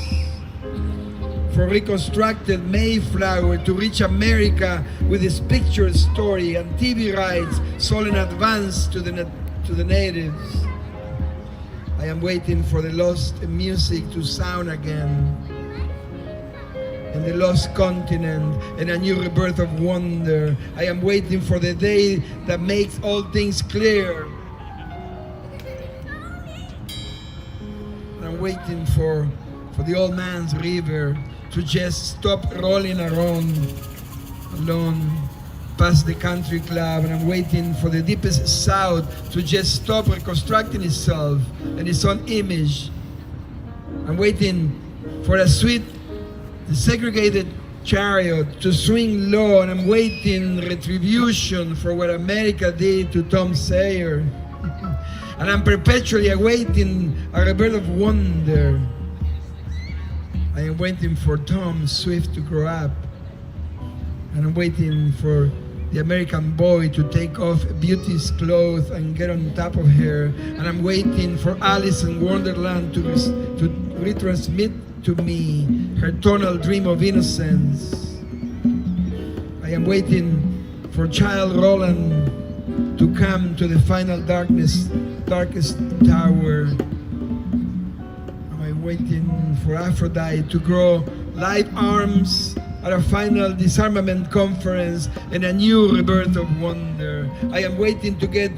for reconstructed Mayflower to reach America with its picture story and TV rights sold in advance to the natives. I am waiting for the lost music to sound again in the lost continent, and a new rebirth of wonder. I am waiting for the day that makes all things clear. And I'm waiting for the old man's river to just stop rolling around alone past the country club. And I'm waiting for the deepest south to just stop reconstructing itself and its own image. I'm waiting for a sweet segregated chariot to swing low, and I'm waiting retribution for what America did to Tom Sawyer. And I'm perpetually awaiting a rebirth of wonder. I am waiting for Tom Swift to grow up. And I'm waiting for the American boy to take off beauty's clothes and get on top of her. And I'm waiting for Alice in Wonderland to retransmit to me her tonal dream of innocence. I am waiting for Child Roland to come to the final darkest tower. I'm waiting for Aphrodite to grow light arms at a final disarmament conference and a new rebirth of wonder. I am waiting to get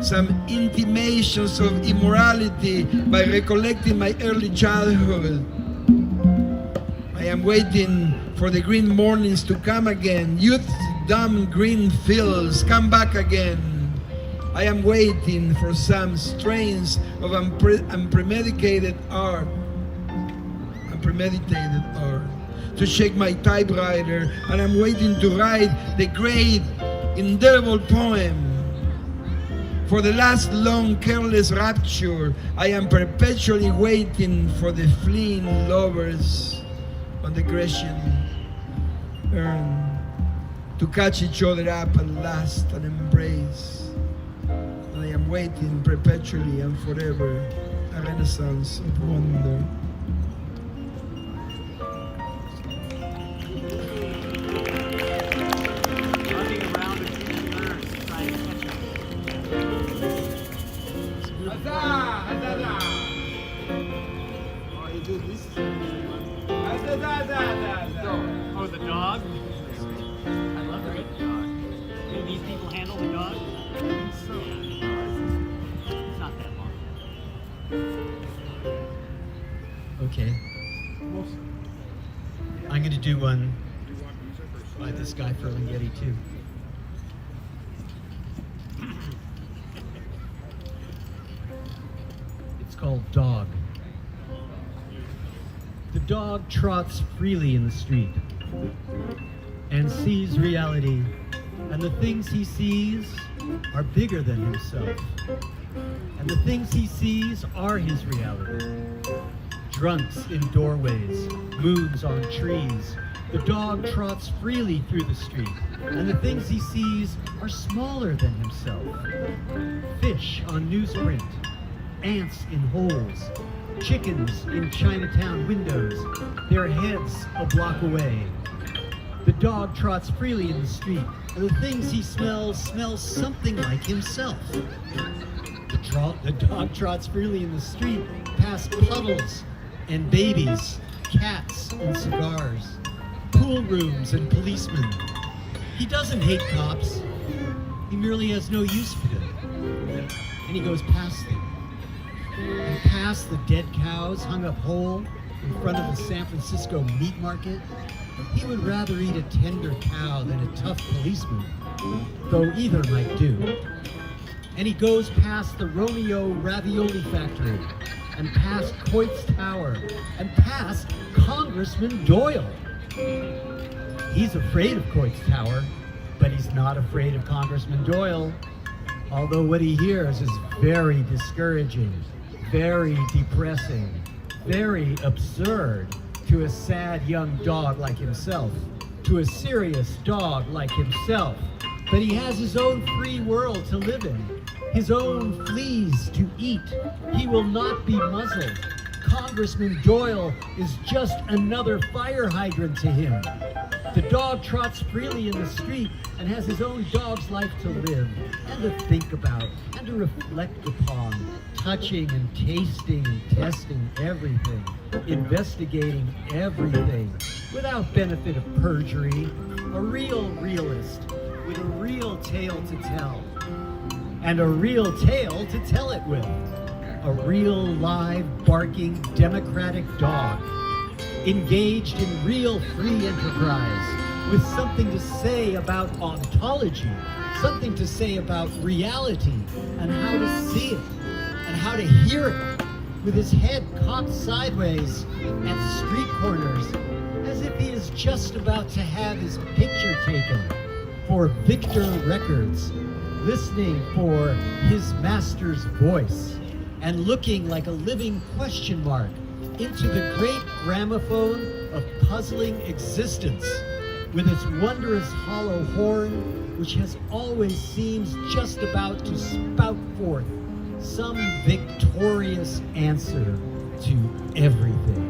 some intimations of immorality by recollecting my early childhood. I am waiting for the green mornings to come again. Youth's dumb green fields come back again. I am waiting for some strains of unpremeditated art. To shake my typewriter, and I'm waiting to write the great indelible poem. For the last long careless rapture, I am perpetually waiting for the fleeing lovers on the Grecian urn to catch each other up at last and embrace. And I am waiting perpetually and forever a renaissance of wonder. Oh, the dog? I'd love to get the dog. Do these people handle the dog? It's not that long. Okay. I'm going to do one by this guy Ferlinghetti too. called Dog. The dog trots freely in the street and sees reality, and the things he sees are bigger than himself. And the things he sees are his reality. Drunks in doorways, moons on trees. The dog trots freely through the street, and the things he sees are smaller than himself. Fish on newsprint, ants in holes, chickens in Chinatown windows, their heads a block away. The dog trots freely in the street, and the things he smells something like himself. The dog trots freely in the street, past puddles and babies, cats and cigars, pool rooms and policemen. He doesn't hate cops. He merely has no use for them. And he goes past them. And past the dead cows hung up whole in front of the San Francisco meat market. He would rather eat a tender cow than a tough policeman, though either might do. And he goes past the Romeo Ravioli Factory, and past Coit's Tower, and past Congressman Doyle. He's afraid of Coit's Tower, but he's not afraid of Congressman Doyle, although what he hears is very discouraging, very depressing, very absurd to a sad young dog like himself, to a serious dog like himself. But he has his own free world to live in, his own fleas to eat. He will not be muzzled. Congressman Doyle is just another fire hydrant to him. The dog trots freely in the street and has his own dog's life to live and to think about and to reflect upon, touching and tasting and testing everything, investigating everything without benefit of perjury. A real realist with a real tale to tell, and a real tale to tell it with. A real live, barking, democratic dog, engaged in real free enterprise, with something to say about ontology, something to say about reality, and how to see it, and how to hear it, with his head cocked sideways at street corners, as if he is just about to have his picture taken for Victor Records, listening for his master's voice, and looking like a living question mark into the great gramophone of puzzling existence, with its wondrous hollow horn, which has always seems just about to spout forth some victorious answer to everything.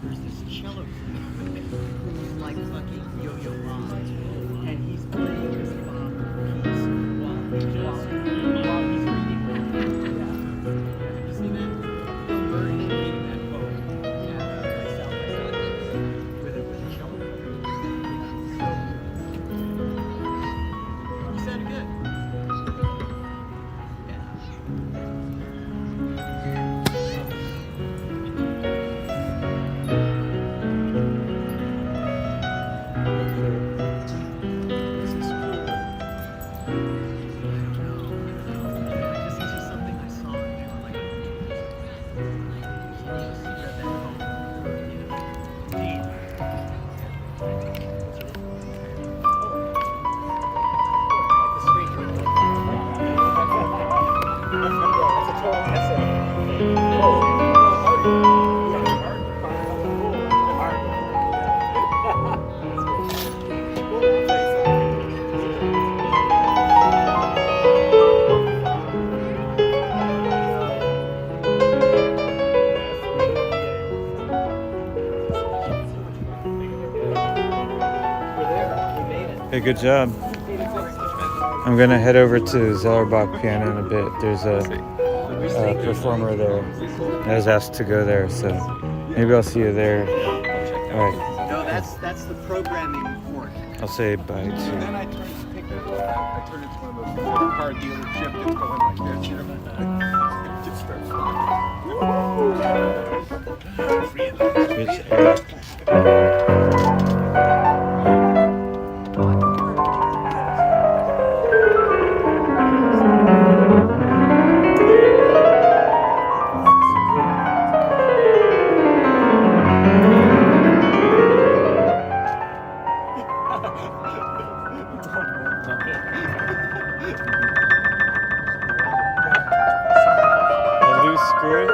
There's this cello who's like fucking Yo-Yo Ma, and he's playing his father piece while he's reading that. Yeah. Have you seen that? Bill Murray reading that poem at South by Southwest with a cello. So, you sounded good. Hey, good job. I'm gonna head over to Zellerbach Piano in a bit. There's a performer there. I was asked to go there, so maybe I'll see you there. All right. No, that's the programming report. I'll say bye And then to. I turned the picture. I turned it to one of those motor car dealership that's going like this. You know? It just starts It's Eric. A loose screw.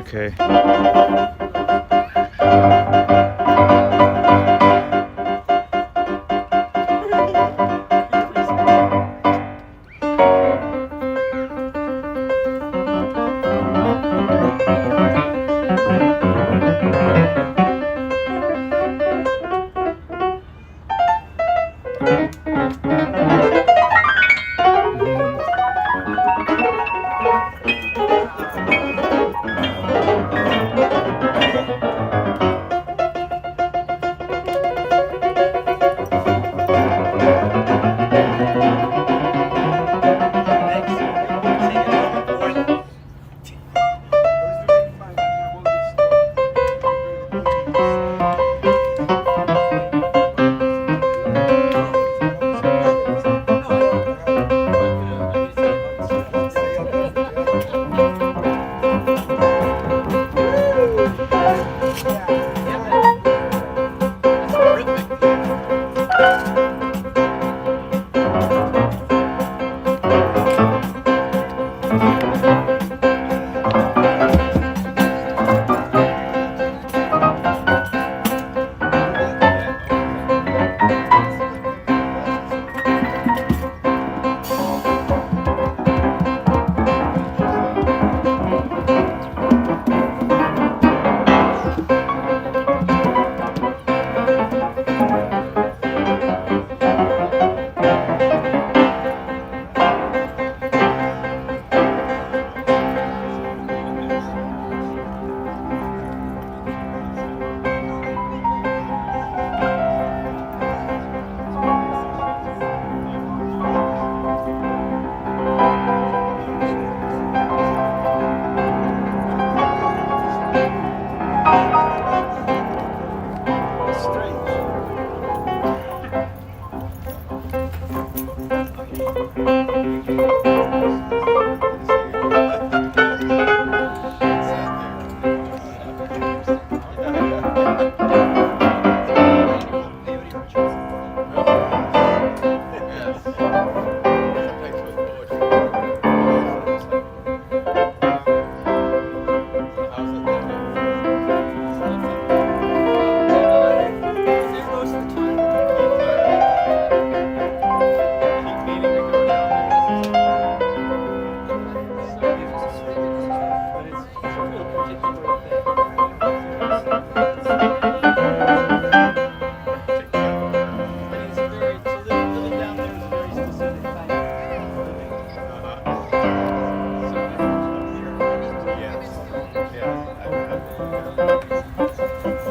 Okay.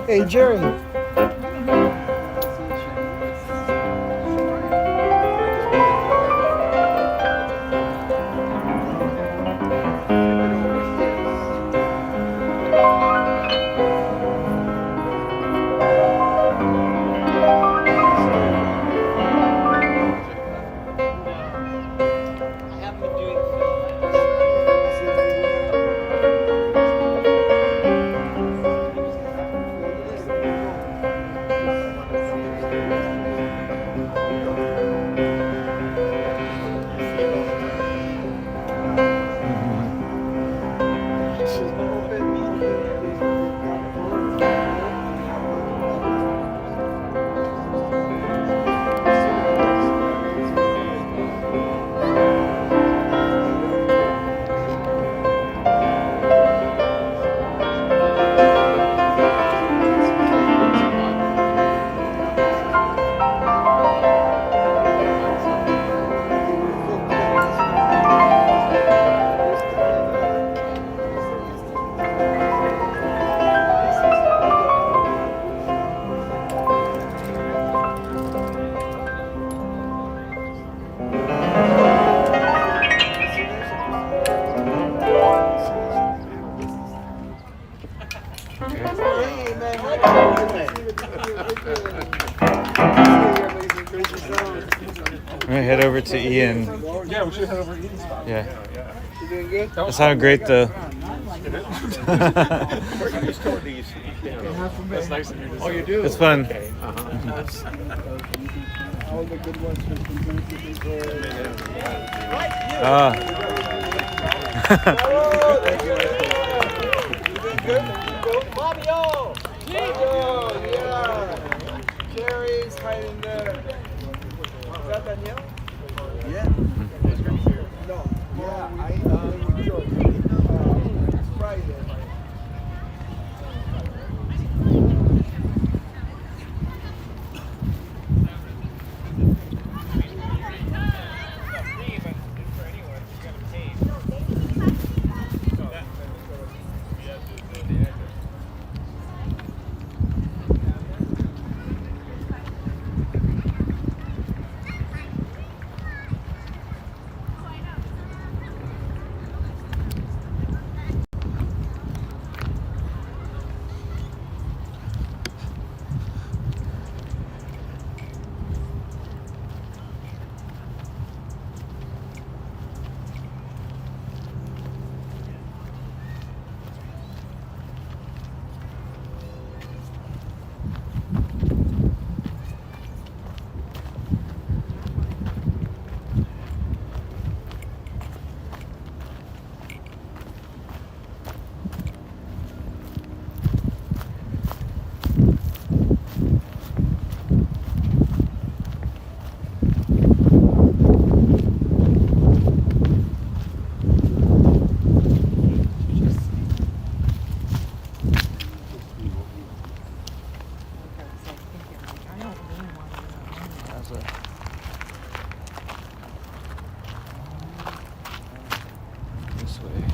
Hey, Jerry. over to Ian. Yeah, we should head over to Eaton's spot. Yeah. You doing good? That sounded great though. We're used to these. That's nice of you to say. Oh, you do? It's fun. Okay. All the good ones are Fabio! Yeah! Cherry's right in there. Is that Danielle? Yeah. No. Yeah, I with George. Friday. This way.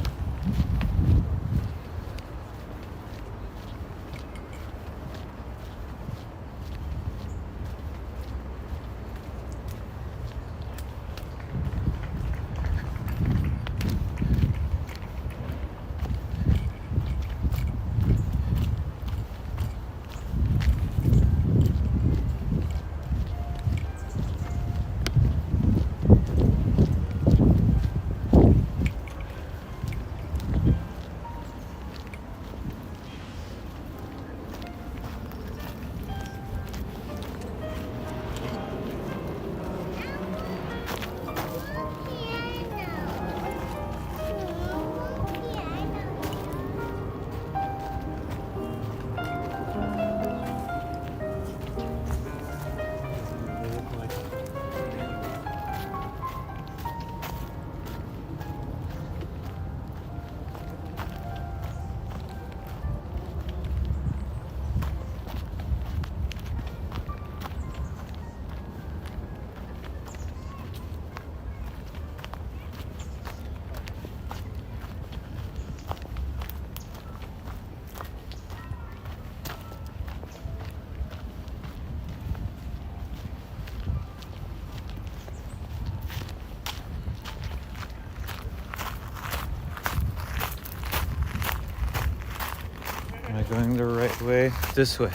Am I going the right way? This way.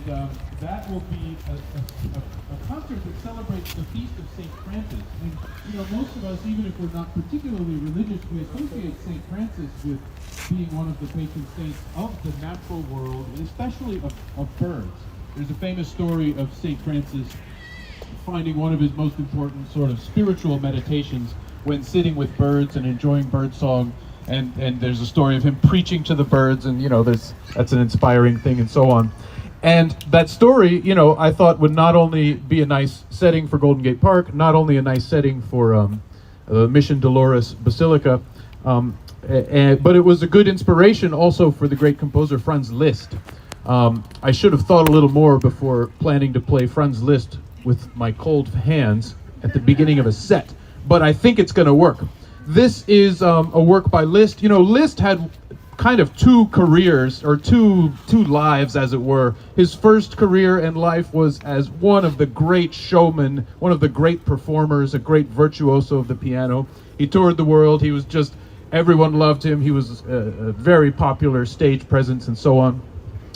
that will be a concert that celebrates the feast of St. Francis. And you know, most of us, even if we're not particularly religious, we associate St. Francis with being one of the patron saints of the natural world, and especially of birds. There's a famous story of St. Francis finding one of his most important sort of spiritual meditations when sitting with birds and enjoying birdsong. And there's a story of him preaching to the birds, and you know, that's an inspiring thing, and so on. And that story, you know, I thought would not only be a nice setting for Golden Gate Park, not only a nice setting for the Mission Dolores Basilica, but it was a good inspiration also for the great composer Franz Liszt. I should have thought a little more before planning to play Franz Liszt with my cold hands at the beginning of a set, but I think it's going to work. This is a work by Liszt. You know, Liszt had kind of two careers, or two lives, as it were. His first career in life was as one of the great showmen, one of the great performers, a great virtuoso of the piano. He toured the world. He was just, everyone loved him. He was a very popular stage presence and so on.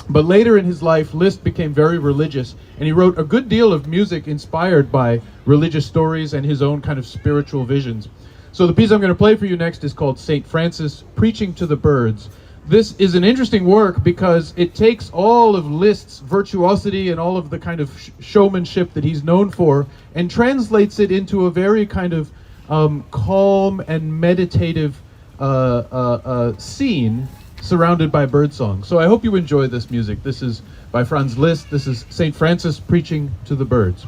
But later in his life, Liszt became very religious, and he wrote a good deal of music inspired by religious stories and his own kind of spiritual visions. So the piece I'm going to play for you next is called St. Francis Preaching to the Birds. This is an interesting work because it takes all of Liszt's virtuosity and all of the kind of showmanship that he's known for and translates it into a very kind of calm and meditative scene surrounded by birdsong. So I hope you enjoy this music. This is by Franz Liszt. This is St. Francis Preaching to the Birds.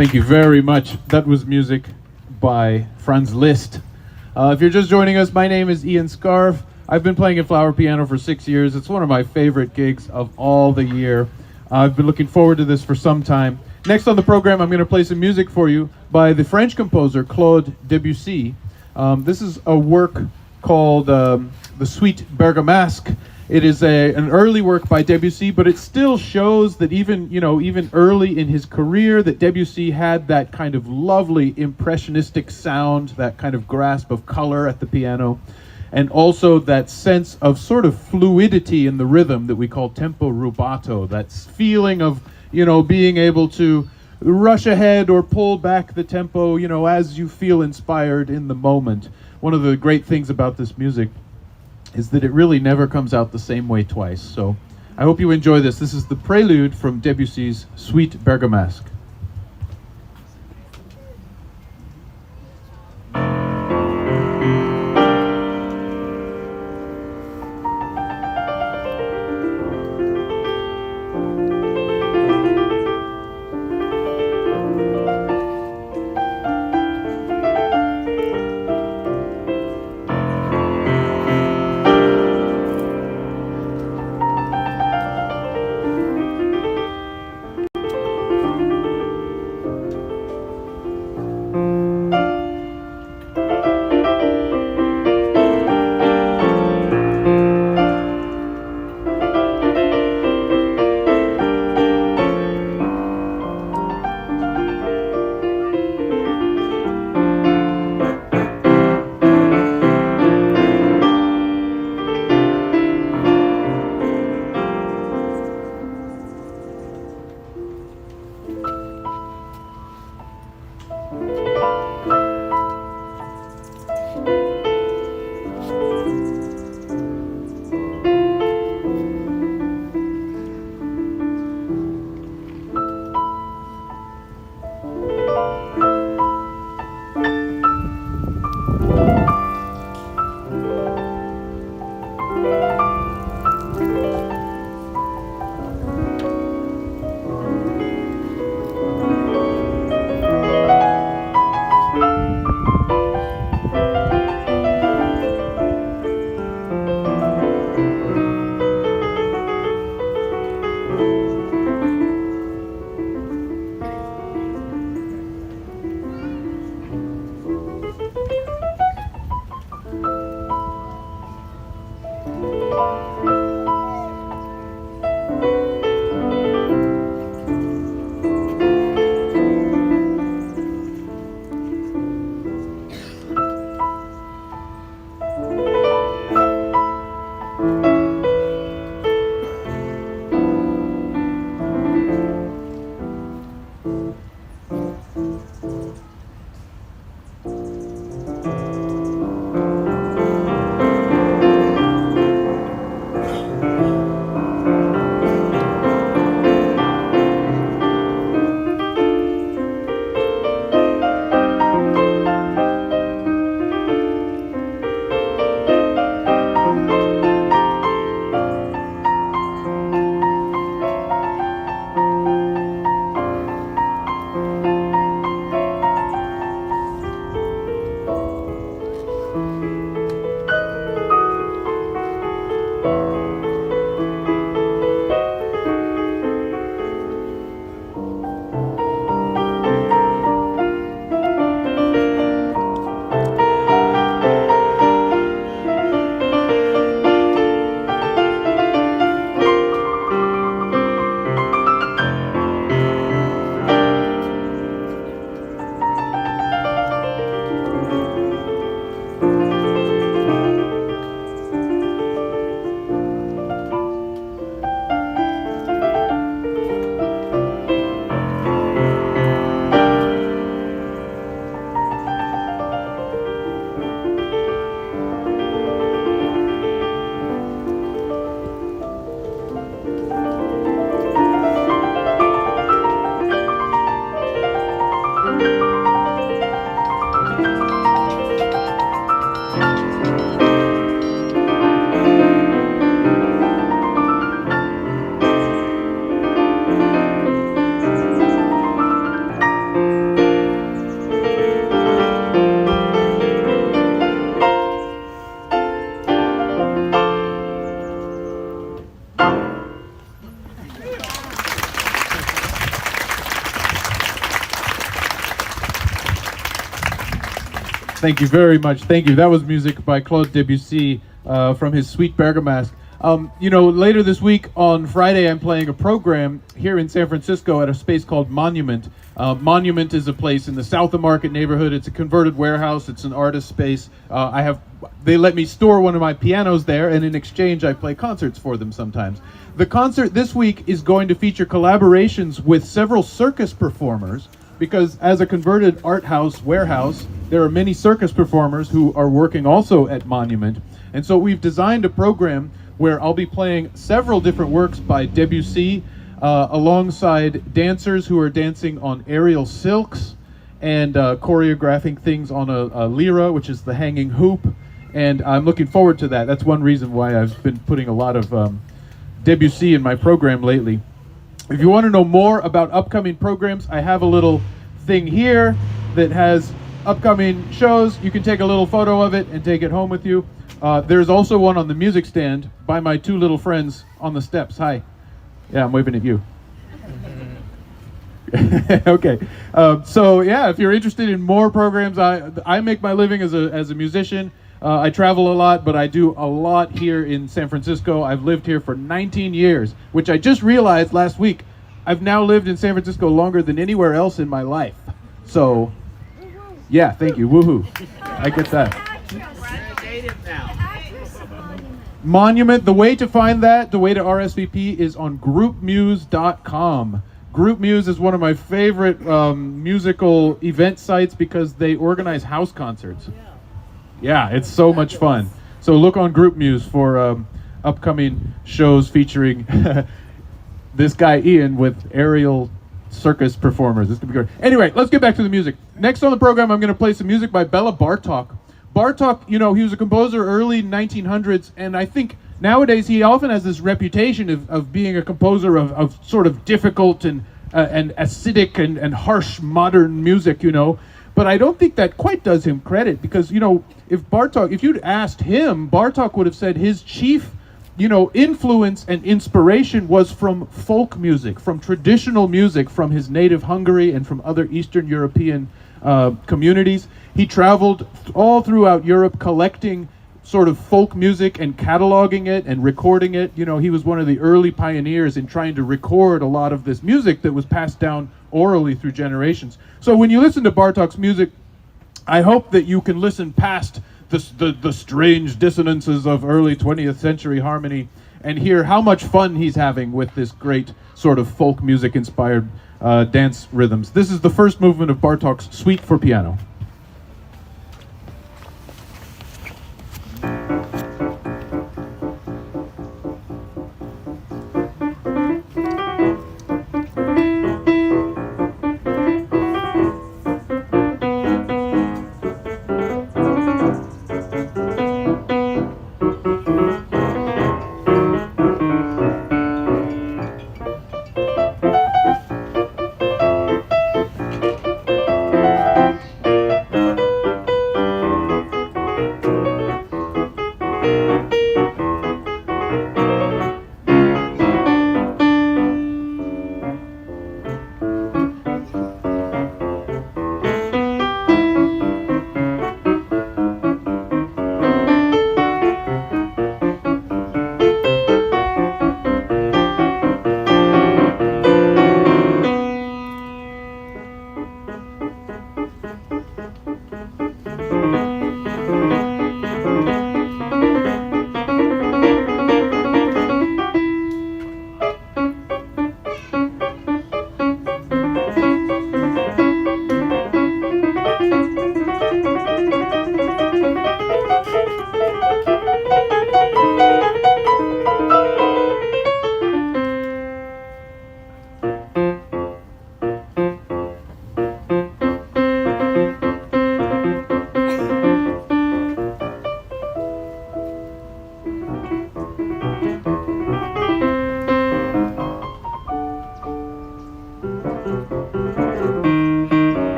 Thank you very much. That was music by Franz Liszt. If you're just joining us, my name is Ian Scarf. I've been playing at Flower Piano for 6 years. It's one of my favorite gigs of all the year. I've been looking forward to this for some time. Next on the program, I'm going to play some music for you by the French composer Claude Debussy. This is a work called The Suite Bergamasque. It is an early work by Debussy, but it still shows that even early in his career, that Debussy had that kind of lovely impressionistic sound, that kind of grasp of color at the piano, and also that sense of sort of fluidity in the rhythm that we call tempo rubato, that feeling of, being able to rush ahead or pull back the tempo, as you feel inspired in the moment. One of the great things about this music is that it really never comes out the same way twice. So I hope you enjoy this. This is the prelude from Debussy's Suite Bergamasque. Thank you very much. Thank you. That was music by Claude Debussy from his Suite Bergamasque. Later this week on Friday, I'm playing a program here in San Francisco at a space called Monument. Monument is a place in the South of Market neighborhood. It's a converted warehouse. It's an artist space. They let me store one of my pianos there, and in exchange, I play concerts for them sometimes. The concert this week is going to feature collaborations with several circus performers, because as a converted art house warehouse, there are many circus performers who are working also at Monument. And so we've designed a program where I'll be playing several different works by Debussy alongside dancers who are dancing on aerial silks and choreographing things on a lira, which is the hanging hoop. And I'm looking forward to that. That's one reason why I've been putting a lot of Debussy in my program lately. If you want to know more about upcoming programs, I have a little thing here that has upcoming shows. You can take a little photo of it and take it home with you. There's also one on the music stand by my two little friends on the steps. Hi. Yeah, I'm waving at you. Okay. So yeah, if you're interested in more programs, I make my living as a musician. I travel a lot, but I do a lot here in San Francisco. I've lived here for 19 years, which I just realized last week. I've now lived in San Francisco longer than anywhere else in my life. So, yeah, thank you. Woohoo. I get that. Monument, the way to find that, the way to RSVP is on groupmuse.com. GroupMuse is one of my favorite musical event sites because they organize house concerts. Yeah, it's so much fun. So look on GroupMuse for upcoming shows featuring this guy Ian with aerial circus performers. This could be great. Anyway, let's get back to the music. Next on the program, I'm going to play some music by Bela Bartok. Bartok, he was a composer early 1900s, and I think nowadays he often has this reputation of being a composer of sort of difficult and acidic and harsh modern music, But I don't think that quite does him credit because, if you'd asked him, Bartok would have said his chief, influence and inspiration was from folk music, from traditional music from his native Hungary and from other Eastern European communities. He traveled all throughout Europe collecting sort of folk music and cataloging it and recording it. He was one of the early pioneers in trying to record a lot of this music that was passed down orally through generations. So when you listen to Bartok's music, I hope that you can listen past the strange dissonances of early 20th century harmony and hear how much fun he's having with this great sort of folk music inspired dance rhythms. This is the first movement of Bartok's Suite for Piano.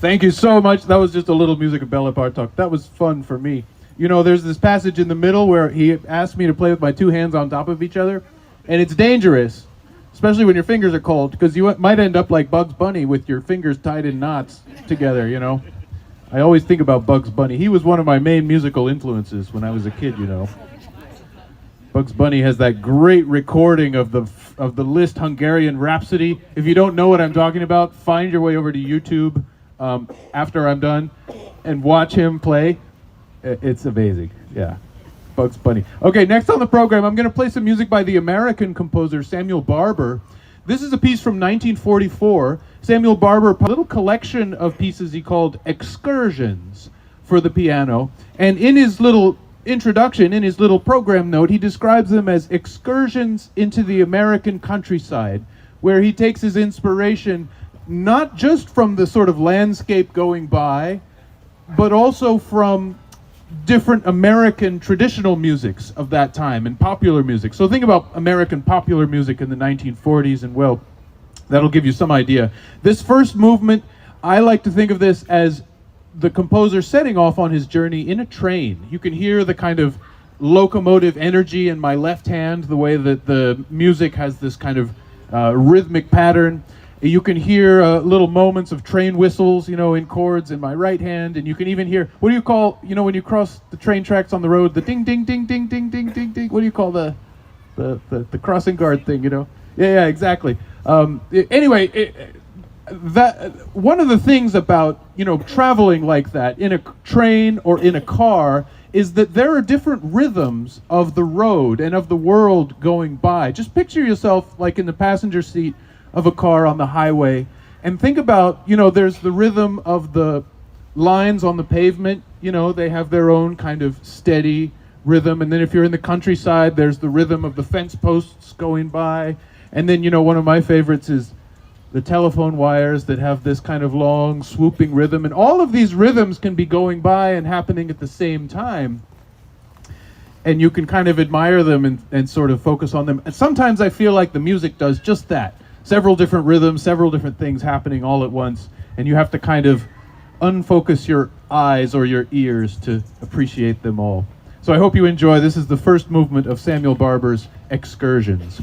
Thank you so much. That was just a little music of Bella Bartok. That was fun for me. You know, there's this passage in the middle where he asked me to play with my two hands on top of each other, and it's dangerous, especially when your fingers are cold, because you might end up like Bugs Bunny with your fingers tied in knots together, you know. I always think about Bugs Bunny. He was one of my main musical influences when I was a kid, you know. Bugs Bunny has that great recording of the Liszt Hungarian Rhapsody. If you don't know what I'm talking about, find your way over to YouTube after I'm done and watch him play. It's amazing. Yeah. Bugs Bunny. Okay, next on the program, I'm going to play some music by the American composer Samuel Barber. This is a piece from 1944. Samuel Barber, a little collection of pieces he called excursions for the piano. And in his little introduction, in his little program note, he describes them as excursions into the American countryside, where he takes his inspiration not just from the sort of landscape going by, but also from different American traditional musics of that time and popular music. So think about American popular music in the 1940s, and well, that'll give you some idea. This first movement, I like to think of this as the composer setting off on his journey in a train. You can hear the kind of locomotive energy in my left hand, the way that the music has this kind of rhythmic pattern. You can hear little moments of train whistles, you know, in chords in my right hand, and you can even hear, what do you call, you know, when you cross the train tracks on the road, the ding, ding, ding, ding, ding, ding, ding, ding, what do you call the crossing guard thing, you know? Yeah, exactly. Anyway, that one of the things about, you know, traveling like that in a train or in a car is that there are different rhythms of the road and of the world going by. Just picture yourself like in the passenger seat of a car on the highway, and think about, you know, there's the rhythm of the lines on the pavement, you know, they have their own kind of steady rhythm, and then if you're in the countryside, there's the rhythm of the fence posts going by, and then, you know, one of my favorites is the telephone wires that have this kind of long swooping rhythm, and all of these rhythms can be going by and happening at the same time, and you can kind of admire them and sort of focus on them. And sometimes I feel like the music does just that. Several different rhythms, several different things happening all at once, and you have to kind of unfocus your eyes or your ears to appreciate them all. So I hope you enjoy. This is the first movement of Samuel Barber's Excursions.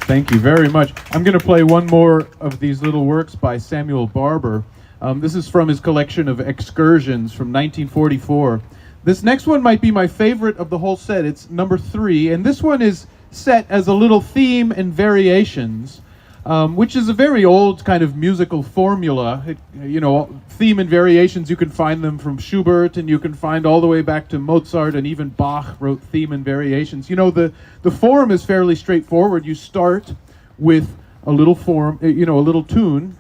Thank you very much. I'm going to play one more of these little works by Samuel Barber. This is from his collection of excursions from 1944. This next one might be my favorite of the whole set. It's number 3, and this one is set as a little theme and variations, which is a very old kind of musical formula. Theme and variations, you can find them from Schubert, and you can find all the way back to Mozart, and even Bach wrote theme and variations. The form is fairly straightforward. You start with a little form, a little tune,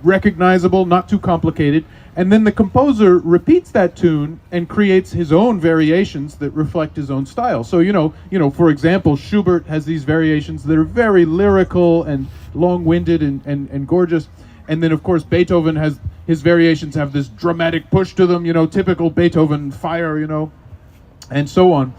recognizable, not too complicated, and then the composer repeats that tune and creates his own variations that reflect his own style. So for example, Schubert has these variations that are very lyrical and long-winded and gorgeous, and then of course Beethoven has his variations have this dramatic push to them, typical Beethoven fire, and so on.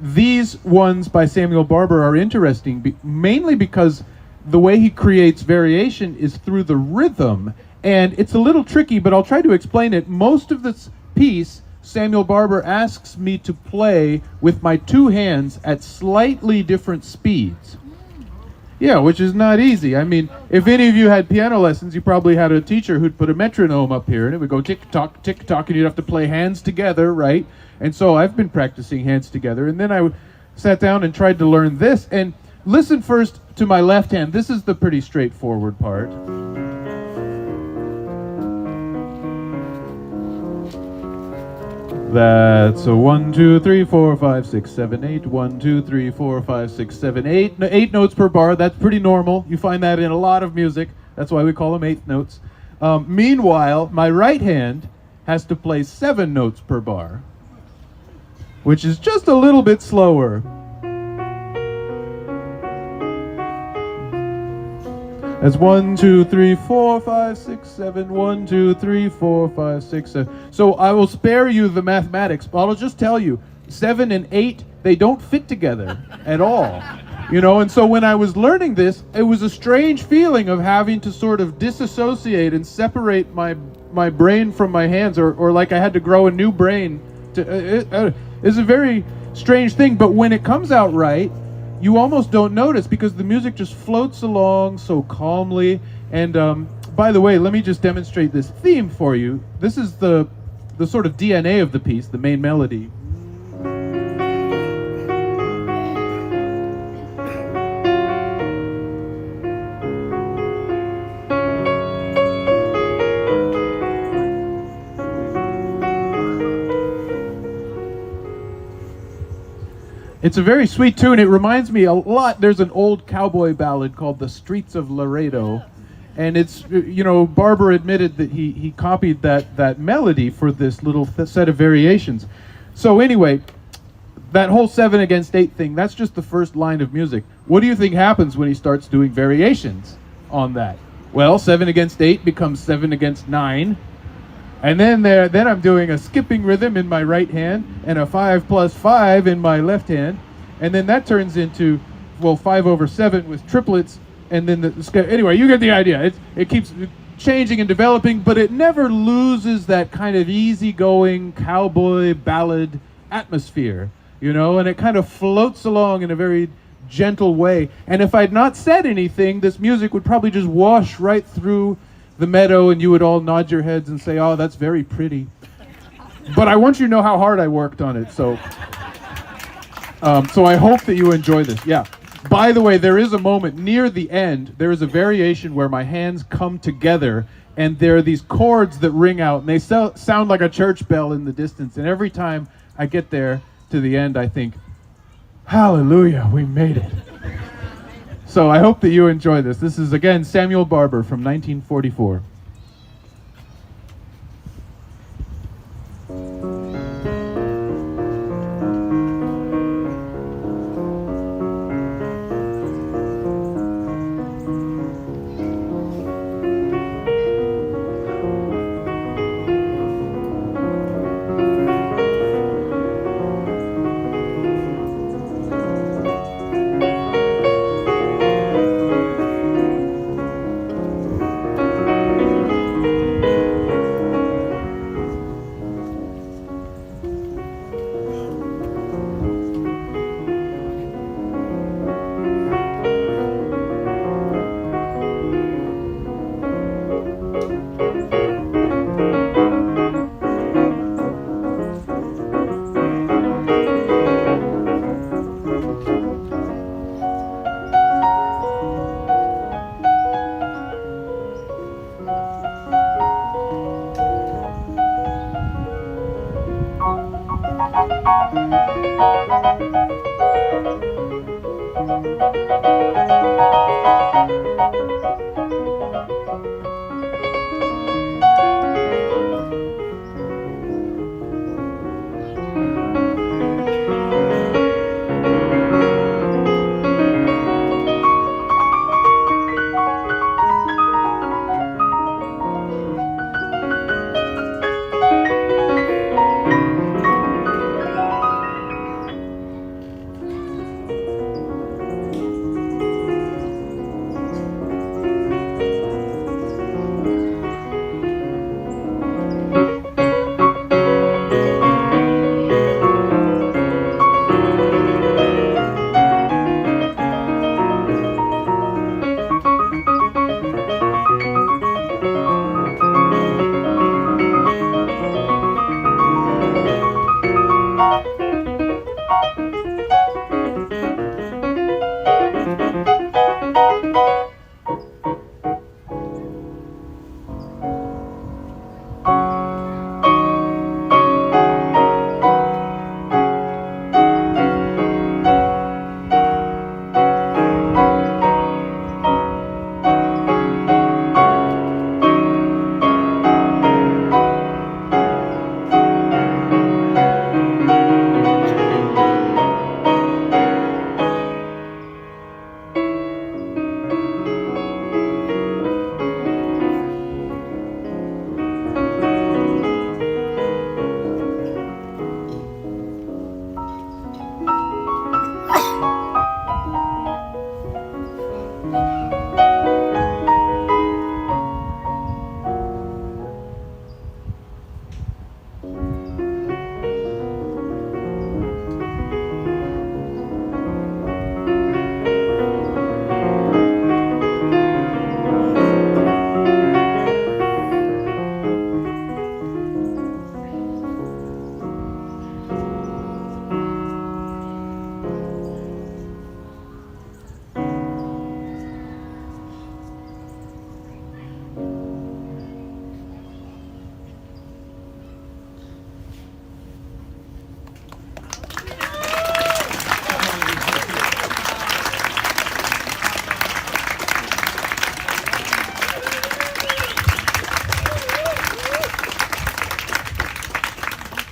These ones by Samuel Barber are interesting mainly because the way he creates variation is through the rhythm, and it's a little tricky, but I'll try to explain it. Most of this piece, Samuel Barber asks me to play with my 2 hands at slightly different speeds. Yeah, which is not easy. I mean, if any of you had piano lessons, you probably had a teacher who'd put a metronome up here, and it would go tick-tock, tick-tock, and you'd have to play hands together, right? And so I've been practicing hands together, and then I sat down and tried to learn this, and listen first to my left hand. This is the pretty straightforward part. That's a 1, 2, 3, 4, 5, 6, 7, 8. 1, 2, 3, 4, 5, 6, 7, 8. 8 notes per bar. That's pretty normal. You find that in a lot of music. That's why we call them 8th notes. Meanwhile, my right hand has to play 7 notes per bar, which is just a little bit slower. That's 1, 2, 3, 4, 5, 6, 7. 1, 2, 3, 4, 5, 6, 7. So I will spare you the mathematics, but I'll just tell you, 7 and 8, they don't fit together at all. And so when I was learning this, it was a strange feeling of having to sort of disassociate and separate my brain from my hands, or like I had to grow a new brain. It's a very strange thing, but when it comes out right, you almost don't notice because the music just floats along so calmly. And by the way, let me just demonstrate this theme for you. This is the sort of DNA of the piece, the main melody. It's a very sweet tune. It reminds me a lot. There's an old cowboy ballad called The Streets of Laredo. And it's, Barber admitted that he copied that melody for this little set of variations. So anyway, that whole 7 against 8 thing, that's just the first line of music. What do you think happens when he starts doing variations on that? Well, 7 against 8 becomes 7 against 9. And then I'm doing a skipping rhythm in my right hand and a 5 plus 5 in my left hand. And then that turns into, 5 over 7 with triplets. And then anyway, you get the idea. It keeps changing and developing, but it never loses that kind of easygoing cowboy ballad atmosphere, and it kind of floats along in a very gentle way. And if I'd not said anything, this music would probably just wash right through the meadow, and you would all nod your heads and say, "Oh, that's very pretty." But I want you to know how hard I worked on it, so I hope that you enjoy this. Yeah. By the way, there is a moment near the end. There is a variation where my hands come together, and there are these chords that ring out, and they sound like a church bell in the distance. And every time I get there to the end, I think, "Hallelujah, we made it." So I hope that you enjoy this. This is, again, Samuel Barber from 1944.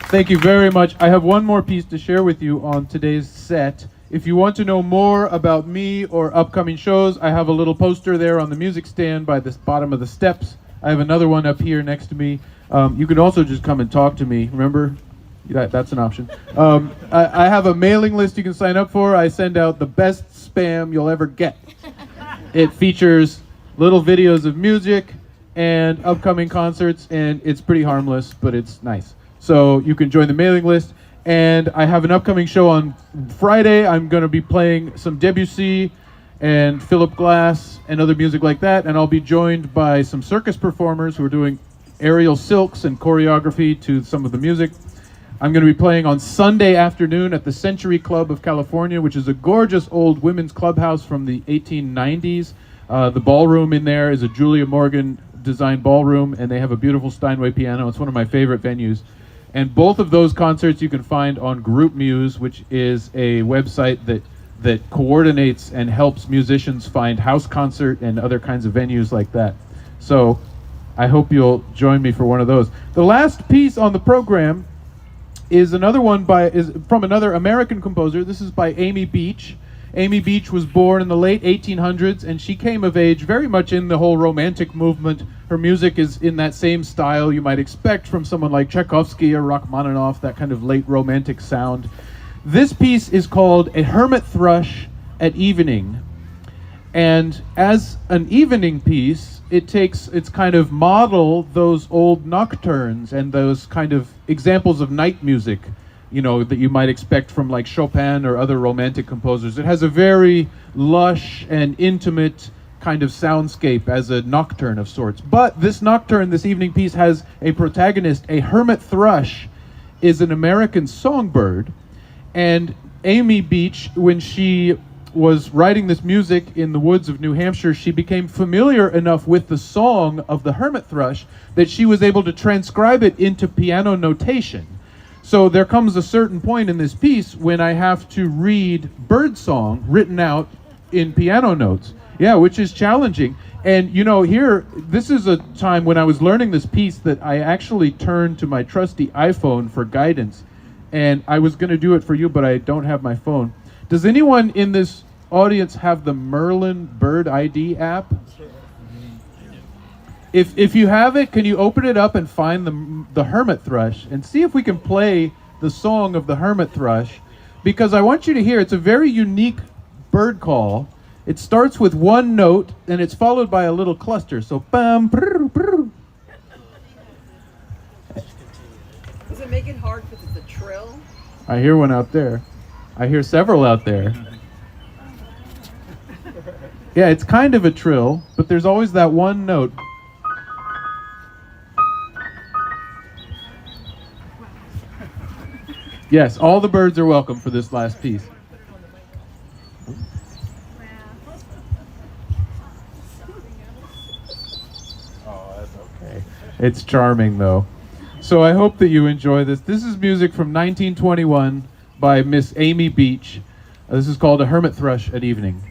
Thank you very much. I have one more piece to share with you on today's set. If you want to know more about me or upcoming shows, I have a little poster there on the music stand by the bottom of the steps. I have another one up here next to me. You can also just come and talk to me. Remember, that's an option. I have a mailing list you can sign up for. I send out the best spam you'll ever get. It features little videos of music and upcoming concerts, and it's pretty harmless, but it's nice. So you can join the mailing list. And I have an upcoming show on Friday. I'm going to be playing some Debussy and Philip Glass and other music like that. And I'll be joined by some circus performers who are doing aerial silks and choreography to some of the music. I'm going to be playing on Sunday afternoon at the Century Club of California, which is a gorgeous old women's clubhouse from the 1890s. The ballroom in there is a Julia Morgan designed ballroom, and they have a beautiful Steinway piano. It's one of my favorite venues. And both of those concerts you can find on Group Muse, which is a website that coordinates and helps musicians find house concert and other kinds of venues like that. So I hope you'll join me for one of those. The last piece on the program is another one is from another American composer. This is by Amy Beach. Amy Beach was born in the late 1800s, and she came of age very much in the whole Romantic movement. Her music is in that same style you might expect from someone like Tchaikovsky or Rachmaninoff, that kind of late Romantic sound. This piece is called A Hermit Thrush at Evening. And as an evening piece, it takes its kind of model those old nocturnes and those kind of examples of night music, you know, that you might expect from like Chopin or other Romantic composers. It has a very lush and intimate kind of soundscape as a nocturne of sorts. But this nocturne, this evening piece, has a protagonist. A hermit thrush is an American songbird. And Amy Beach, when she was writing this music in the woods of New Hampshire, she became familiar enough with the song of the hermit thrush that she was able to transcribe it into piano notation. So there comes a certain point in this piece when I have to read birdsong written out in piano notes. Yeah, which is challenging. And you know, here, this is a time when I was learning this piece that I actually turned to my trusty iPhone for guidance. And I was going to do it for you, but I don't have my phone. Does anyone in this audience have the Merlin Bird ID app? If you have it, can you open it up and find the hermit thrush and see if we can play the song of the hermit thrush? Because I want you to hear, it's a very unique bird call. It starts with one note and it's followed by a little cluster. So bam, brr, brr. Does it make it hard because it's a trill? I hear one out there. I hear several out there. Yeah, it's kind of a trill, but there's always that one note. Yes, all the birds are welcome for this last piece. Oh, that's okay. It's charming, though. So I hope that you enjoy this. This is music from 1921 by Miss Amy Beach. This is called A Hermit Thrush at Evening.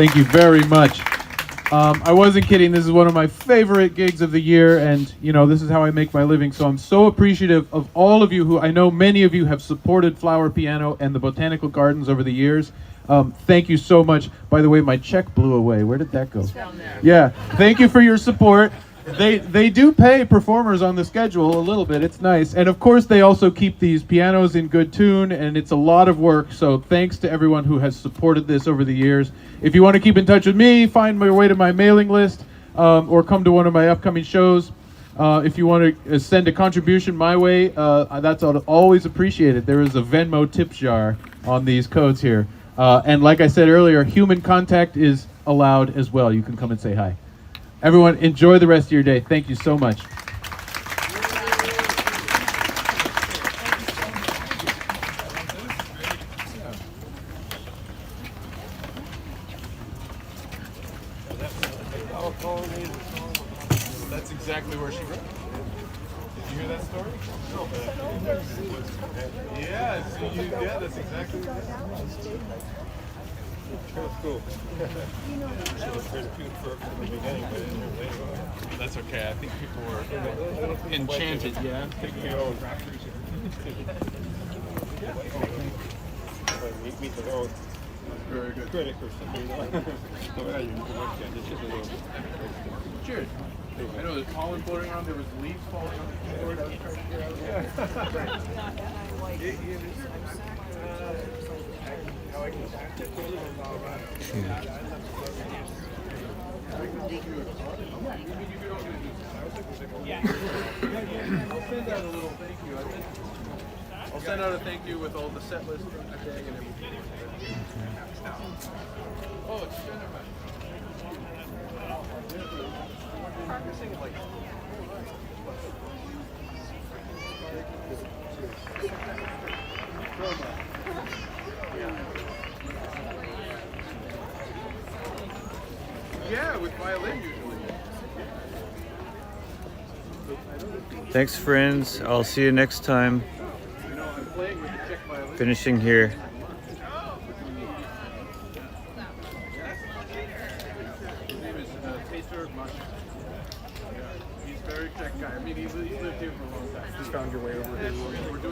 Thank you very much. I wasn't kidding. This is one of my favorite gigs of the year, and you know, this is how I make my living. So I'm so appreciative of all of you who, I know many of you have supported Flower Piano and the Botanical Gardens over the years. Thank you so much. By the way, my check blew away. Where did that go? It's down there. Yeah. Thank you for your support. They do pay performers on the schedule a little bit. It's nice. And of course, they also keep these pianos in good tune, and it's a lot of work. So thanks to everyone who has supported this over the years. If you want to keep in touch with me, find my way to my mailing list, or come to one of my upcoming shows. If you want to send a contribution my way, that's always appreciated. There is a Venmo tip jar on these codes here. And like I said earlier, human contact is allowed as well. You can come and say hi. Everyone, enjoy the rest of your day. Thank you so much. That's exactly where she wrote. Did you hear that story? No. Yeah, that's exactly what That's cool. That's okay. I think people were enchanted, yeah. Very good. Cheers. I know there's pollen floating around. There was leaves falling on the keyboard. I was trying to figure I'll send out a thank you with all the set list from the day and everything. Oh, it's Jennifer. Practicing like. Yeah, with violin usually. Thanks, friends. I'll see you next time. Finishing here. He's a very tech guy. I mean, he's lived here for a long time. Just found your way over here. We're doing